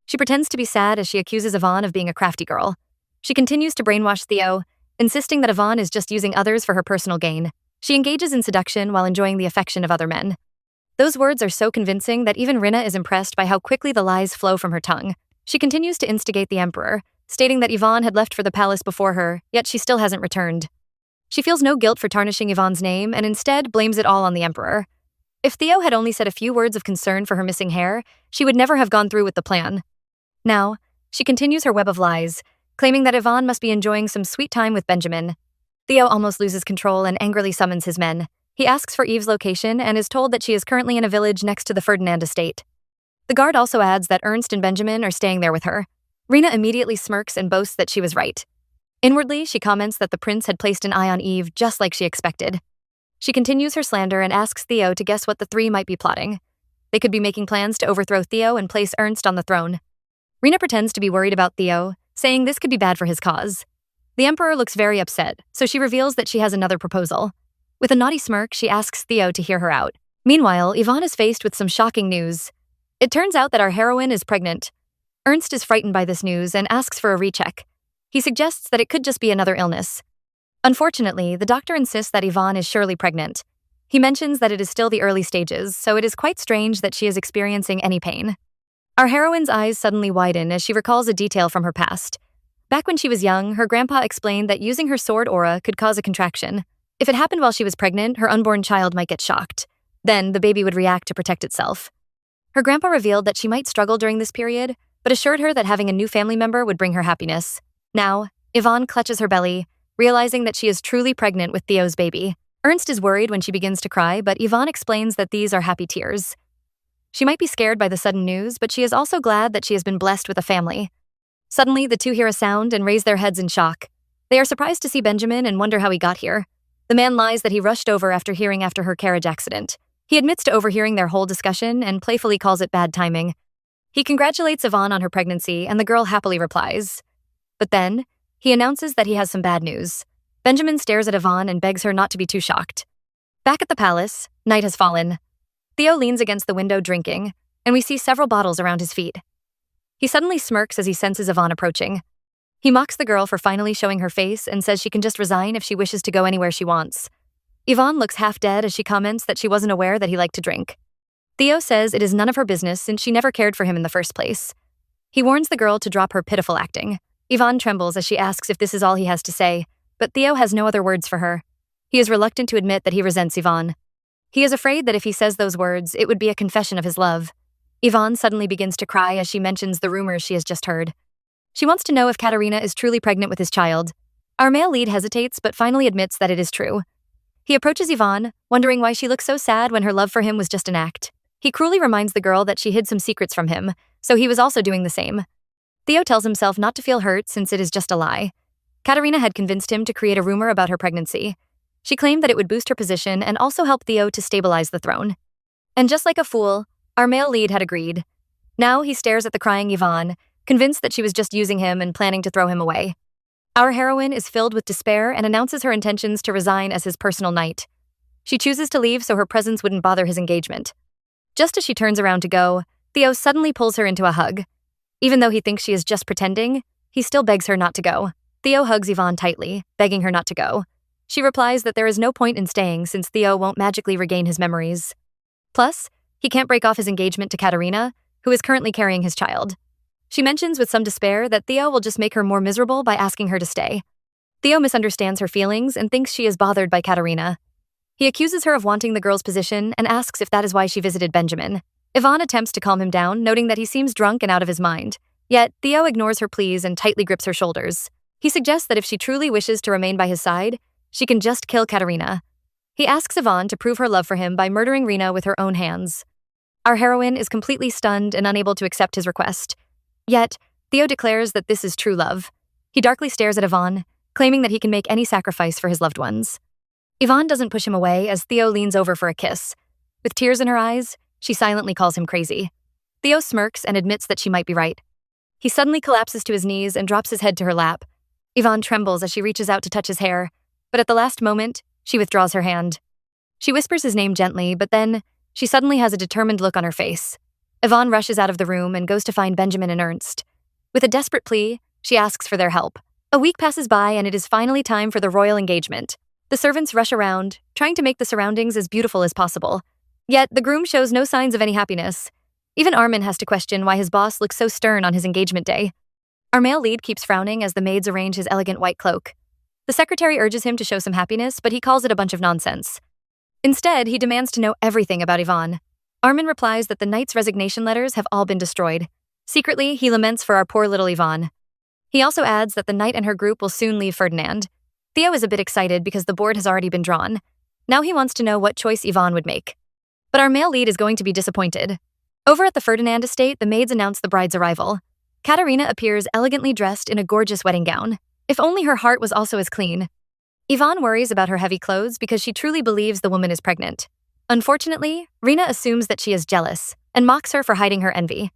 She pretends to be sad as she accuses Yvonne of being a crafty girl. She continues to brainwash Theo, insisting that Yvonne is just using others for her personal gain. She engages in seduction while enjoying the affection of other men. Those words are so convincing that even Rinna is impressed by how quickly the lies flow from her tongue. She continues to instigate the emperor, stating that Yvonne had left for the palace before her, yet she still hasn't returned. She feels no guilt for tarnishing Yvonne's name and instead blames it all on the emperor. If Theo had only said a few words of concern for her missing hair, she would never have gone through with the plan. Now, she continues her web of lies, claiming that Yvonne must be enjoying some sweet time with Benjamin. Theo almost loses control and angrily summons his men. He asks for Eve's location and is told that she is currently in a village next to the Ferdinand estate. The guard also adds that Ernst and Benjamin are staying there with her. Rina immediately smirks and boasts that she was right. Inwardly, she comments that the prince had placed an eye on Eve just like she expected. She continues her slander and asks Theo to guess what the three might be plotting. They could be making plans to overthrow Theo and place Ernst on the throne. Rina pretends to be worried about Theo, saying this could be bad for his cause. The emperor looks very upset, so she reveals that she has another proposal. With a naughty smirk, she asks Theo to hear her out. Meanwhile, Yvonne is faced with some shocking news. It turns out that our heroine is pregnant. Ernst is frightened by this news and asks for a recheck. He suggests that it could just be another illness. Unfortunately, the doctor insists that Yvonne is surely pregnant. He mentions that it is still the early stages, so it is quite strange that she is experiencing any pain. Our heroine's eyes suddenly widen as she recalls a detail from her past. Back when she was young, her grandpa explained that using her sword aura could cause a contraction. If it happened while she was pregnant, her unborn child might get shocked. Then, the baby would react to protect itself. Her grandpa revealed that she might struggle during this period, but assured her that having a new family member would bring her happiness. Now, Yvonne clutches her belly, realizing that she is truly pregnant with Theo's baby. Ernst is worried when she begins to cry, but Yvonne explains that these are happy tears. She might be scared by the sudden news, but she is also glad that she has been blessed with a family. Suddenly, the two hear a sound and raise their heads in shock. They are surprised to see Benjamin and wonder how he got here. The man lies that he rushed over after hearing after her carriage accident. He admits to overhearing their whole discussion and playfully calls it bad timing. He congratulates Yvonne on her pregnancy, and the girl happily replies. But then, he announces that he has some bad news. Benjamin stares at Yvonne and begs her not to be too shocked. Back at the palace, night has fallen. Theo leans against the window drinking, and we see several bottles around his feet. He suddenly smirks as he senses Yvonne approaching. He mocks the girl for finally showing her face and says she can just resign if she wishes to go anywhere she wants. Yvonne looks half dead as she comments that she wasn't aware that he liked to drink. Theo says it is none of her business since she never cared for him in the first place. He warns the girl to drop her pitiful acting. Yvonne trembles as she asks if this is all he has to say, but Theo has no other words for her. He is reluctant to admit that he resents Yvonne. He is afraid that if he says those words, it would be a confession of his love. Yvonne suddenly begins to cry as she mentions the rumors she has just heard. She wants to know if Katerina is truly pregnant with his child. Our male lead hesitates but finally admits that it is true. He approaches Yvonne, wondering why she looks so sad when her love for him was just an act. He cruelly reminds the girl that she hid some secrets from him, so he was also doing the same. Theo tells himself not to feel hurt since it is just a lie. Katerina had convinced him to create a rumor about her pregnancy. She claimed that it would boost her position and also help Theo to stabilize the throne. And just like a fool, our male lead had agreed. Now he stares at the crying Yvonne, convinced that she was just using him and planning to throw him away. Our heroine is filled with despair and announces her intentions to resign as his personal knight. She chooses to leave so her presence wouldn't bother his engagement. Just as she turns around to go, Theo suddenly pulls her into a hug. Even though he thinks she is just pretending, he still begs her not to go. Theo hugs Yvonne tightly, begging her not to go. She replies that there is no point in staying since Theo won't magically regain his memories. Plus, he can't break off his engagement to Katerina, who is currently carrying his child. She mentions with some despair that Theo will just make her more miserable by asking her to stay. Theo misunderstands her feelings and thinks she is bothered by Katerina. He accuses her of wanting the girl's position and asks if that is why she visited Benjamin. Yvonne attempts to calm him down, noting that he seems drunk and out of his mind. Yet, Theo ignores her pleas and tightly grips her shoulders. He suggests that if she truly wishes to remain by his side, she can just kill Katerina. He asks Yvonne to prove her love for him by murdering Rina with her own hands. Our heroine is completely stunned and unable to accept his request. Yet, Theo declares that this is true love. He darkly stares at Yvonne, claiming that he can make any sacrifice for his loved ones. Yvonne doesn't push him away as Theo leans over for a kiss. With tears in her eyes, she silently calls him crazy. Theo smirks and admits that she might be right. He suddenly collapses to his knees and drops his head to her lap. Yvonne trembles as she reaches out to touch his hair, but at the last moment, she withdraws her hand. She whispers his name gently, but then, she suddenly has a determined look on her face. Yvonne rushes out of the room and goes to find Benjamin and Ernst. With a desperate plea, she asks for their help. A week passes by and it is finally time for the royal engagement. The servants rush around, trying to make the surroundings as beautiful as possible. Yet, the groom shows no signs of any happiness. Even Armin has to question why his boss looks so stern on his engagement day. Our male lead keeps frowning as the maids arrange his elegant white cloak. The secretary urges him to show some happiness, but he calls it a bunch of nonsense. Instead, he demands to know everything about Yvonne. Armin replies that the knight's resignation letters have all been destroyed. Secretly, he laments for our poor little Yvonne. He also adds that the knight and her group will soon leave Ferdinand. Theo is a bit excited because the board has already been drawn. Now he wants to know what choice Yvonne would make. But our male lead is going to be disappointed. Over at the Ferdinand estate, the maids announce the bride's arrival. Katerina appears elegantly dressed in a gorgeous wedding gown. If only her heart was also as clean. Yvonne worries about her heavy clothes because she truly believes the woman is pregnant. Unfortunately, Rina assumes that she is jealous and mocks her for hiding her envy.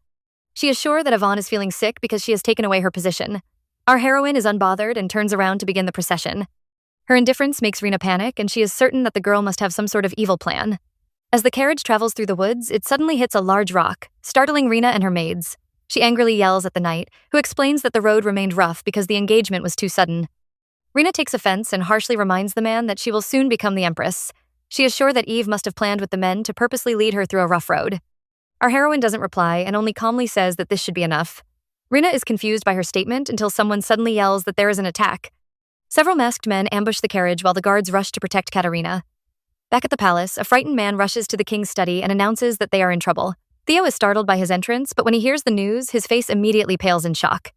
She is sure that Yvonne is feeling sick because she has taken away her position. Our heroine is unbothered and turns around to begin the procession. Her indifference makes Rina panic, and she is certain that the girl must have some sort of evil plan. As the carriage travels through the woods, it suddenly hits a large rock, startling Rina and her maids. She angrily yells at the knight, who explains that the road remained rough because the engagement was too sudden. Rina takes offense and harshly reminds the man that she will soon become the empress. She is sure that Eve must have planned with the men to purposely lead her through a rough road. Our heroine doesn't reply and only calmly says that this should be enough. Rina is confused by her statement until someone suddenly yells that there is an attack. Several masked men ambush the carriage while the guards rush to protect Katerina. Back at the palace, a frightened man rushes to the king's study and announces that they are in trouble. Theo is startled by his entrance, but when he hears the news, his face immediately pales in shock.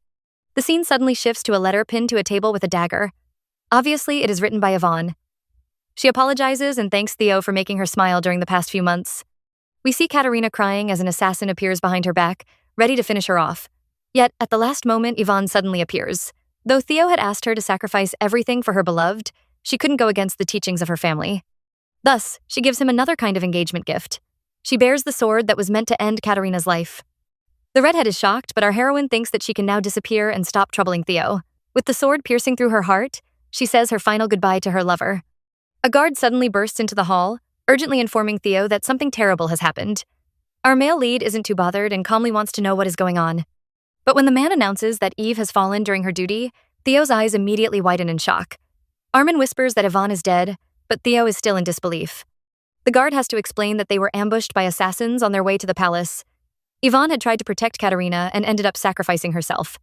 The scene suddenly shifts to a letter pinned to a table with a dagger. Obviously, it is written by Yvonne. She apologizes and thanks Theo for making her smile during the past few months. We see Katerina crying as an assassin appears behind her back, ready to finish her off. Yet, at the last moment, Yvonne suddenly appears. Though Theo had asked her to sacrifice everything for her beloved, she couldn't go against the teachings of her family. Thus, she gives him another kind of engagement gift. She bears the sword that was meant to end Katerina's life. The redhead is shocked, but our heroine thinks that she can now disappear and stop troubling Theo. With the sword piercing through her heart, she says her final goodbye to her lover. A guard suddenly bursts into the hall, urgently informing Theo that something terrible has happened. Our male lead isn't too bothered and calmly wants to know what is going on. But when the man announces that Eve has fallen during her duty, Theo's eyes immediately widen in shock. Armin whispers that Yvonne is dead, but Theo is still in disbelief. The guard has to explain that they were ambushed by assassins on their way to the palace. Yvonne had tried to protect Katerina and ended up sacrificing herself.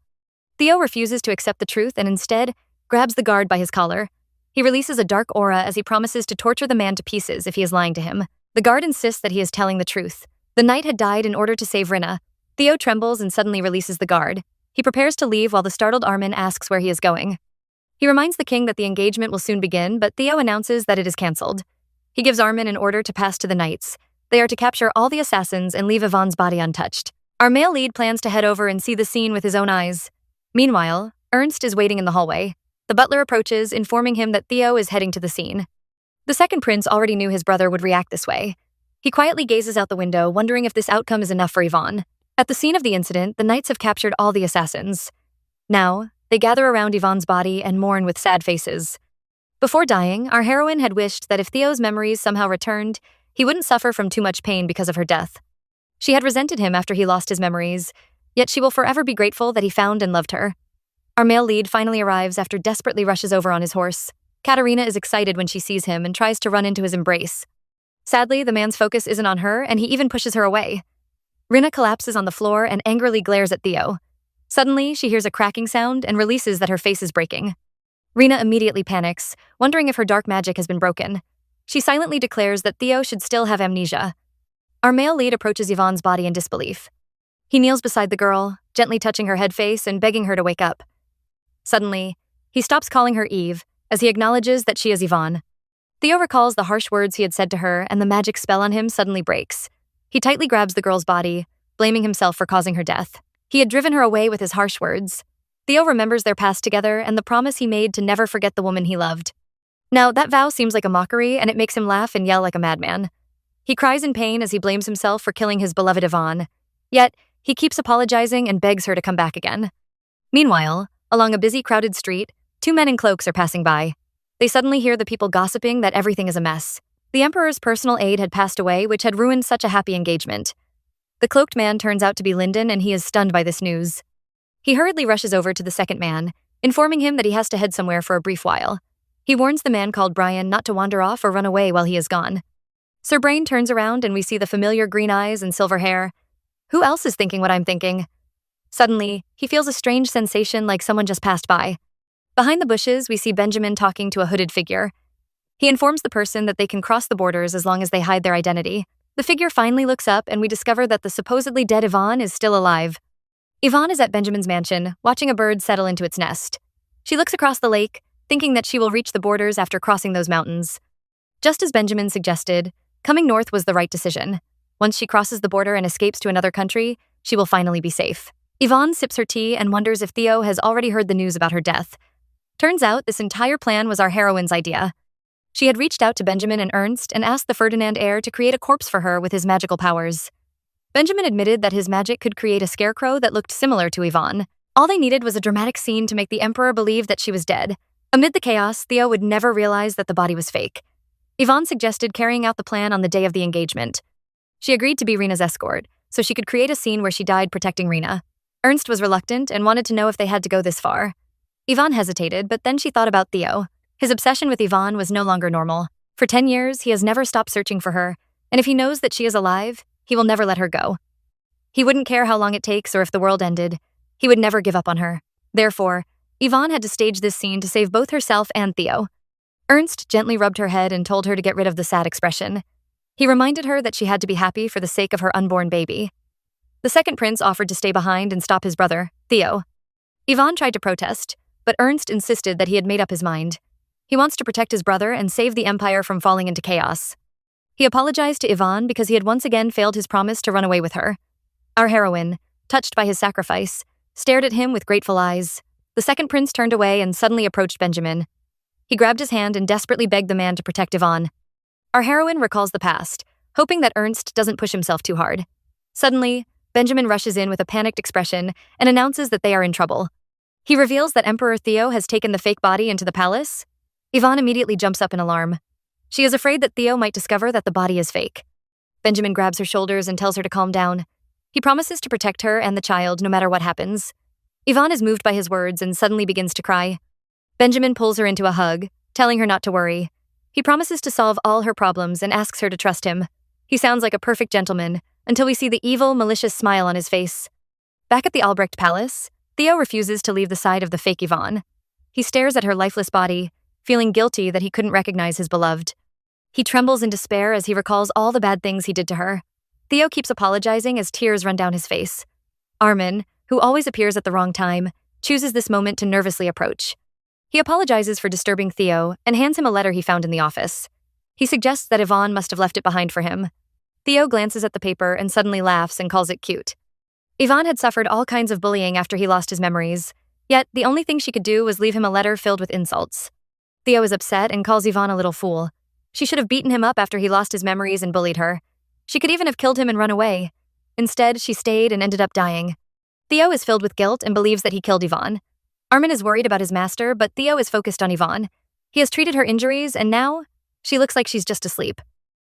Theo refuses to accept the truth and instead grabs the guard by his collar. He releases a dark aura as he promises to torture the man to pieces if he is lying to him. The guard insists that he is telling the truth. The knight had died in order to save Rinna. Theo trembles and suddenly releases the guard. He prepares to leave while the startled Armin asks where he is going. He reminds the king that the engagement will soon begin, but Theo announces that it is cancelled. He gives Armin an order to pass to the knights. They are to capture all the assassins and leave Yvonne's body untouched. Our male lead plans to head over and see the scene with his own eyes. Meanwhile, Ernst is waiting in the hallway. The butler approaches, informing him that Theo is heading to the scene. The second prince already knew his brother would react this way. He quietly gazes out the window, wondering if this outcome is enough for Yvonne. At the scene of the incident, the knights have captured all the assassins. Now, they gather around Yvonne's body and mourn with sad faces. Before dying, our heroine had wished that if Theo's memories somehow returned, he wouldn't suffer from too much pain because of her death. She had resented him after he lost his memories, yet she will forever be grateful that he found and loved her. Our male lead finally arrives after desperately rushes over on his horse. Katerina is excited when she sees him and tries to run into his embrace. Sadly, the man's focus isn't on her, and he even pushes her away. Rinna collapses on the floor and angrily glares at Theo. Suddenly, she hears a cracking sound and releases that her face is breaking. Rinna immediately panics, wondering if her dark magic has been broken. She silently declares that Theo should still have amnesia. Our male lead approaches Yvonne's body in disbelief. He kneels beside the girl, gently touching her head face and begging her to wake up. Suddenly, he stops calling her Eve, as he acknowledges that she is Yvonne. Theo recalls the harsh words he had said to her, and the magic spell on him suddenly breaks. He tightly grabs the girl's body, blaming himself for causing her death. He had driven her away with his harsh words. Theo remembers their past together and the promise he made to never forget the woman he loved. Now, that vow seems like a mockery, and it makes him laugh and yell like a madman. He cries in pain as he blames himself for killing his beloved Yvonne. Yet, he keeps apologizing and begs her to come back again. Meanwhile, along a busy, crowded street, two men in cloaks are passing by. They suddenly hear the people gossiping that everything is a mess. The emperor's personal aide had passed away, which had ruined such a happy engagement. The cloaked man turns out to be Lyndon, and he is stunned by this news. He hurriedly rushes over to the second man, informing him that he has to head somewhere for a brief while. He warns the man called Brian not to wander off or run away while he is gone. Sir Brain turns around and we see the familiar green eyes and silver hair. Who else is thinking what I'm thinking? Suddenly, he feels a strange sensation like someone just passed by. Behind the bushes, we see Benjamin talking to a hooded figure. He informs the person that they can cross the borders as long as they hide their identity. The figure finally looks up and we discover that the supposedly dead Yvonne is still alive. Yvonne is at Benjamin's mansion, watching a bird settle into its nest. She looks across the lake, thinking that she will reach the borders after crossing those mountains. Just as Benjamin suggested, coming north was the right decision. Once she crosses the border and escapes to another country, she will finally be safe. Yvonne sips her tea and wonders if Theo has already heard the news about her death. Turns out this entire plan was our heroine's idea. She had reached out to Benjamin and Ernst and asked the Ferdinand heir to create a corpse for her with his magical powers. Benjamin admitted that his magic could create a scarecrow that looked similar to Yvonne. All they needed was a dramatic scene to make the emperor believe that she was dead. Amid the chaos, Theo would never realize that the body was fake. Yvonne suggested carrying out the plan on the day of the engagement. She agreed to be Rena's escort, so she could create a scene where she died protecting Rena. Ernst was reluctant and wanted to know if they had to go this far. Yvonne hesitated, but then she thought about Theo. His obsession with Yvonne was no longer normal. For 10 years, he has never stopped searching for her, and if he knows that she is alive, he will never let her go. He wouldn't care how long it takes or if the world ended. He would never give up on her. Therefore, Yvonne had to stage this scene to save both herself and Theo. Ernst gently rubbed her head and told her to get rid of the sad expression. He reminded her that she had to be happy for the sake of her unborn baby. The second prince offered to stay behind and stop his brother, Theo. Yvonne tried to protest, but Ernst insisted that he had made up his mind. He wants to protect his brother and save the empire from falling into chaos. He apologized to Yvonne because he had once again failed his promise to run away with her. Our heroine, touched by his sacrifice, stared at him with grateful eyes. The second prince turned away and suddenly approached Benjamin. He grabbed his hand and desperately begged the man to protect Yvonne. Our heroine recalls the past, hoping that Ernst doesn't push himself too hard. Suddenly, Benjamin rushes in with a panicked expression and announces that they are in trouble. He reveals that Emperor Theo has taken the fake body into the palace. Yvonne immediately jumps up in alarm. She is afraid that Theo might discover that the body is fake. Benjamin grabs her shoulders and tells her to calm down. He promises to protect her and the child no matter what happens. Yvonne is moved by his words and suddenly begins to cry. Benjamin pulls her into a hug, telling her not to worry. He promises to solve all her problems and asks her to trust him. He sounds like a perfect gentleman, until we see the evil, malicious smile on his face. Back at the Albrecht Palace, Theo refuses to leave the side of the fake Yvonne. He stares at her lifeless body, feeling guilty that he couldn't recognize his beloved. He trembles in despair as he recalls all the bad things he did to her. Theo keeps apologizing as tears run down his face. Armin, who always appears at the wrong time, chooses this moment to nervously approach. He apologizes for disturbing Theo and hands him a letter he found in the office. He suggests that Yvonne must have left it behind for him. Theo glances at the paper and suddenly laughs and calls it cute. Yvonne had suffered all kinds of bullying after he lost his memories, yet the only thing she could do was leave him a letter filled with insults. Theo is upset and calls Yvonne a little fool. She should have beaten him up after he lost his memories and bullied her. She could even have killed him and run away. Instead, she stayed and ended up dying. Theo is filled with guilt and believes that he killed Yvonne. Armin is worried about his master, but Theo is focused on Yvonne. He has treated her injuries, and now, she looks like she's just asleep.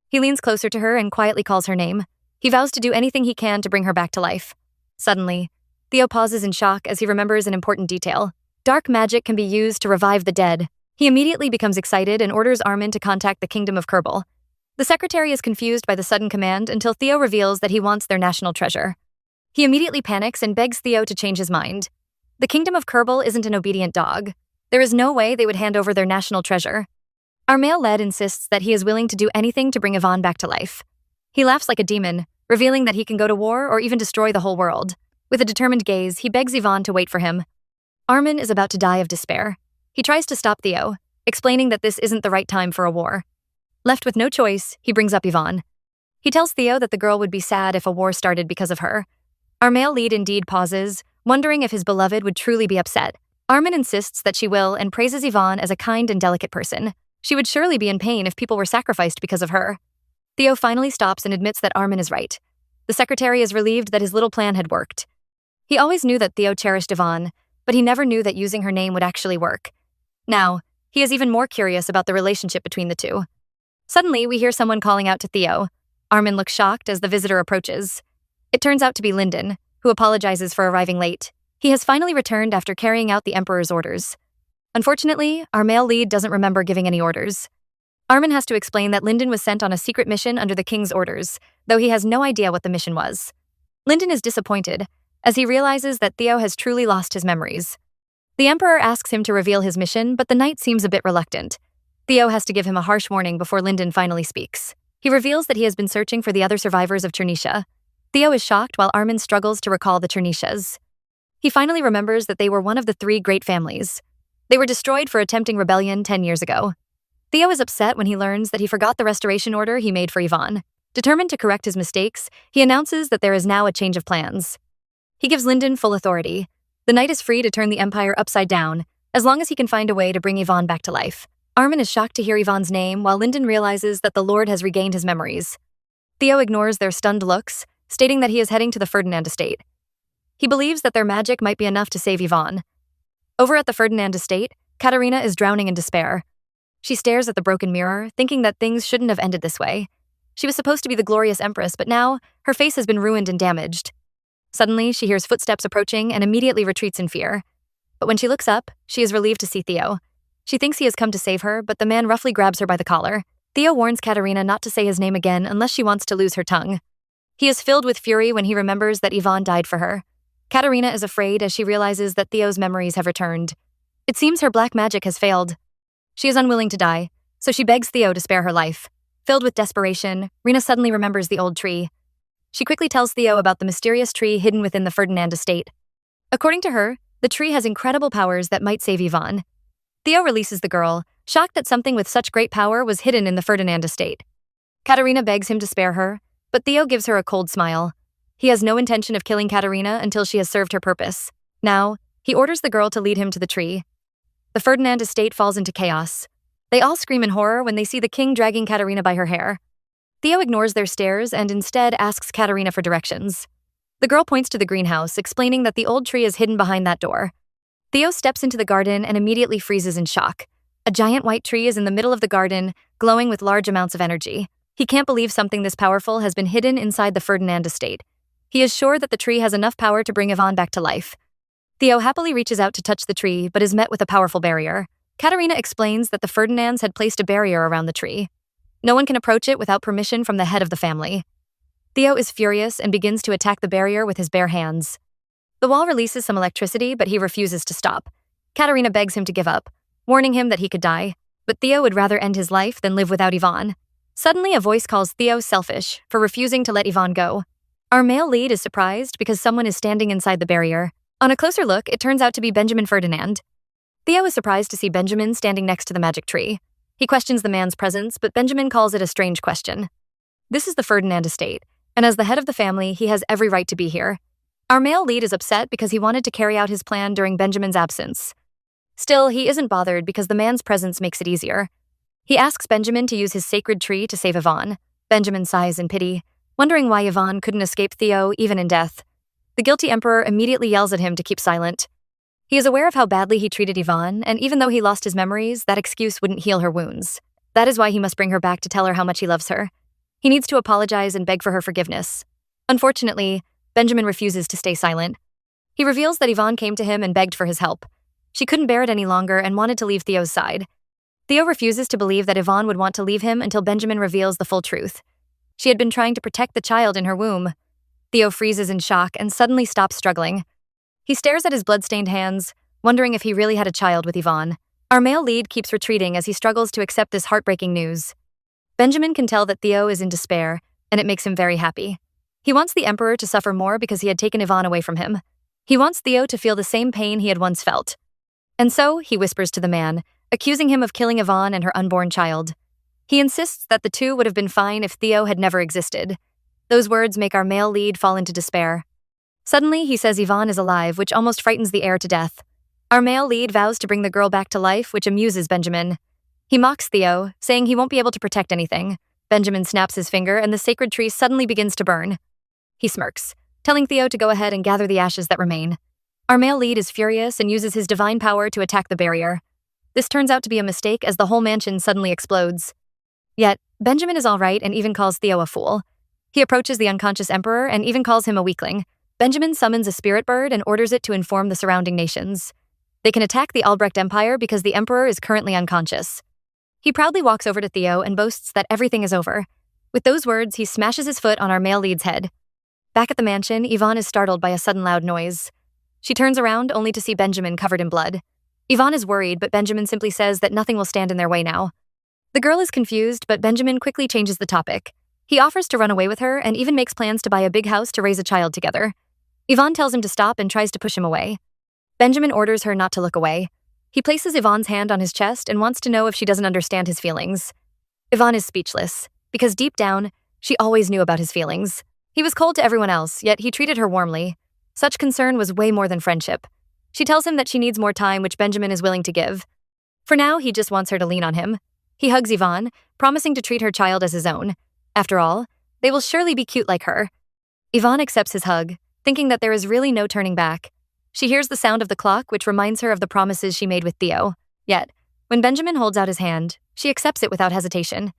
He leans closer to her and quietly calls her name. He vows to do anything he can to bring her back to life. Suddenly, Theo pauses in shock as he remembers an important detail. Dark magic can be used to revive the dead. He immediately becomes excited and orders Armin to contact the Kingdom of Kerbal. The secretary is confused by the sudden command until Theo reveals that he wants their national treasure. He immediately panics and begs Theo to change his mind. The Kingdom of Kerbal isn't an obedient dog. There is no way they would hand over their national treasure. Our male lead insists that he is willing to do anything to bring Yvonne back to life. He laughs like a demon, revealing that he can go to war or even destroy the whole world. With a determined gaze, he begs Yvonne to wait for him. Armin is about to die of despair. He tries to stop Theo, explaining that this isn't the right time for a war. Left with no choice, he brings up Yvonne. He tells Theo that the girl would be sad if a war started because of her. Our male lead indeed pauses, wondering if his beloved would truly be upset. Armin insists that she will and praises Yvonne as a kind and delicate person. She would surely be in pain if people were sacrificed because of her. Theo finally stops and admits that Armin is right. The secretary is relieved that his little plan had worked. He always knew that Theo cherished Yvonne, but he never knew that using her name would actually work. Now, he is even more curious about the relationship between the two. Suddenly, we hear someone calling out to Theo. Armin looks shocked as the visitor approaches. It turns out to be Linden, who apologizes for arriving late. He has finally returned after carrying out the Emperor's orders. Unfortunately, our male lead doesn't remember giving any orders. Armin has to explain that Linden was sent on a secret mission under the king's orders, though he has no idea what the mission was. Linden is disappointed, as he realizes that Theo has truly lost his memories. The Emperor asks him to reveal his mission, but the knight seems a bit reluctant. Theo has to give him a harsh warning before Linden finally speaks. He reveals that he has been searching for the other survivors of Chernisha. Theo is shocked while Armin struggles to recall the Chernishas. He finally remembers that they were one of the 3 great families. They were destroyed for attempting rebellion 10 years ago. Theo is upset when he learns that he forgot the restoration order he made for Yvonne. Determined to correct his mistakes, he announces that there is now a change of plans. He gives Linden full authority. The knight is free to turn the empire upside down, as long as he can find a way to bring Yvonne back to life. Armin is shocked to hear Yvonne's name, while Linden realizes that the Lord has regained his memories. Theo ignores their stunned looks, stating that he is heading to the Ferdinand estate. He believes that their magic might be enough to save Yvonne. Over at the Ferdinand estate, Katerina is drowning in despair. She stares at the broken mirror, thinking that things shouldn't have ended this way. She was supposed to be the glorious empress, but now, her face has been ruined and damaged. Suddenly, she hears footsteps approaching and immediately retreats in fear. But when she looks up, she is relieved to see Theo. She thinks he has come to save her, but the man roughly grabs her by the collar. Theo warns Katerina not to say his name again unless she wants to lose her tongue. He is filled with fury when he remembers that Yvonne died for her. Katerina is afraid as she realizes that Theo's memories have returned. It seems her black magic has failed. She is unwilling to die, so she begs Theo to spare her life. Filled with desperation, Rena suddenly remembers the old tree. She quickly tells Theo about the mysterious tree hidden within the Ferdinand estate. According to her, the tree has incredible powers that might save Yvonne. Theo releases the girl, shocked that something with such great power was hidden in the Ferdinand estate. Katerina begs him to spare her, but Theo gives her a cold smile. He has no intention of killing Katerina until she has served her purpose. Now, he orders the girl to lead him to the tree. The Ferdinand estate falls into chaos. They all scream in horror when they see the king dragging Katerina by her hair. Theo ignores their stares and instead asks Katerina for directions. The girl points to the greenhouse, explaining that the old tree is hidden behind that door. Theo steps into the garden and immediately freezes in shock. A giant white tree is in the middle of the garden, glowing with large amounts of energy. He can't believe something this powerful has been hidden inside the Ferdinand estate. He is sure that the tree has enough power to bring Yvonne back to life. Theo happily reaches out to touch the tree, but is met with a powerful barrier. Katerina explains that the Ferdinands had placed a barrier around the tree. No one can approach it without permission from the head of the family. Theo is furious and begins to attack the barrier with his bare hands. The wall releases some electricity, but he refuses to stop. Katerina begs him to give up, warning him that he could die, but Theo would rather end his life than live without Yvonne. Suddenly, a voice calls Theo selfish for refusing to let Yvonne go. Our male lead is surprised because someone is standing inside the barrier. On a closer look, it turns out to be Benjamin Ferdinand. Theo is surprised to see Benjamin standing next to the magic tree. He questions the man's presence, but Benjamin calls it a strange question. This is the Ferdinand estate, and as the head of the family, he has every right to be here. Our male lead is upset because he wanted to carry out his plan during Benjamin's absence. Still, he isn't bothered because the man's presence makes it easier. He asks Benjamin to use his sacred tree to save Yvonne. Benjamin sighs in pity, wondering why Yvonne couldn't escape Theo even in death. The guilty emperor immediately yells at him to keep silent. He is aware of how badly he treated Yvonne, and even though he lost his memories, that excuse wouldn't heal her wounds. That is why he must bring her back to tell her how much he loves her. He needs to apologize and beg for her forgiveness. Unfortunately, Benjamin refuses to stay silent. He reveals that Yvonne came to him and begged for his help. She couldn't bear it any longer and wanted to leave Theo's side. Theo refuses to believe that Yvonne would want to leave him until Benjamin reveals the full truth. She had been trying to protect the child in her womb. Theo freezes in shock and suddenly stops struggling. He stares at his blood-stained hands, wondering if he really had a child with Yvonne. Our male lead keeps retreating as he struggles to accept this heartbreaking news. Benjamin can tell that Theo is in despair, and it makes him very happy. He wants the emperor to suffer more because he had taken Yvonne away from him. He wants Theo to feel the same pain he had once felt. And so, he whispers to the man, accusing him of killing Yvonne and her unborn child. He insists that the two would have been fine if Theo had never existed. Those words make our male lead fall into despair. Suddenly, he says Yvonne is alive, which almost frightens the heir to death. Our male lead vows to bring the girl back to life, which amuses Benjamin. He mocks Theo, saying he won't be able to protect anything. Benjamin snaps his finger and the sacred tree suddenly begins to burn. He smirks, telling Theo to go ahead and gather the ashes that remain. Our male lead is furious and uses his divine power to attack the barrier. This turns out to be a mistake as the whole mansion suddenly explodes. Yet, Benjamin is all right and even calls Theo a fool. He approaches the unconscious emperor and even calls him a weakling. Benjamin summons a spirit bird and orders it to inform the surrounding nations. They can attack the Albrecht Empire because the emperor is currently unconscious. He proudly walks over to Theo and boasts that everything is over. With those words, he smashes his foot on our male lead's head. Back at the mansion, Yvonne is startled by a sudden loud noise. She turns around only to see Benjamin covered in blood. Yvonne is worried, but Benjamin simply says that nothing will stand in their way now. The girl is confused, but Benjamin quickly changes the topic. He offers to run away with her and even makes plans to buy a big house to raise a child together. Yvonne tells him to stop and tries to push him away. Benjamin orders her not to look away. He places Yvonne's hand on his chest and wants to know if she doesn't understand his feelings. Yvonne is speechless, because deep down, she always knew about his feelings. He was cold to everyone else, yet he treated her warmly. Such concern was way more than friendship. She tells him that she needs more time, which Benjamin is willing to give. For now, he just wants her to lean on him. He hugs Yvonne, promising to treat her child as his own. After all, they will surely be cute like her. Yvonne accepts his hug, thinking that there is really no turning back. She hears the sound of the clock, which reminds her of the promises she made with Theo. Yet, when Benjamin holds out his hand, she accepts it without hesitation.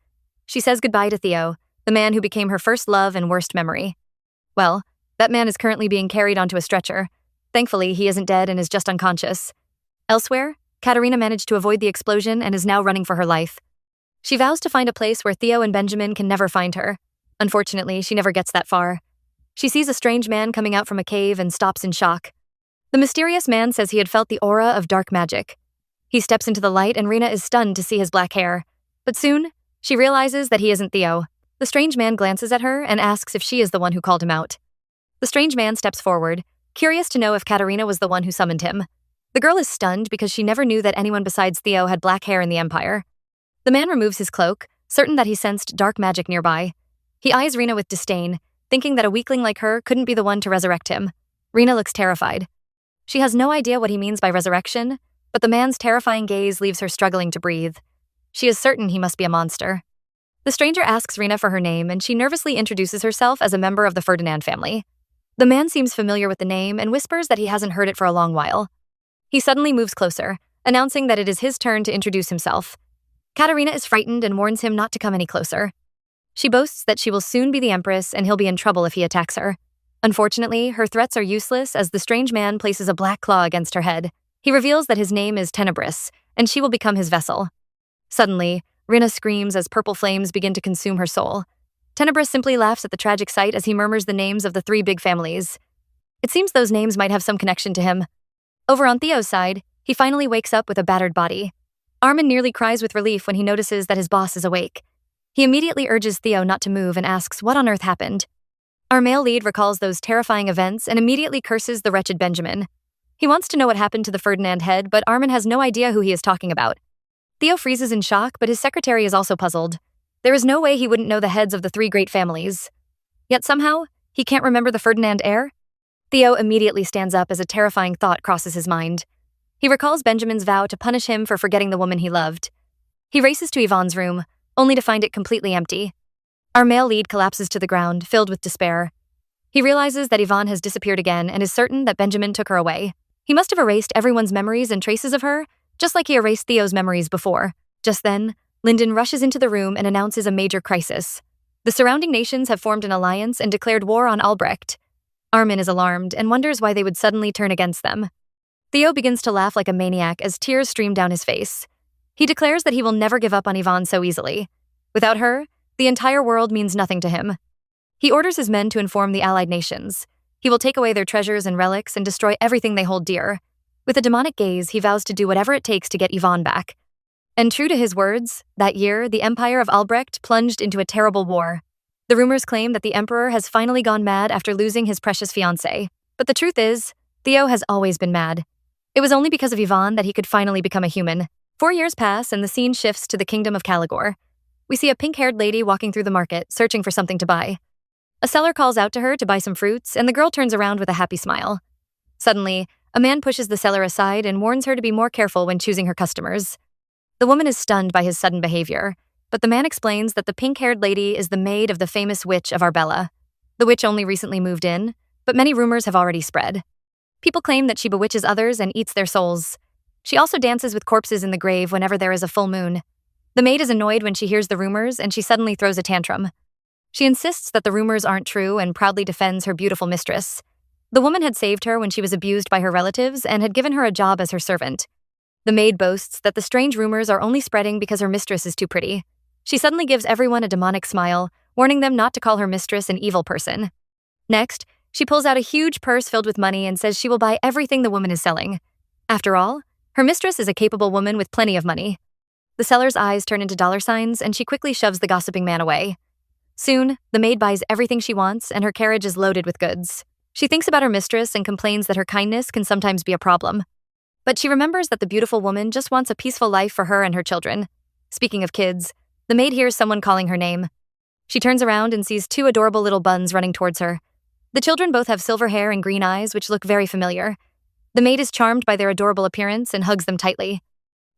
She says goodbye to Theo, the man who became her first love and worst memory. Well, that man is currently being carried onto a stretcher. Thankfully, he isn't dead and is just unconscious. Elsewhere, Katerina managed to avoid the explosion and is now running for her life. She vows to find a place where Theo and Benjamin can never find her. Unfortunately, she never gets that far. She sees a strange man coming out from a cave and stops in shock. The mysterious man says he had felt the aura of dark magic. He steps into the light and Rena is stunned to see his black hair. But soon, she realizes that he isn't Theo. The strange man glances at her and asks if she is the one who called him out. The strange man steps forward, curious to know if Katerina was the one who summoned him. The girl is stunned because she never knew that anyone besides Theo had black hair in the Empire. The man removes his cloak, certain that he sensed dark magic nearby. He eyes Rena with disdain, thinking that a weakling like her couldn't be the one to resurrect him. Rena looks terrified. She has no idea what he means by resurrection, but the man's terrifying gaze leaves her struggling to breathe. She is certain he must be a monster. The stranger asks Rena for her name, and she nervously introduces herself as a member of the Ferdinand family. The man seems familiar with the name and whispers that he hasn't heard it for a long while. He suddenly moves closer, announcing that it is his turn to introduce himself. Katerina is frightened and warns him not to come any closer. She boasts that she will soon be the Empress and he'll be in trouble if he attacks her. Unfortunately, her threats are useless as the strange man places a black claw against her head. He reveals that his name is Tenebris, and she will become his vessel. Suddenly, Rina screams as purple flames begin to consume her soul. Tenebris simply laughs at the tragic sight as he murmurs the names of the three big families. It seems those names might have some connection to him. Over on Theo's side, he finally wakes up with a battered body. Armin nearly cries with relief when he notices that his boss is awake. He immediately urges Theo not to move and asks what on earth happened. Our male lead recalls those terrifying events and immediately curses the wretched Benjamin. He wants to know what happened to the Ferdinand head, but Armin has no idea who he is talking about. Theo freezes in shock, but his secretary is also puzzled. There is no way he wouldn't know the heads of the three great families. Yet somehow, he can't remember the Ferdinand heir? Theo immediately stands up as a terrifying thought crosses his mind. He recalls Benjamin's vow to punish him for forgetting the woman he loved. He races to Yvonne's room, only to find it completely empty. Our male lead collapses to the ground, filled with despair. He realizes that Yvonne has disappeared again and is certain that Benjamin took her away. He must have erased everyone's memories and traces of her, just like he erased Theo's memories before. Just then, Lyndon rushes into the room and announces a major crisis. The surrounding nations have formed an alliance and declared war on Albrecht. Armin is alarmed and wonders why they would suddenly turn against them. Theo begins to laugh like a maniac as tears stream down his face. He declares that he will never give up on Yvonne so easily. Without her, the entire world means nothing to him. He orders his men to inform the allied nations. He will take away their treasures and relics and destroy everything they hold dear. With a demonic gaze, he vows to do whatever it takes to get Yvonne back. And true to his words, that year, the Empire of Albrecht plunged into a terrible war. The rumors claim that the Emperor has finally gone mad after losing his precious fiancée. But the truth is, Theo has always been mad. It was only because of Yvonne that he could finally become a human. 4 years pass and the scene shifts to the kingdom of Caligor. We see a pink-haired lady walking through the market, searching for something to buy. A seller calls out to her to buy some fruits, and the girl turns around with a happy smile. Suddenly, a man pushes the seller aside and warns her to be more careful when choosing her customers. The woman is stunned by his sudden behavior, but the man explains that the pink-haired lady is the maid of the famous witch of Arbella. The witch only recently moved in, but many rumors have already spread. People claim that she bewitches others and eats their souls. She also dances with corpses in the grave whenever there is a full moon. The maid is annoyed when she hears the rumors and she suddenly throws a tantrum. She insists that the rumors aren't true and proudly defends her beautiful mistress. The woman had saved her when she was abused by her relatives and had given her a job as her servant. The maid boasts that the strange rumors are only spreading because her mistress is too pretty. She suddenly gives everyone a demonic smile, warning them not to call her mistress an evil person. Next, she pulls out a huge purse filled with money and says she will buy everything the woman is selling. After all, her mistress is a capable woman with plenty of money. The seller's eyes turn into dollar signs and she quickly shoves the gossiping man away. Soon, the maid buys everything she wants and her carriage is loaded with goods. She thinks about her mistress and complains that her kindness can sometimes be a problem. But she remembers that the beautiful woman just wants a peaceful life for her and her children. Speaking of kids, the maid hears someone calling her name. She turns around and sees two adorable little buns running towards her. The children both have silver hair and green eyes, which look very familiar. The maid is charmed by their adorable appearance and hugs them tightly.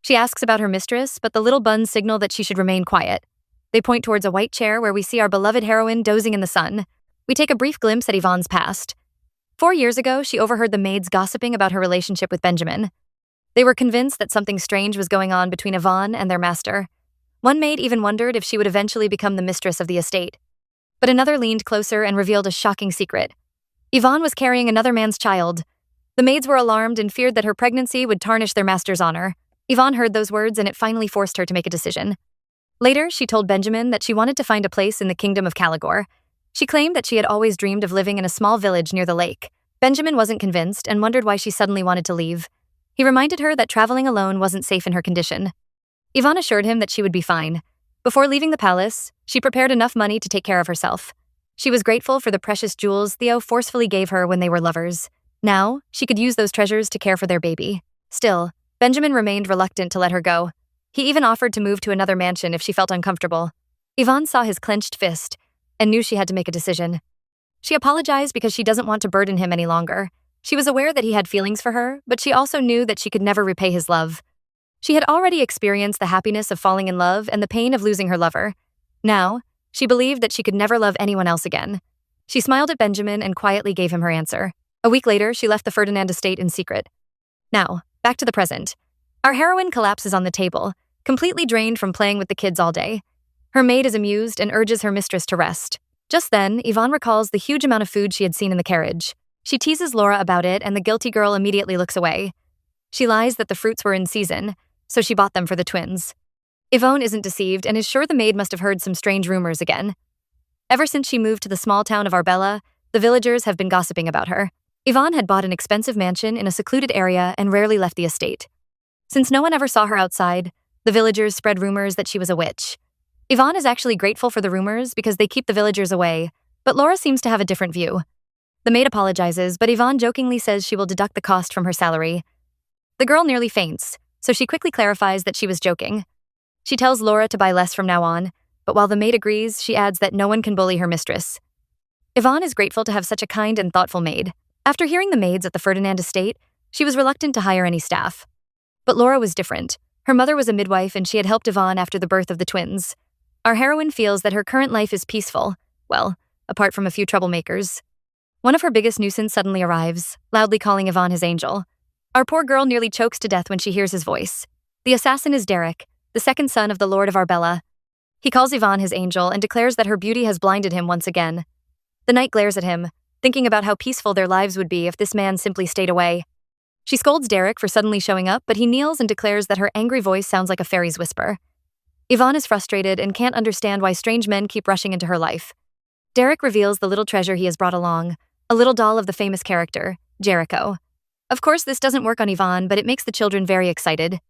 She asks about her mistress, but the little buns signal that she should remain quiet. They point towards a white chair where we see our beloved heroine dozing in the sun. We take a brief glimpse at Yvonne's past. 4 years ago, she overheard the maids gossiping about her relationship with Benjamin. They were convinced that something strange was going on between Yvonne and their master. One maid even wondered if she would eventually become the mistress of the estate. But another leaned closer and revealed a shocking secret. Yvonne was carrying another man's child. The maids were alarmed and feared that her pregnancy would tarnish their master's honor. Yvonne heard those words and it finally forced her to make a decision. Later, she told Benjamin that she wanted to find a place in the kingdom of Caligor. She claimed that she had always dreamed of living in a small village near the lake. Benjamin wasn't convinced and wondered why she suddenly wanted to leave. He reminded her that traveling alone wasn't safe in her condition. Yvonne assured him that she would be fine. Before leaving the palace, she prepared enough money to take care of herself. She was grateful for the precious jewels Theo forcefully gave her when they were lovers. Now, she could use those treasures to care for their baby. Still, Benjamin remained reluctant to let her go. He even offered to move to another mansion if she felt uncomfortable. Yvonne saw his clenched fist and knew she had to make a decision. She apologized because she doesn't want to burden him any longer. She was aware that he had feelings for her, but she also knew that she could never repay his love. She had already experienced the happiness of falling in love and the pain of losing her lover. Now, she believed that she could never love anyone else again. She smiled at Benjamin and quietly gave him her answer. A week later, she left the Ferdinand estate in secret. Now, back to the present. Our heroine collapses on the table, completely drained from playing with the kids all day. Her maid is amused and urges her mistress to rest. Just then, Yvonne recalls the huge amount of food she had seen in the carriage. She teases Laura about it, and the guilty girl immediately looks away. She lies that the fruits were in season, so she bought them for the twins. Yvonne isn't deceived and is sure the maid must have heard some strange rumors again. Ever since she moved to the small town of Arbella, the villagers have been gossiping about her. Yvonne had bought an expensive mansion in a secluded area and rarely left the estate. Since no one ever saw her outside, the villagers spread rumors that she was a witch. Yvonne is actually grateful for the rumors because they keep the villagers away, but Laura seems to have a different view. The maid apologizes, but Yvonne jokingly says she will deduct the cost from her salary. The girl nearly faints, so she quickly clarifies that she was joking. She tells Laura to buy less from now on, but while the maid agrees, she adds that no one can bully her mistress. Yvonne is grateful to have such a kind and thoughtful maid. After hearing the maids at the Ferdinand estate, she was reluctant to hire any staff. But Laura was different. Her mother was a midwife and she had helped Yvonne after the birth of the twins. Our heroine feels that her current life is peaceful, well, apart from a few troublemakers. One of her biggest nuisance suddenly arrives, loudly calling Yvonne his angel. Our poor girl nearly chokes to death when she hears his voice. The assassin is Derek, the second son of the Lord of Arbella. He calls Yvonne his angel and declares that her beauty has blinded him once again. The knight glares at him, thinking about how peaceful their lives would be if this man simply stayed away. She scolds Derek for suddenly showing up, but he kneels and declares that her angry voice sounds like a fairy's whisper. Yvonne is frustrated and can't understand why strange men keep rushing into her life. Derek reveals the little treasure he has brought along, a little doll of the famous character, Jericho. Of course, this doesn't work on Yvonne, but it makes the children very excited.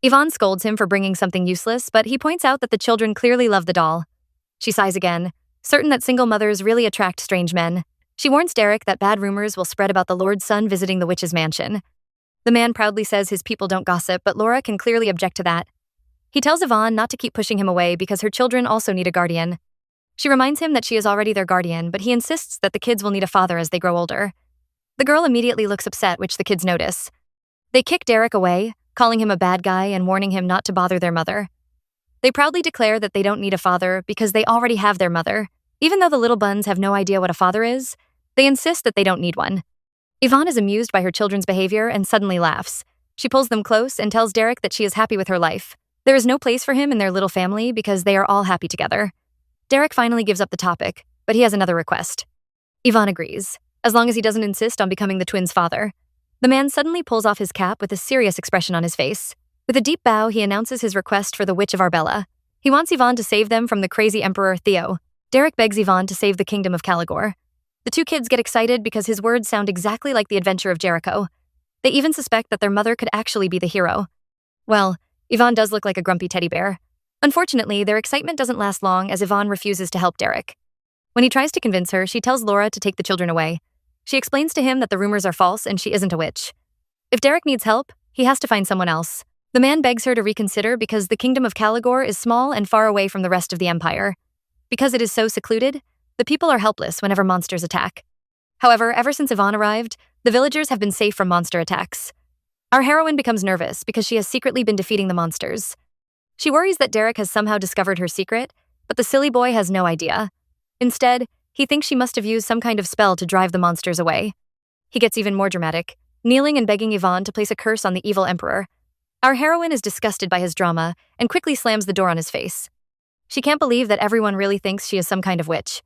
Yvonne scolds him for bringing something useless, but he points out that the children clearly love the doll. She sighs again, certain that single mothers really attract strange men. She warns Derek that bad rumors will spread about the Lord's son visiting the witch's mansion. The man proudly says his people don't gossip, but Laura can clearly object to that. He tells Yvonne not to keep pushing him away because her children also need a guardian. She reminds him that she is already their guardian, but he insists that the kids will need a father as they grow older. The girl immediately looks upset, which the kids notice. They kick Derek away, calling him a bad guy and warning him not to bother their mother. They proudly declare that they don't need a father because they already have their mother. Even though the little buns have no idea what a father is, they insist that they don't need one. Yvonne is amused by her children's behavior and suddenly laughs. She pulls them close and tells Derek that she is happy with her life. There is no place for him in their little family because they are all happy together. Derek finally gives up the topic, but he has another request. Yvonne agrees, as long as he doesn't insist on becoming the twins' father. The man suddenly pulls off his cap with a serious expression on his face. With a deep bow, he announces his request for the Witch of Arbella. He wants Yvonne to save them from the crazy Emperor Theo. Derek begs Yvonne to save the kingdom of Caligor. The two kids get excited because his words sound exactly like the adventure of Jericho. They even suspect that their mother could actually be the hero. Well, Yvonne does look like a grumpy teddy bear. Unfortunately, their excitement doesn't last long as Yvonne refuses to help Derek. When he tries to convince her, she tells Laura to take the children away. She explains to him that the rumors are false and she isn't a witch. If Derek needs help, he has to find someone else. The man begs her to reconsider because the kingdom of Caligor is small and far away from the rest of the empire. Because it is so secluded, the people are helpless whenever monsters attack. However, ever since Yvonne arrived, the villagers have been safe from monster attacks. Our heroine becomes nervous because she has secretly been defeating the monsters. She worries that Derek has somehow discovered her secret, but the silly boy has no idea. Instead, he thinks she must have used some kind of spell to drive the monsters away. He gets even more dramatic, kneeling and begging Yvonne to place a curse on the evil emperor. Our heroine is disgusted by his drama and quickly slams the door on his face. She can't believe that everyone really thinks she is some kind of witch.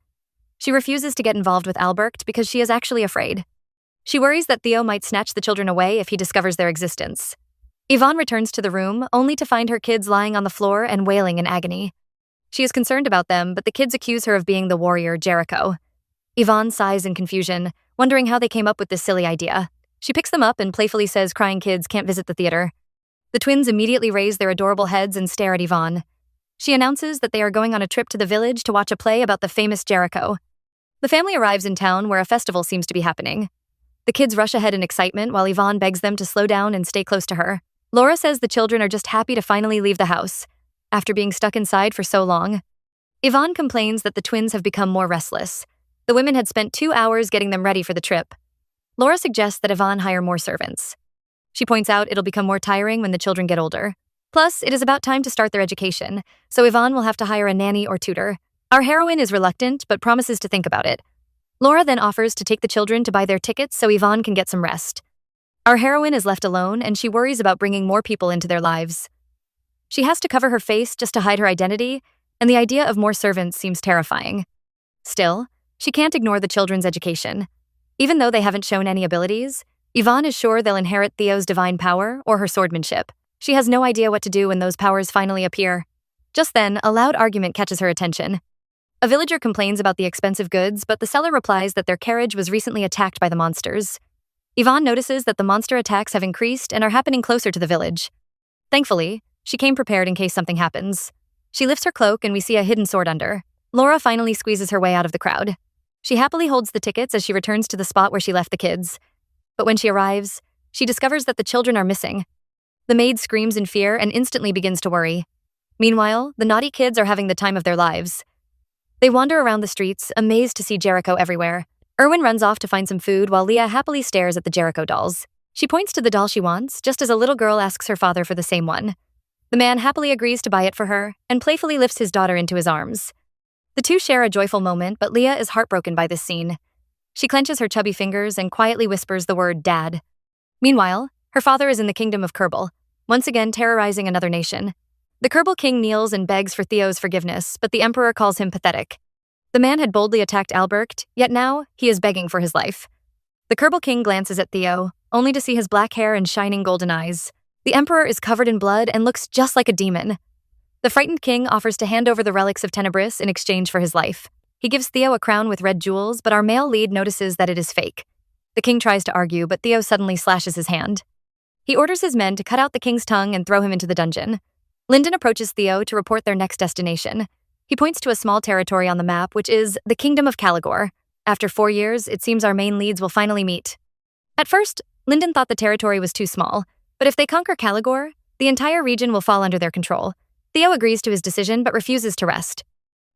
She refuses to get involved with Albrecht because she is actually afraid. She worries that Theo might snatch the children away if he discovers their existence. Yvonne returns to the room, only to find her kids lying on the floor and wailing in agony. She is concerned about them, but the kids accuse her of being the warrior Jericho. Yvonne sighs in confusion, wondering how they came up with this silly idea. She picks them up and playfully says crying kids can't visit the theater. The twins immediately raise their adorable heads and stare at Yvonne. She announces that they are going on a trip to the village to watch a play about the famous Jericho. The family arrives in town where a festival seems to be happening. The kids rush ahead in excitement while Yvonne begs them to slow down and stay close to her. Laura says the children are just happy to finally leave the house, after being stuck inside for so long. Yvonne complains that the twins have become more restless. The women had spent 2 hours getting them ready for the trip. Laura suggests that Yvonne hire more servants. She points out it'll become more tiring when the children get older. Plus, it is about time to start their education, so Yvonne will have to hire a nanny or tutor. Our heroine is reluctant, but promises to think about it. Laura then offers to take the children to buy their tickets so Yvonne can get some rest. Our heroine is left alone, and she worries about bringing more people into their lives. She has to cover her face just to hide her identity, and the idea of more servants seems terrifying. Still, she can't ignore the children's education. Even though they haven't shown any abilities, Yvonne is sure they'll inherit Theo's divine power or her swordmanship. She has no idea what to do when those powers finally appear. Just then, a loud argument catches her attention. A villager complains about the expensive goods, but the seller replies that their carriage was recently attacked by the monsters. Yvonne notices that the monster attacks have increased and are happening closer to the village. Thankfully, she came prepared in case something happens. She lifts her cloak and we see a hidden sword under. Laura finally squeezes her way out of the crowd. She happily holds the tickets as she returns to the spot where she left the kids. But when she arrives, she discovers that the children are missing. The maid screams in fear and instantly begins to worry. Meanwhile, the naughty kids are having the time of their lives. They wander around the streets, amazed to see Jericho everywhere. Erwin runs off to find some food while Leah happily stares at the Jericho dolls. She points to the doll she wants, just as a little girl asks her father for the same one. The man happily agrees to buy it for her and playfully lifts his daughter into his arms. The two share a joyful moment, but Leah is heartbroken by this scene. She clenches her chubby fingers and quietly whispers the word "Dad." Meanwhile, her father is in the kingdom of Kerbal, once again terrorizing another nation. The Kerbal king kneels and begs for Theo's forgiveness, but the emperor calls him pathetic. The man had boldly attacked Albrecht, yet now he is begging for his life. The Kerbal king glances at Theo, only to see his black hair and shining golden eyes. The emperor is covered in blood and looks just like a demon. The frightened king offers to hand over the relics of Tenebris in exchange for his life. He gives Theo a crown with red jewels, but our male lead notices that it is fake. The king tries to argue, but Theo suddenly slashes his hand. He orders his men to cut out the king's tongue and throw him into the dungeon. Lyndon approaches Theo to report their next destination. He points to a small territory on the map, which is the Kingdom of Caligor. After 4 years, it seems our main leads will finally meet. At first, Lyndon thought the territory was too small, but if they conquer Caligor, the entire region will fall under their control. Theo agrees to his decision but refuses to rest.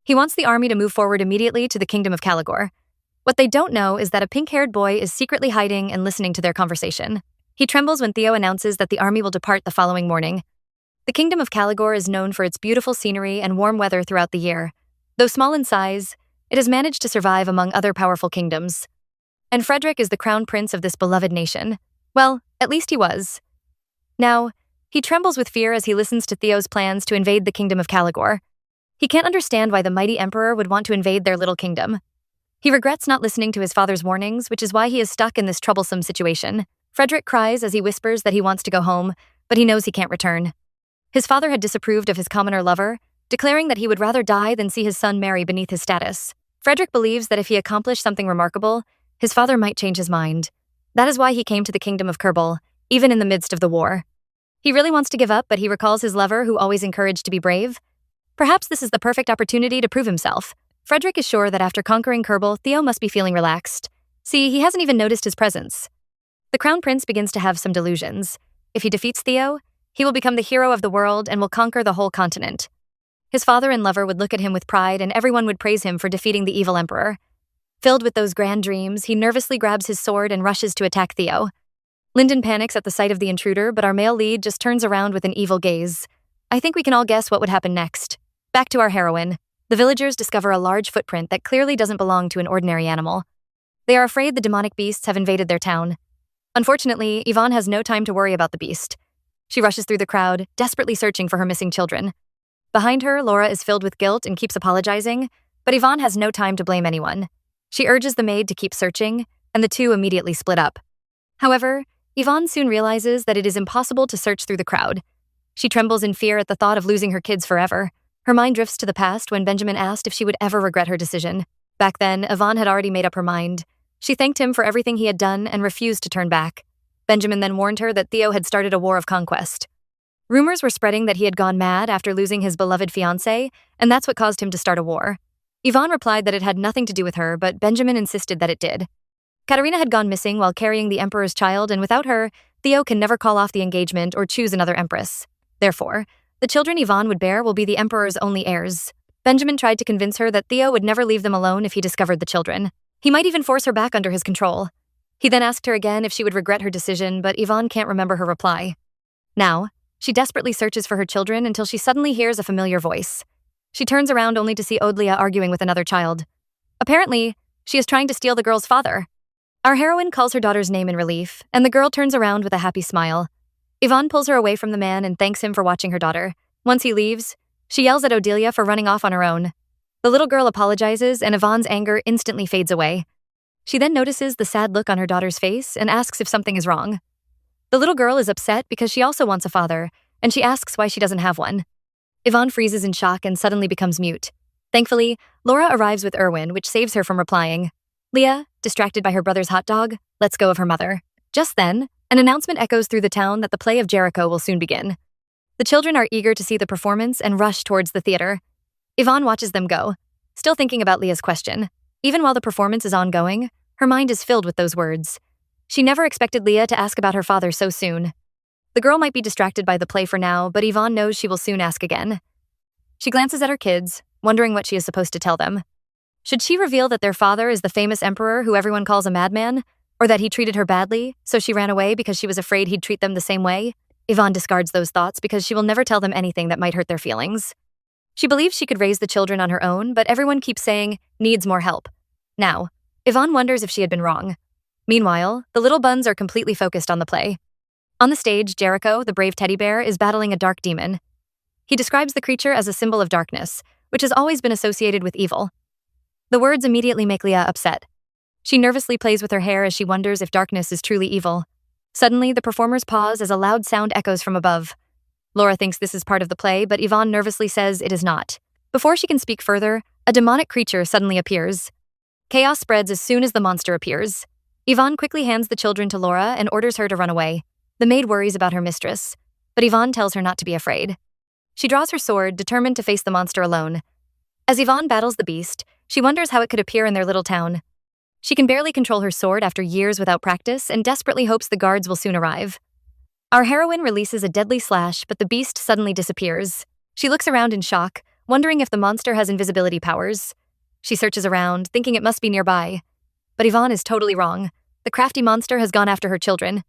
He wants the army to move forward immediately to the Kingdom of Caligor. What they don't know is that a pink-haired boy is secretly hiding and listening to their conversation. He trembles when Theo announces that the army will depart the following morning. The Kingdom of Caligor is known for its beautiful scenery and warm weather throughout the year. Though small in size, it has managed to survive among other powerful kingdoms. And Frederick is the crown prince of this beloved nation. Well, at least he was. Now, he trembles with fear as he listens to Theo's plans to invade the Kingdom of Caligor. He can't understand why the mighty emperor would want to invade their little kingdom. He regrets not listening to his father's warnings, which is why he is stuck in this troublesome situation. Frederick cries as he whispers that he wants to go home, but he knows he can't return. His father had disapproved of his commoner lover, declaring that he would rather die than see his son marry beneath his status. Frederick believes that if he accomplished something remarkable, his father might change his mind. That is why he came to the Kingdom of Kerbal, even in the midst of the war. He really wants to give up, but he recalls his lover who always encouraged to be brave. Perhaps this is the perfect opportunity to prove himself. Frederick is sure that after conquering Kerbal, Theo must be feeling relaxed. See, he hasn't even noticed his presence. The Crown Prince begins to have some delusions. If he defeats Theo, he will become the hero of the world and will conquer the whole continent. His father and lover would look at him with pride and everyone would praise him for defeating the evil emperor. Filled with those grand dreams, he nervously grabs his sword and rushes to attack Theo. Lyndon panics at the sight of the intruder, but our male lead just turns around with an evil gaze. I think we can all guess what would happen next. Back to our heroine. The villagers discover a large footprint that clearly doesn't belong to an ordinary animal. They are afraid the demonic beasts have invaded their town. Unfortunately, Yvonne has no time to worry about the beast. She rushes through the crowd, desperately searching for her missing children. Behind her, Laura is filled with guilt and keeps apologizing, but Yvonne has no time to blame anyone. She urges the maid to keep searching, and the two immediately split up. However, Yvonne soon realizes that it is impossible to search through the crowd. She trembles in fear at the thought of losing her kids forever. Her mind drifts to the past when Benjamin asked if she would ever regret her decision. Back then, Yvonne had already made up her mind. She thanked him for everything he had done and refused to turn back. Benjamin then warned her that Theo had started a war of conquest. Rumors were spreading that he had gone mad after losing his beloved fiancée, and that's what caused him to start a war. Yvonne replied that it had nothing to do with her, but Benjamin insisted that it did. Katerina had gone missing while carrying the emperor's child, and without her, Theo can never call off the engagement or choose another empress. Therefore, the children Ivan would bear will be the emperor's only heirs. Benjamin tried to convince her that Theo would never leave them alone if he discovered the children. He might even force her back under his control. He then asked her again if she would regret her decision, but Ivan can't remember her reply. Now, she desperately searches for her children until she suddenly hears a familiar voice. She turns around only to see Odlia arguing with another child. Apparently, she is trying to steal the girl's father. Our heroine calls her daughter's name in relief, and the girl turns around with a happy smile. Ivan pulls her away from the man and thanks him for watching her daughter. Once he leaves, she yells at Odelia for running off on her own. The little girl apologizes, and Ivan's anger instantly fades away. She then notices the sad look on her daughter's face and asks if something is wrong. The little girl is upset because she also wants a father, and she asks why she doesn't have one. Ivan freezes in shock and suddenly becomes mute. Thankfully, Laura arrives with Erwin, which saves her from replying. Leah, distracted by her brother's hot dog, lets go of her mother. Just then, an announcement echoes through the town that the play of Jericho will soon begin. The children are eager to see the performance and rush towards the theater. Ivan watches them go, still thinking about Leah's question. Even while the performance is ongoing, her mind is filled with those words. She never expected Leah to ask about her father so soon. The girl might be distracted by the play for now, but Ivan knows she will soon ask again. She glances at her kids, wondering what she is supposed to tell them. Should she reveal that their father is the famous emperor who everyone calls a madman, or that he treated her badly, so she ran away because she was afraid he'd treat them the same way? Ivan discards those thoughts because she will never tell them anything that might hurt their feelings. She believes she could raise the children on her own, but everyone keeps saying, needs more help. Now, Ivan wonders if she had been wrong. Meanwhile, the little buns are completely focused on the play. On the stage, Jericho, the brave teddy bear, is battling a dark demon. He describes the creature as a symbol of darkness, which has always been associated with evil. The words immediately make Leah upset. She nervously plays with her hair as she wonders if darkness is truly evil. Suddenly, the performers pause as a loud sound echoes from above. Laura thinks this is part of the play, but Ivan nervously says it is not. Before she can speak further, a demonic creature suddenly appears. Chaos spreads as soon as the monster appears. Ivan quickly hands the children to Laura and orders her to run away. The maid worries about her mistress, but Ivan tells her not to be afraid. She draws her sword, determined to face the monster alone. As Ivan battles the beast, she wonders how it could appear in their little town. She can barely control her sword after years without practice and desperately hopes the guards will soon arrive. Our heroine releases a deadly slash, but the beast suddenly disappears. She looks around in shock, wondering if the monster has invisibility powers. She searches around, thinking it must be nearby. But Ivan is totally wrong. The crafty monster has gone after her children.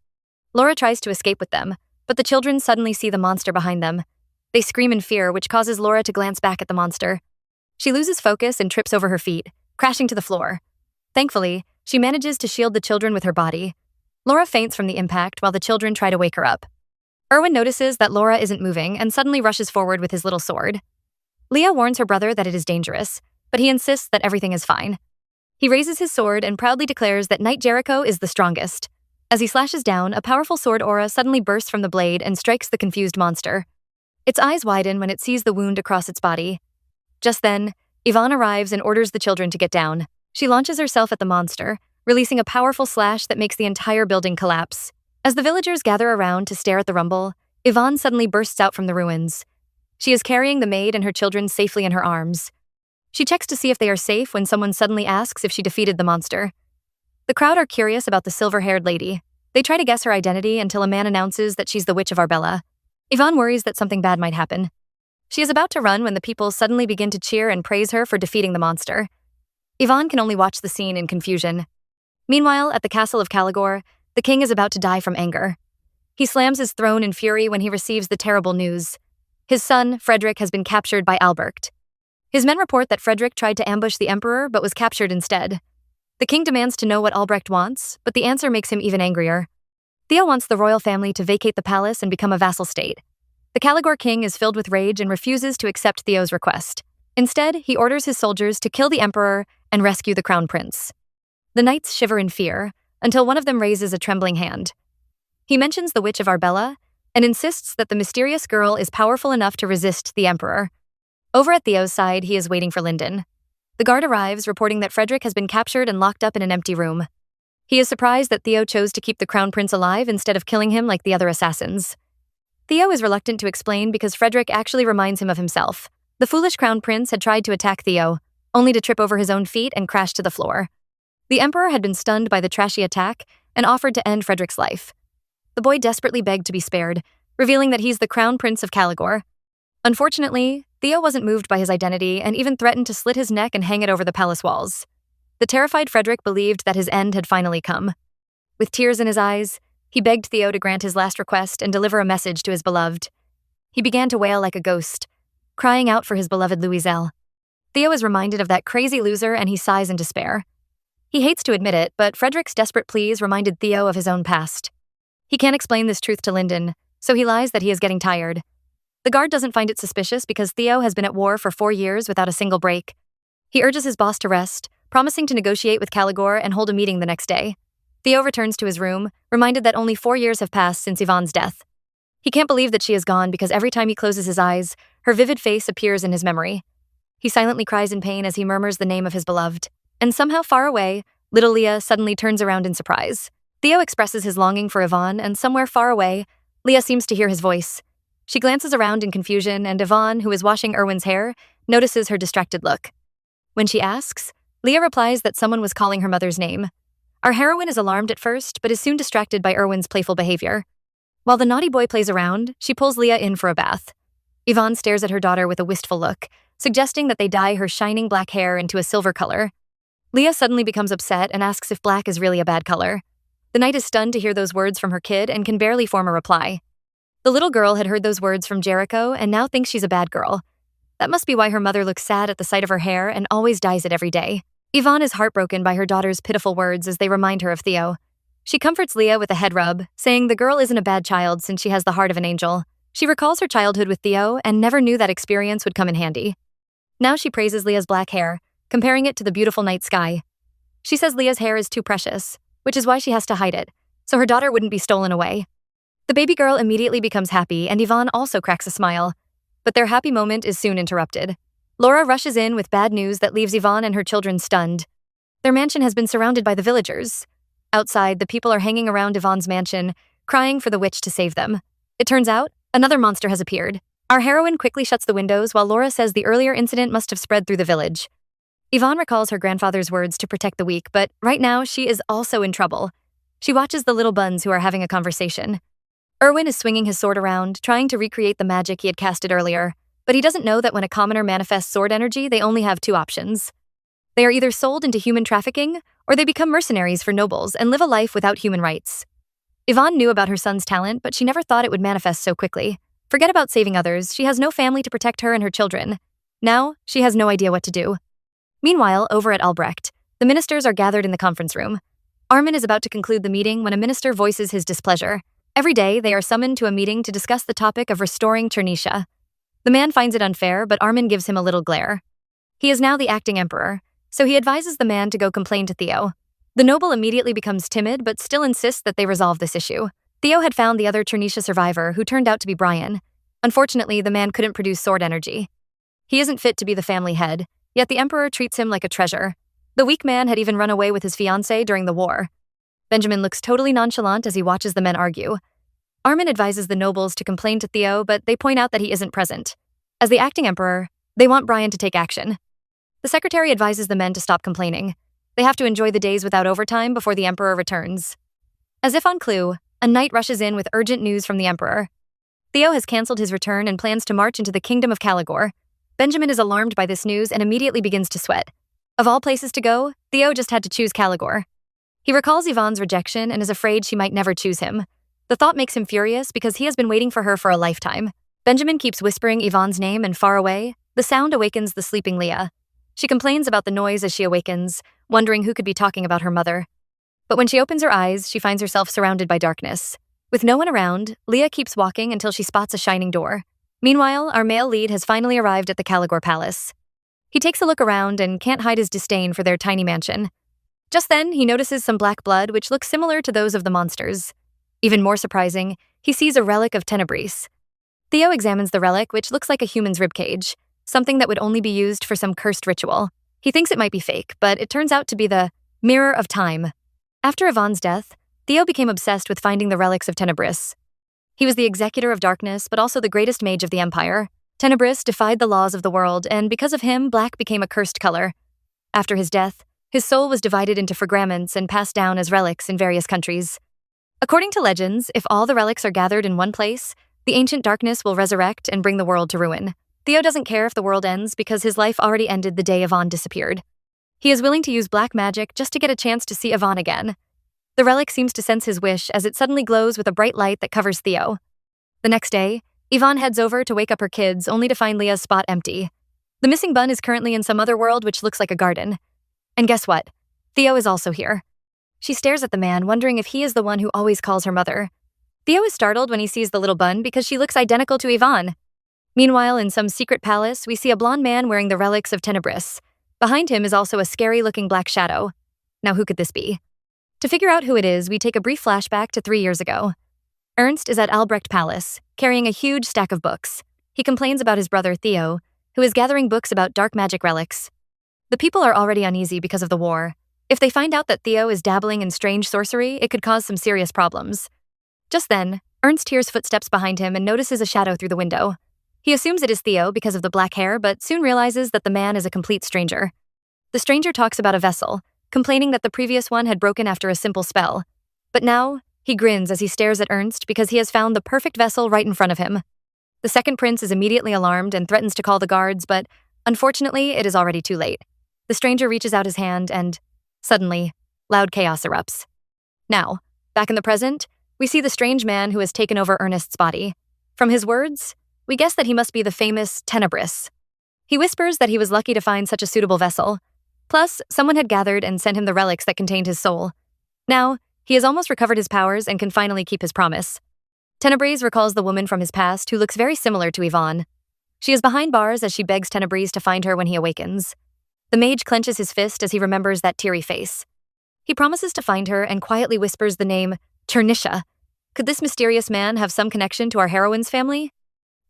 Laura tries to escape with them, but the children suddenly see the monster behind them. They scream in fear, which causes Laura to glance back at the monster. She loses focus and trips over her feet, crashing to the floor. Thankfully, she manages to shield the children with her body. Laura faints from the impact while the children try to wake her up. Erwin notices that Laura isn't moving and suddenly rushes forward with his little sword. Leah warns her brother that it is dangerous, but he insists that everything is fine. He raises his sword and proudly declares that Knight Jericho is the strongest. As he slashes down, a powerful sword aura suddenly bursts from the blade and strikes the confused monster. Its eyes widen when it sees the wound across its body. Just then, Ivan arrives and orders the children to get down. She launches herself at the monster, releasing a powerful slash that makes the entire building collapse. As the villagers gather around to stare at the rumble, Ivan suddenly bursts out from the ruins. She is carrying the maid and her children safely in her arms. She checks to see if they are safe when someone suddenly asks if she defeated the monster. The crowd are curious about the silver-haired lady. They try to guess her identity until a man announces that she's the Witch of Arbella. Ivan worries that something bad might happen. She is about to run when the people suddenly begin to cheer and praise her for defeating the monster. Ivan can only watch the scene in confusion. Meanwhile, at the castle of Caligor, the king is about to die from anger. He slams his throne in fury when he receives the terrible news. His son, Frederick, has been captured by Albrecht. His men report that Frederick tried to ambush the emperor but was captured instead. The king demands to know what Albrecht wants, but the answer makes him even angrier. Theo wants the royal family to vacate the palace and become a vassal state. The Caligor king is filled with rage and refuses to accept Theo's request. Instead, he orders his soldiers to kill the emperor and rescue the crown prince. The knights shiver in fear, until one of them raises a trembling hand. He mentions the Witch of Arbella and insists that the mysterious girl is powerful enough to resist the emperor. Over at Theo's side, he is waiting for Lyndon. The guard arrives, reporting that Frederick has been captured and locked up in an empty room. He is surprised that Theo chose to keep the crown prince alive instead of killing him like the other assassins. Theo is reluctant to explain because Frederick actually reminds him of himself. The foolish crown prince had tried to attack Theo, only to trip over his own feet and crash to the floor. The Emperor had been stunned by the trashy attack and offered to end Frederick's life. The boy desperately begged to be spared, revealing that he's the crown prince of Caligor. Unfortunately, Theo wasn't moved by his identity and even threatened to slit his neck and hang it over the palace walls. The terrified Frederick believed that his end had finally come. With tears in his eyes, he begged Theo to grant his last request and deliver a message to his beloved. He began to wail like a ghost, crying out for his beloved Louiselle. Theo is reminded of that crazy loser and he sighs in despair. He hates to admit it, but Frederick's desperate pleas reminded Theo of his own past. He can't explain this truth to Lyndon, so he lies that he is getting tired. The guard doesn't find it suspicious because Theo has been at war for 4 years without a single break. He urges his boss to rest, promising to negotiate with Caligor and hold a meeting the next day. Theo returns to his room, reminded that only 4 years have passed since Yvonne's death. He can't believe that she is gone because every time he closes his eyes, her vivid face appears in his memory. He silently cries in pain as he murmurs the name of his beloved. And somehow far away, little Leah suddenly turns around in surprise. Theo expresses his longing for Yvonne, and somewhere far away, Leah seems to hear his voice. She glances around in confusion, and Yvonne, who is washing Erwin's hair, notices her distracted look. When she asks, Leah replies that someone was calling her mother's name. Our heroine is alarmed at first, but is soon distracted by Erwin's playful behavior. While the naughty boy plays around, she pulls Leah in for a bath. Yvonne stares at her daughter with a wistful look, suggesting that they dye her shining black hair into a silver color. Leah suddenly becomes upset and asks if black is really a bad color. The knight is stunned to hear those words from her kid and can barely form a reply. The little girl had heard those words from Jericho and now thinks she's a bad girl. That must be why her mother looks sad at the sight of her hair and always dyes it every day. Yvonne is heartbroken by her daughter's pitiful words as they remind her of Theo. She comforts Leah with a head rub, saying the girl isn't a bad child since she has the heart of an angel. She recalls her childhood with Theo and never knew that experience would come in handy. Now she praises Leah's black hair, comparing it to the beautiful night sky. She says Leah's hair is too precious, which is why she has to hide it, so her daughter wouldn't be stolen away. The baby girl immediately becomes happy and Yvonne also cracks a smile. But their happy moment is soon interrupted. Laura rushes in with bad news that leaves Yvonne and her children stunned. Their mansion has been surrounded by the villagers. Outside, the people are hanging around Yvonne's mansion, crying for the witch to save them. It turns out, another monster has appeared. Our heroine quickly shuts the windows while Laura says the earlier incident must have spread through the village. Yvonne recalls her grandfather's words to protect the weak, but right now she is also in trouble. She watches the little buns who are having a conversation. Erwin is swinging his sword around, trying to recreate the magic he had casted earlier, but he doesn't know that when a commoner manifests sword energy, they only have 2 options. They are either sold into human trafficking, or they become mercenaries for nobles and live a life without human rights. Yvonne knew about her son's talent, but she never thought it would manifest so quickly. Forget about saving others, she has no family to protect her and her children. Now, she has no idea what to do. Meanwhile, over at Albrecht, the ministers are gathered in the conference room. Armin is about to conclude the meeting when a minister voices his displeasure. Every day, they are summoned to a meeting to discuss the topic of restoring Chernisha. The man finds it unfair, but Armin gives him a little glare. He is now the acting emperor, so he advises the man to go complain to Theo. The noble immediately becomes timid, but still insists that they resolve this issue. Theo had found the other Chernisha survivor, who turned out to be Brian. Unfortunately, the man couldn't produce sword energy. He isn't fit to be the family head, yet the emperor treats him like a treasure. The weak man had even run away with his fiancée during the war. Benjamin looks totally nonchalant as he watches the men argue. Armin advises the nobles to complain to Theo, but they point out that he isn't present. As the acting emperor, they want Brian to take action. The secretary advises the men to stop complaining. They have to enjoy the days without overtime before the emperor returns. As if on clue, a knight rushes in with urgent news from the emperor. Theo has cancelled his return and plans to march into the kingdom of Caligor. Benjamin is alarmed by this news and immediately begins to sweat. Of all places to go, Theo just had to choose Caligor. He recalls Yvonne's rejection and is afraid she might never choose him. The thought makes him furious because he has been waiting for her for a lifetime. Benjamin keeps whispering Yvonne's name, and far away, the sound awakens the sleeping Leah. She complains about the noise as she awakens, wondering who could be talking about her mother. But when she opens her eyes, she finds herself surrounded by darkness. With no one around, Leah keeps walking until she spots a shining door. Meanwhile, our male lead has finally arrived at the Caligor Palace. He takes a look around and can't hide his disdain for their tiny mansion. Just then, he notices some black blood which looks similar to those of the monsters. Even more surprising, he sees a relic of Tenebris. Theo examines the relic, which looks like a human's ribcage, something that would only be used for some cursed ritual. He thinks it might be fake, but it turns out to be the Mirror of Time. After Yvonne's death, Theo became obsessed with finding the relics of Tenebris. He was the executor of darkness, but also the greatest mage of the Empire. Tenebris defied the laws of the world, and because of him, black became a cursed color. After his death, His soul was divided into fragments and passed down as relics in various countries. According to legends, if all the relics are gathered in one place, the ancient darkness will resurrect and bring the world to ruin. Theo doesn't care if the world ends because his life already ended the day Yvonne disappeared. He is willing to use black magic just to get a chance to see Yvonne again. The relic seems to sense his wish as it suddenly glows with a bright light that covers Theo. The next day, Yvonne heads over to wake up her kids only to find Leah's spot empty. The missing bun is currently in some other world which looks like a garden. And guess what? Theo is also here. She stares at the man, wondering if he is the one who always calls her mother. Theo is startled when he sees the little bun because she looks identical to Yvonne. Meanwhile, in some secret palace, we see a blonde man wearing the relics of Tenebris. Behind him is also a scary-looking black shadow. Now who could this be? To figure out who it is, we take a brief flashback to 3 years ago. Ernst is at Albrecht Palace, carrying a huge stack of books. He complains about his brother Theo, who is gathering books about dark magic relics. The people are already uneasy because of the war. If they find out that Theo is dabbling in strange sorcery, it could cause some serious problems. Just then, Ernst hears footsteps behind him and notices a shadow through the window. He assumes it is Theo because of the black hair, but soon realizes that the man is a complete stranger. The stranger talks about a vessel, complaining that the previous one had broken after a simple spell. But now, he grins as he stares at Ernst because he has found the perfect vessel right in front of him. The second prince is immediately alarmed and threatens to call the guards, but unfortunately, it is already too late. The stranger reaches out his hand and, suddenly, loud chaos erupts. Now, back in the present, we see the strange man who has taken over Ernest's body. From his words, we guess that he must be the famous Tenebris. He whispers that he was lucky to find such a suitable vessel. Plus, someone had gathered and sent him the relics that contained his soul. Now, he has almost recovered his powers and can finally keep his promise. Tenebris recalls the woman from his past who looks very similar to Yvonne. She is behind bars as she begs Tenebris to find her when he awakens. The mage clenches his fist as he remembers that teary face. He promises to find her and quietly whispers the name Chernisha. Could this mysterious man have some connection to our heroine's family?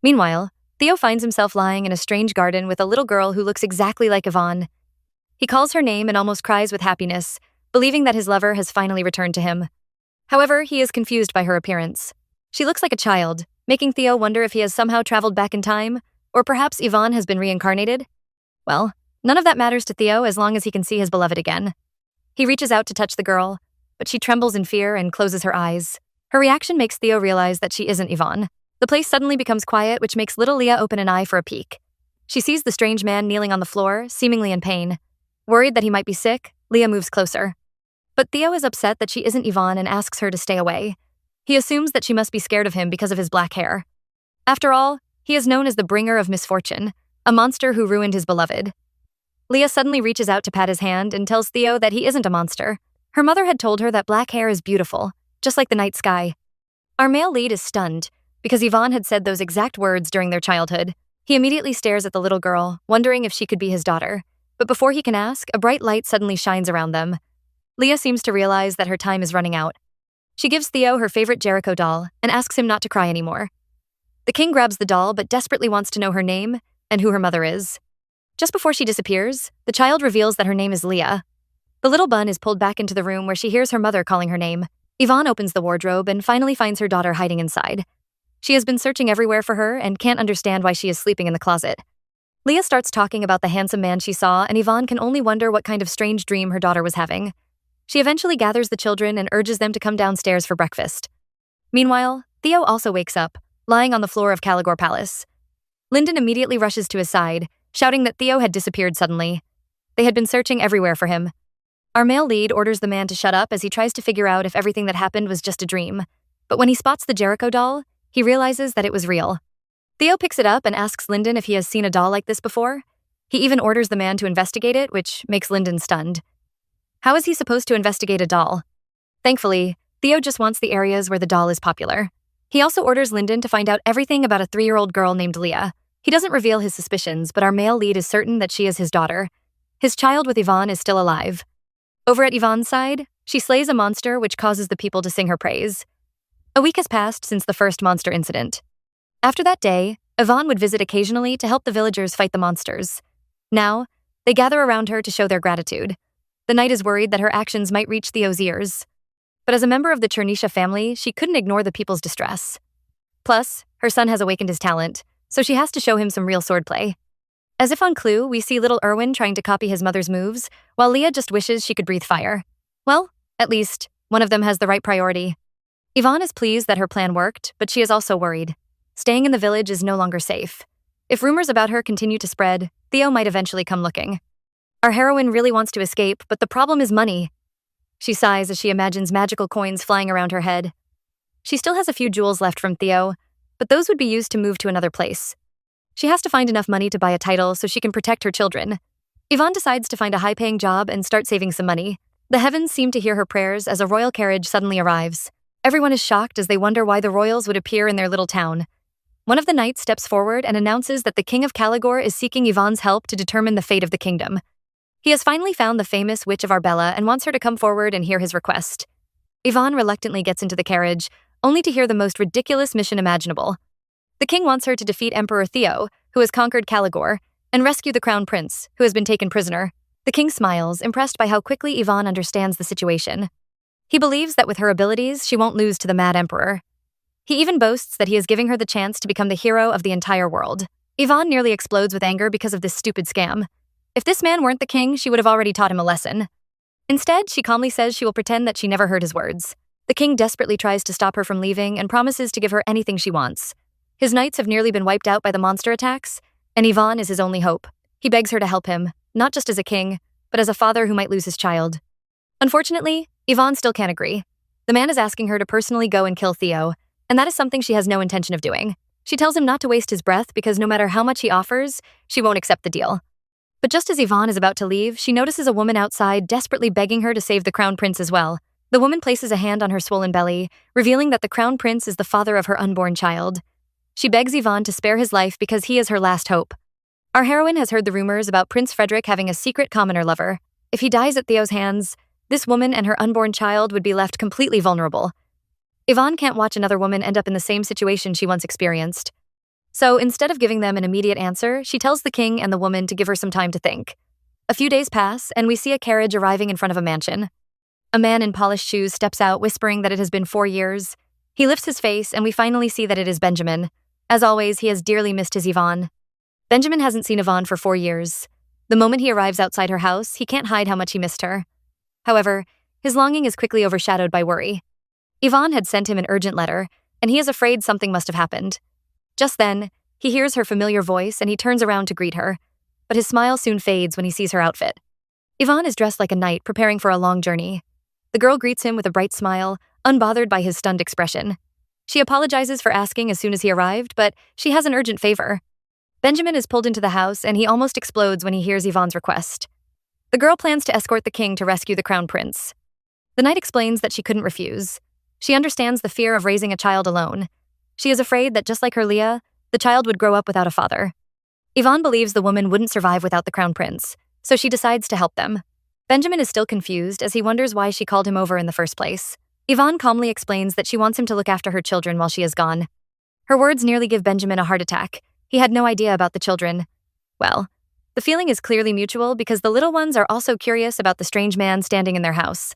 Meanwhile, Theo finds himself lying in a strange garden with a little girl who looks exactly like Yvonne. He calls her name and almost cries with happiness, believing that his lover has finally returned to him. However, he is confused by her appearance. She looks like a child, making Theo wonder if he has somehow traveled back in time, or perhaps Yvonne has been reincarnated. Well, none of that matters to Theo as long as he can see his beloved again. He reaches out to touch the girl, but she trembles in fear and closes her eyes. Her reaction makes Theo realize that she isn't Yvonne. The place suddenly becomes quiet, which makes little Leah open an eye for a peek. She sees the strange man kneeling on the floor, seemingly in pain. Worried that he might be sick, Leah moves closer. But Theo is upset that she isn't Yvonne and asks her to stay away. He assumes that she must be scared of him because of his black hair. After all, he is known as the bringer of misfortune, a monster who ruined his beloved. Leah suddenly reaches out to pat his hand and tells Theo that he isn't a monster. Her mother had told her that black hair is beautiful, just like the night sky. Our male lead is stunned, because Yvonne had said those exact words during their childhood. He immediately stares at the little girl, wondering if she could be his daughter. But before he can ask, a bright light suddenly shines around them. Leah seems to realize that her time is running out. She gives Theo her favorite Jericho doll and asks him not to cry anymore. The king grabs the doll but desperately wants to know her name and who her mother is. Just before she disappears, the child reveals that her name is Leah. The little bun is pulled back into the room where she hears her mother calling her name. Yvonne opens the wardrobe and finally finds her daughter hiding inside. She has been searching everywhere for her and can't understand why she is sleeping in the closet. Leah starts talking about the handsome man she saw, and Yvonne can only wonder what kind of strange dream her daughter was having. She eventually gathers the children and urges them to come downstairs for breakfast. Meanwhile, Theo also wakes up, lying on the floor of Caligore Palace. Lyndon immediately rushes to his side, shouting that Theo had disappeared suddenly. They had been searching everywhere for him. Our male lead orders the man to shut up as he tries to figure out if everything that happened was just a dream. But when he spots the Jericho doll, he realizes that it was real. Theo picks it up and asks Lyndon if he has seen a doll like this before. He even orders the man to investigate it, which makes Lyndon stunned. How is he supposed to investigate a doll? Thankfully, Theo just wants the areas where the doll is popular. He also orders Lyndon to find out everything about a 3-year-old girl named Leah. He doesn't reveal his suspicions, but our male lead is certain that she is his daughter. His child with Yvonne is still alive. Over at Yvonne's side, she slays a monster which causes the people to sing her praise. A week has passed since the first monster incident. After that day, Yvonne would visit occasionally to help the villagers fight the monsters. Now, they gather around her to show their gratitude. The knight is worried that her actions might reach Theo's ears. But as a member of the Chernisha family, she couldn't ignore the people's distress. Plus, her son has awakened his talent, so she has to show him some real swordplay. As if on Clue, we see little Erwin trying to copy his mother's moves, while Leah just wishes she could breathe fire. Well, at least, one of them has the right priority. Yvonne is pleased that her plan worked, but she is also worried. Staying in the village is no longer safe. If rumors about her continue to spread, Theo might eventually come looking. Our heroine really wants to escape, but the problem is money. She sighs as she imagines magical coins flying around her head. She still has a few jewels left from Theo, but those would be used to move to another place. She has to find enough money to buy a title so she can protect her children. Yvonne decides to find a high-paying job and start saving some money. The heavens seem to hear her prayers as a royal carriage suddenly arrives. Everyone is shocked as they wonder why the royals would appear in their little town. One of the knights steps forward and announces that the King of Caligor is seeking Yvonne's help to determine the fate of the kingdom. He has finally found the famous Witch of Arbella and wants her to come forward and hear his request. Yvonne reluctantly gets into the carriage, only to hear the most ridiculous mission imaginable. The king wants her to defeat Emperor Theo, who has conquered Caligor, and rescue the crown prince, who has been taken prisoner. The king smiles, impressed by how quickly Yvonne understands the situation. He believes that with her abilities, she won't lose to the mad emperor. He even boasts that he is giving her the chance to become the hero of the entire world. Yvonne nearly explodes with anger because of this stupid scam. If this man weren't the king, she would have already taught him a lesson. Instead, she calmly says she will pretend that she never heard his words. The king desperately tries to stop her from leaving and promises to give her anything she wants. His knights have nearly been wiped out by the monster attacks, and Yvonne is his only hope. He begs her to help him, not just as a king, but as a father who might lose his child. Unfortunately, Yvonne still can't agree. The man is asking her to personally go and kill Theo, and that is something she has no intention of doing. She tells him not to waste his breath because no matter how much he offers, she won't accept the deal. But just as Yvonne is about to leave, she notices a woman outside desperately begging her to save the crown prince as well. The woman places a hand on her swollen belly, revealing that the crown prince is the father of her unborn child. She begs Yvonne to spare his life because he is her last hope. Our heroine has heard the rumors about Prince Frederick having a secret commoner lover. If he dies at Theo's hands, this woman and her unborn child would be left completely vulnerable. Yvonne can't watch another woman end up in the same situation she once experienced. So instead of giving them an immediate answer, she tells the king and the woman to give her some time to think. A few days pass, and we see a carriage arriving in front of a mansion. A man in polished shoes steps out, whispering that it has been 4 years. He lifts his face, and we finally see that it is Benjamin. As always, he has dearly missed his Yvonne. Benjamin hasn't seen Yvonne for 4 years. The moment he arrives outside her house, he can't hide how much he missed her. However, his longing is quickly overshadowed by worry. Yvonne had sent him an urgent letter, and he is afraid something must have happened. Just then, he hears her familiar voice and he turns around to greet her, but his smile soon fades when he sees her outfit. Yvonne is dressed like a knight preparing for a long journey. The girl greets him with a bright smile, unbothered by his stunned expression. She apologizes for asking as soon as he arrived, but she has an urgent favor. Benjamin is pulled into the house and he almost explodes when he hears Yvonne's request. The girl plans to escort the king to rescue the crown prince. The knight explains that she couldn't refuse. She understands the fear of raising a child alone. She is afraid that just like her Leah, the child would grow up without a father. Yvonne believes the woman wouldn't survive without the crown prince, so she decides to help them. Benjamin is still confused as he wonders why she called him over in the first place. Yvonne calmly explains that she wants him to look after her children while she is gone. Her words nearly give Benjamin a heart attack. He had no idea about the children. Well, the feeling is clearly mutual because the little ones are also curious about the strange man standing in their house.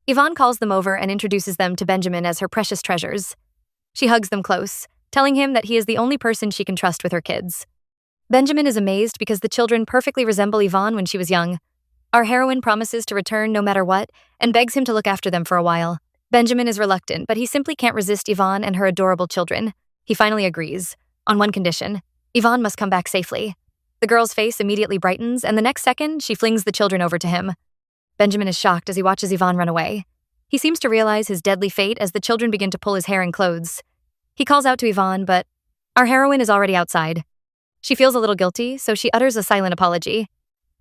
Yvonne calls them over and introduces them to Benjamin as her precious treasures. She hugs them close, telling him that he is the only person she can trust with her kids. Benjamin is amazed because the children perfectly resemble Yvonne when she was young. Our heroine promises to return no matter what and begs him to look after them for a while. Benjamin is reluctant, but he simply can't resist Yvonne and her adorable children. He finally agrees, on one condition: Yvonne must come back safely. The girl's face immediately brightens, and the next second, she flings the children over to him. Benjamin is shocked as he watches Yvonne run away. He seems to realize his deadly fate as the children begin to pull his hair and clothes. He calls out to Yvonne, but our heroine is already outside. She feels a little guilty, so she utters a silent apology.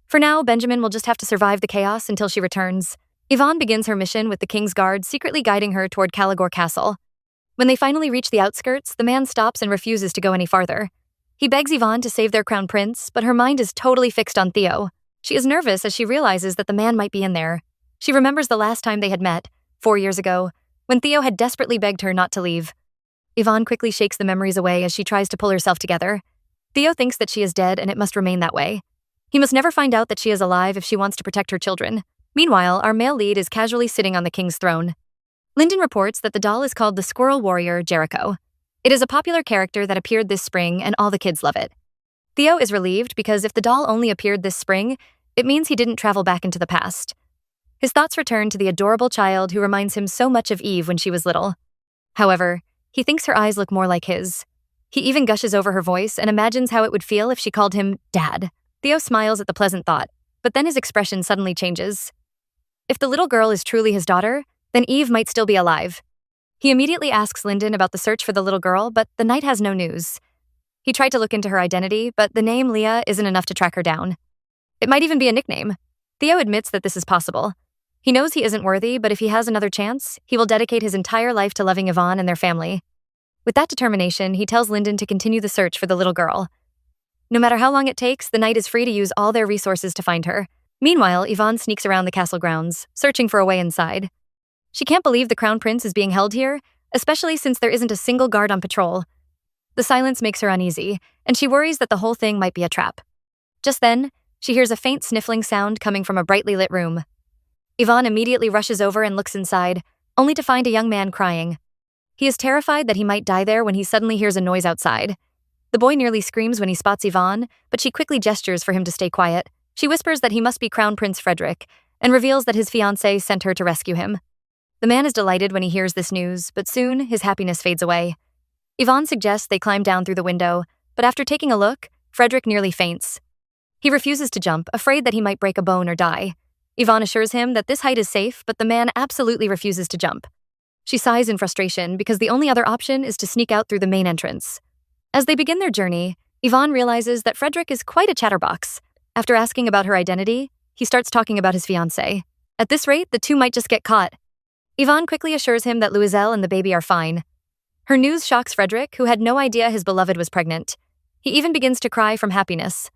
For now, Benjamin will just have to survive the chaos until she returns. Yvonne begins her mission with the king's guard secretly guiding her toward Caligor Castle. When they finally reach the outskirts, the man stops and refuses to go any farther. He begs Yvonne to save their crown prince, but her mind is totally fixed on Theo. She is nervous as she realizes that the man might be in there. She remembers the last time they had met, 4 years ago, when Theo had desperately begged her not to leave. Yvonne quickly shakes the memories away as she tries to pull herself together. Theo thinks that she is dead and it must remain that way. He must never find out that she is alive if she wants to protect her children. Meanwhile, our male lead is casually sitting on the king's throne. Lyndon reports that the doll is called the Squirrel Warrior Jericho. It is a popular character that appeared this spring and all the kids love it. Theo is relieved because if the doll only appeared this spring, it means he didn't travel back into the past. His thoughts return to the adorable child who reminds him so much of Eve when she was little. However, he thinks her eyes look more like his. He even gushes over her voice and imagines how it would feel if she called him Dad. Theo smiles at the pleasant thought, but then his expression suddenly changes. If the little girl is truly his daughter, then Eve might still be alive. He immediately asks Lyndon about the search for the little girl, but the knight has no news. He tried to look into her identity, but the name Leah isn't enough to track her down. It might even be a nickname. Theo admits that this is possible. He knows he isn't worthy, but if he has another chance, he will dedicate his entire life to loving Yvonne and their family. With that determination, he tells Lyndon to continue the search for the little girl. No matter how long it takes, the knight is free to use all their resources to find her. Meanwhile, Yvonne sneaks around the castle grounds, searching for a way inside. She can't believe the crown prince is being held here, especially since there isn't a single guard on patrol. The silence makes her uneasy, and she worries that the whole thing might be a trap. Just then, she hears a faint sniffling sound coming from a brightly lit room. Yvonne immediately rushes over and looks inside, only to find a young man crying. He is terrified that he might die there when he suddenly hears a noise outside. The boy nearly screams when he spots Yvonne, but she quickly gestures for him to stay quiet. She whispers that he must be Crown Prince Frederick, and reveals that his fiancée sent her to rescue him. The man is delighted when he hears this news, but soon his happiness fades away. Yvonne suggests they climb down through the window, but after taking a look, Frederick nearly faints. He refuses to jump, afraid that he might break a bone or die. Yvonne assures him that this height is safe, but the man absolutely refuses to jump. She sighs in frustration because the only other option is to sneak out through the main entrance. As they begin their journey, Yvonne realizes that Frederick is quite a chatterbox. After asking about her identity, he starts talking about his fiancée. At this rate, the two might just get caught. Yvonne quickly assures him that Louiselle and the baby are fine. Her news shocks Frederick, who had no idea his beloved was pregnant. He even begins to cry from happiness.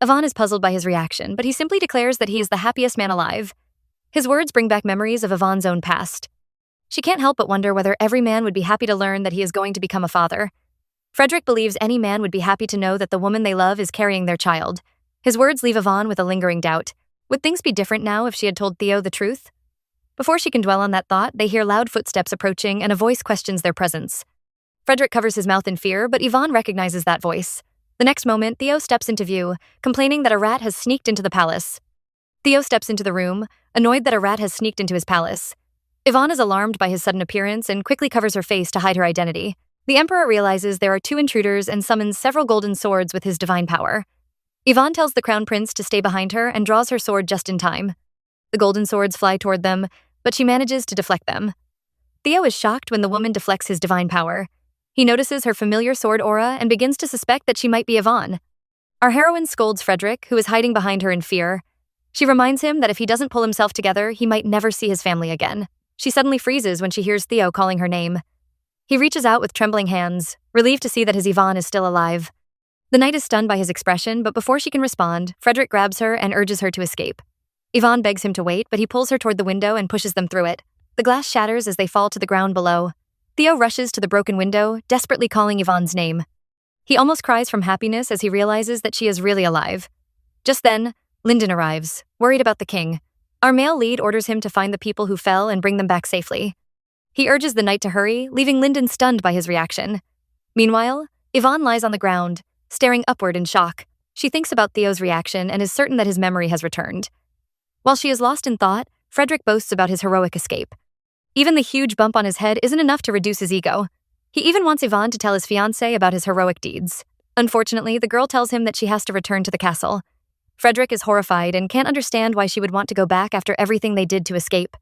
Yvonne is puzzled by his reaction, but he simply declares that he is the happiest man alive. His words bring back memories of Yvonne's own past. She can't help but wonder whether every man would be happy to learn that he is going to become a father. Frederick believes any man would be happy to know that the woman they love is carrying their child. His words leave Yvonne with a lingering doubt. Would things be different now if she had told Theo the truth? Before she can dwell on that thought, they hear loud footsteps approaching and a voice questions their presence. Frederick covers his mouth in fear, but Yvonne recognizes that voice. The next moment, Theo steps into view, complaining that a rat has sneaked into the palace. Theo steps into the room, annoyed that a rat has sneaked into his palace. Yvonne is alarmed by his sudden appearance and quickly covers her face to hide her identity. The Emperor realizes there are two intruders and summons several golden swords with his divine power. Yvonne tells the Crown Prince to stay behind her and draws her sword just in time. The golden swords fly toward them, but she manages to deflect them. Theo is shocked when the woman deflects his divine power. He notices her familiar sword aura and begins to suspect that she might be Yvonne. Our heroine scolds Frederick, who is hiding behind her in fear. She reminds him that if he doesn't pull himself together, he might never see his family again. She suddenly freezes when she hears Theo calling her name. He reaches out with trembling hands, relieved to see that his Yvonne is still alive. The knight is stunned by his expression, but before she can respond, Frederick grabs her and urges her to escape. Yvonne begs him to wait, but he pulls her toward the window and pushes them through it. The glass shatters as they fall to the ground below. Theo rushes to the broken window, desperately calling Yvonne's name. He almost cries from happiness as he realizes that she is really alive. Just then, Lyndon arrives, worried about the king. Our male lead orders him to find the people who fell and bring them back safely. He urges the knight to hurry, leaving Lyndon stunned by his reaction. Meanwhile, Yvonne lies on the ground, staring upward in shock. She thinks about Theo's reaction and is certain that his memory has returned. While she is lost in thought, Frederick boasts about his heroic escape. Even the huge bump on his head isn't enough to reduce his ego. He even wants Yvonne to tell his fiancée about his heroic deeds. Unfortunately, the girl tells him that she has to return to the castle. Frederick is horrified and can't understand why she would want to go back after everything they did to escape.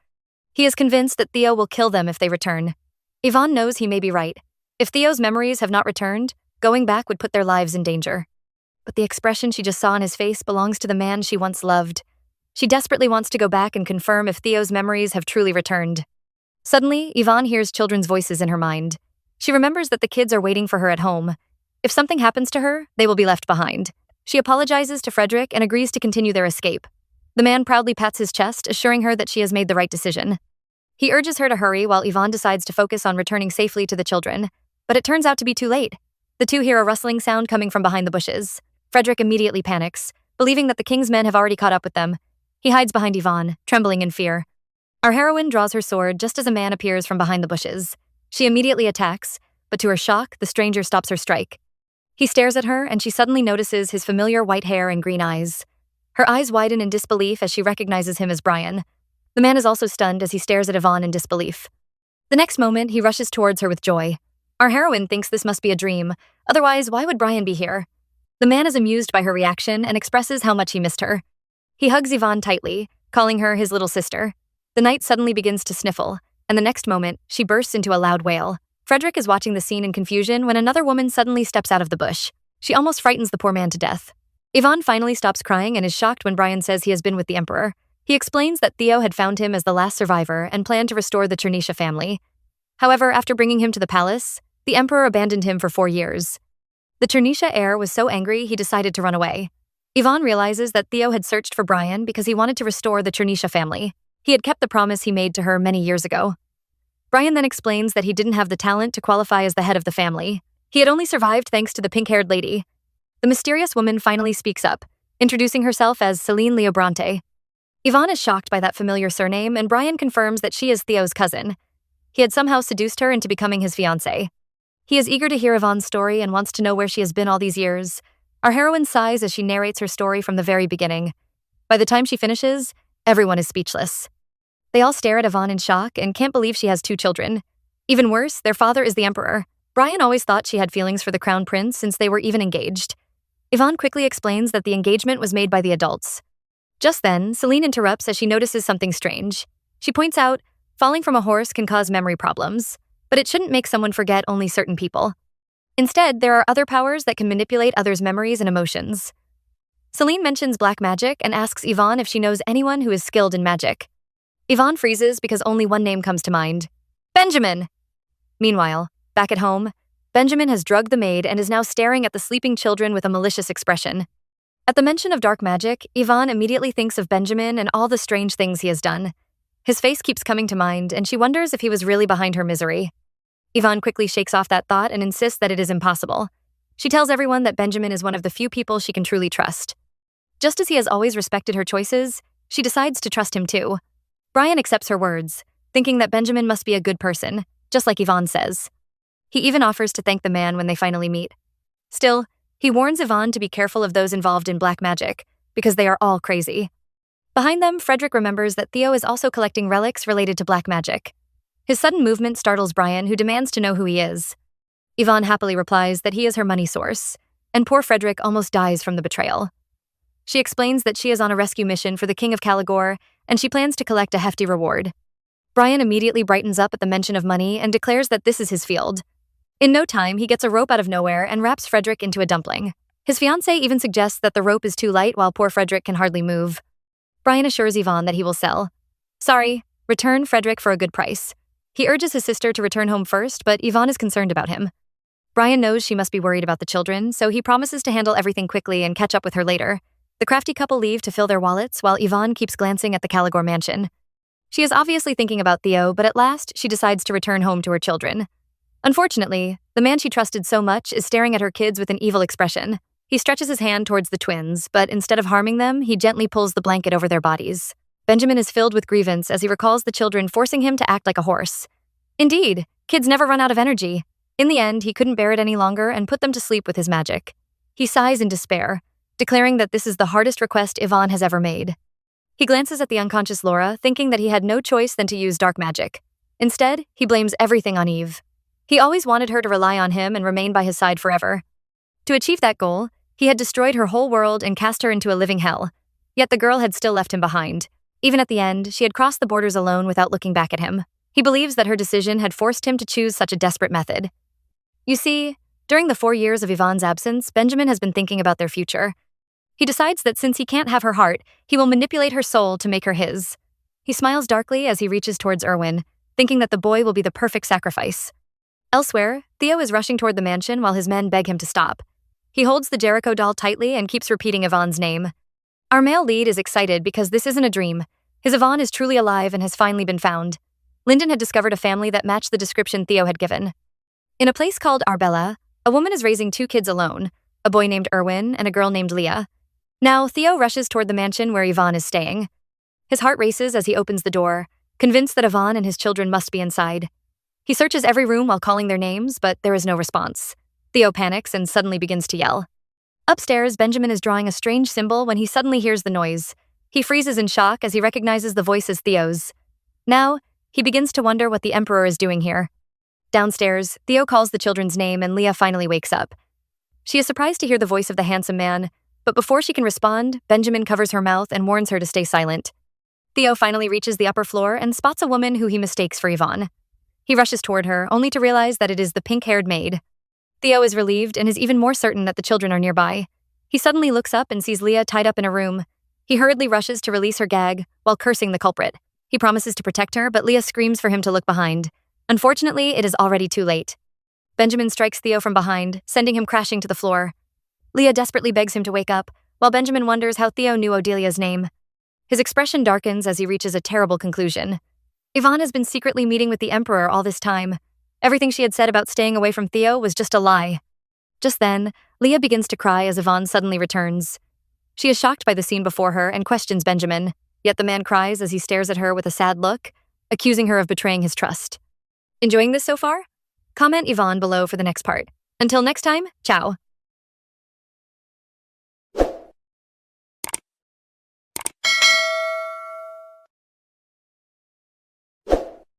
He is convinced that Theo will kill them if they return. Yvonne knows he may be right. If Theo's memories have not returned, going back would put their lives in danger. But the expression she just saw on his face belongs to the man she once loved. She desperately wants to go back and confirm if Theo's memories have truly returned. Suddenly, Yvonne hears children's voices in her mind. She remembers that the kids are waiting for her at home. If something happens to her, they will be left behind. She apologizes to Frederick and agrees to continue their escape. The man proudly pats his chest, assuring her that she has made the right decision. He urges her to hurry while Yvonne decides to focus on returning safely to the children. But it turns out to be too late. The two hear a rustling sound coming from behind the bushes. Frederick immediately panics, believing that the king's men have already caught up with them. He hides behind Yvonne, trembling in fear. Our heroine draws her sword just as a man appears from behind the bushes. She immediately attacks, but to her shock, the stranger stops her strike. He stares at her, and she suddenly notices his familiar white hair and green eyes. Her eyes widen in disbelief as she recognizes him as Brian. The man is also stunned as he stares at Yvonne in disbelief. The next moment, he rushes towards her with joy. Our heroine thinks this must be a dream. Otherwise, why would Brian be here? The man is amused by her reaction and expresses how much he missed her. He hugs Yvonne tightly, calling her his little sister. The knight suddenly begins to sniffle, and the next moment, she bursts into a loud wail. Frederick is watching the scene in confusion when another woman suddenly steps out of the bush. She almost frightens the poor man to death. Yvonne finally stops crying and is shocked when Brian says he has been with the Emperor. He explains that Theo had found him as the last survivor and planned to restore the Chernisha family. However, after bringing him to the palace, the Emperor abandoned him for 4 years. The Chernisha heir was so angry he decided to run away. Yvonne realizes that Theo had searched for Brian because he wanted to restore the Chernisha family. He had kept the promise he made to her many years ago. Brian then explains that he didn't have the talent to qualify as the head of the family. He had only survived thanks to the pink-haired lady. The mysterious woman finally speaks up, introducing herself as Celine Leobrante. Yvonne is shocked by that familiar surname, and Brian confirms that she is Theo's cousin. He had somehow seduced her into becoming his fiancée. He is eager to hear Yvonne's story and wants to know where she has been all these years. Our heroine sighs as she narrates her story from the very beginning. By the time she finishes, everyone is speechless. They all stare at Yvonne in shock and can't believe she has 2 children. Even worse, their father is the Emperor. Brian always thought she had feelings for the Crown Prince since they were even engaged. Yvonne quickly explains that the engagement was made by the adults. Just then, Celine interrupts as she notices something strange. She points out, falling from a horse can cause memory problems, but it shouldn't make someone forget only certain people. Instead, there are other powers that can manipulate others' memories and emotions. Celine mentions black magic and asks Yvonne if she knows anyone who is skilled in magic. Yvonne freezes because only one name comes to mind: Benjamin! Meanwhile, back at home, Benjamin has drugged the maid and is now staring at the sleeping children with a malicious expression. At the mention of dark magic, Yvonne immediately thinks of Benjamin and all the strange things he has done. His face keeps coming to mind, and she wonders if he was really behind her misery. Yvonne quickly shakes off that thought and insists that it is impossible. She tells everyone that Benjamin is one of the few people she can truly trust. Just as he has always respected her choices, she decides to trust him too. Brian accepts her words, thinking that Benjamin must be a good person, just like Yvonne says. He even offers to thank the man when they finally meet. Still, he warns Yvonne to be careful of those involved in black magic, because they are all crazy. Behind them, Frederick remembers that Theo is also collecting relics related to black magic. His sudden movement startles Brian, who demands to know who he is. Yvonne happily replies that he is her money source, and poor Frederick almost dies from the betrayal. She explains that she is on a rescue mission for the King of Caligor, and she plans to collect a hefty reward. Brian immediately brightens up at the mention of money and declares that this is his field. In no time, he gets a rope out of nowhere and wraps Frederick into a dumpling. His fiancée even suggests that the rope is too light while poor Frederick can hardly move. Brian assures Yvonne that he will sell. Sorry, return Frederick for a good price. He urges his sister to return home first, but Yvonne is concerned about him. Brian knows she must be worried about the children, so he promises to handle everything quickly and catch up with her later. The crafty couple leave to fill their wallets while Yvonne keeps glancing at the Caligor mansion. She is obviously thinking about Theo, but at last, she decides to return home to her children. Unfortunately, the man she trusted so much is staring at her kids with an evil expression. He stretches his hand towards the twins, but instead of harming them, he gently pulls the blanket over their bodies. Benjamin is filled with grievance as he recalls the children forcing him to act like a horse. Indeed, kids never run out of energy. In the end, he couldn't bear it any longer and put them to sleep with his magic. He sighs in despair, declaring that this is the hardest request Yvonne has ever made. He glances at the unconscious Laura, thinking that he had no choice than to use dark magic. Instead, he blames everything on Eve. He always wanted her to rely on him and remain by his side forever. To achieve that goal, he had destroyed her whole world and cast her into a living hell. Yet the girl had still left him behind. Even at the end, she had crossed the borders alone without looking back at him. He believes that her decision had forced him to choose such a desperate method. You see, during the 4 years of Yvonne's absence, Benjamin has been thinking about their future. He decides that since he can't have her heart, he will manipulate her soul to make her his. He smiles darkly as he reaches towards Erwin, thinking that the boy will be the perfect sacrifice. Elsewhere, Theo is rushing toward the mansion while his men beg him to stop. He holds the Jericho doll tightly and keeps repeating Yvonne's name. Our male lead is excited because this isn't a dream. His Yvonne is truly alive and has finally been found. Lyndon had discovered a family that matched the description Theo had given. In a place called Arbella, a woman is raising 2 kids alone, a boy named Erwin and a girl named Leah. Now, Theo rushes toward the mansion where Yvonne is staying. His heart races as he opens the door, convinced that Yvonne and his children must be inside. He searches every room while calling their names, but there is no response. Theo panics and suddenly begins to yell. Upstairs, Benjamin is drawing a strange symbol when he suddenly hears the noise. He freezes in shock as he recognizes the voice as Theo's. Now, he begins to wonder what the Emperor is doing here. Downstairs, Theo calls the children's name and Leah finally wakes up. She is surprised to hear the voice of the handsome man, but before she can respond, Benjamin covers her mouth and warns her to stay silent. Theo finally reaches the upper floor and spots a woman who he mistakes for Yvonne. He rushes toward her, only to realize that it is the pink-haired maid. Theo is relieved and is even more certain that the children are nearby. He suddenly looks up and sees Leah tied up in a room. He hurriedly rushes to release her gag, while cursing the culprit. He promises to protect her, but Leah screams for him to look behind. Unfortunately, it is already too late. Benjamin strikes Theo from behind, sending him crashing to the floor. Leah desperately begs him to wake up, while Benjamin wonders how Theo knew Odelia's name. His expression darkens as he reaches a terrible conclusion. Yvonne has been secretly meeting with the Emperor all this time. Everything she had said about staying away from Theo was just a lie. Just then, Leah begins to cry as Yvonne suddenly returns. She is shocked by the scene before her and questions Benjamin, yet the man cries as he stares at her with a sad look, accusing her of betraying his trust. Enjoying this so far? Comment Yvonne below for the next part. Until next time, ciao.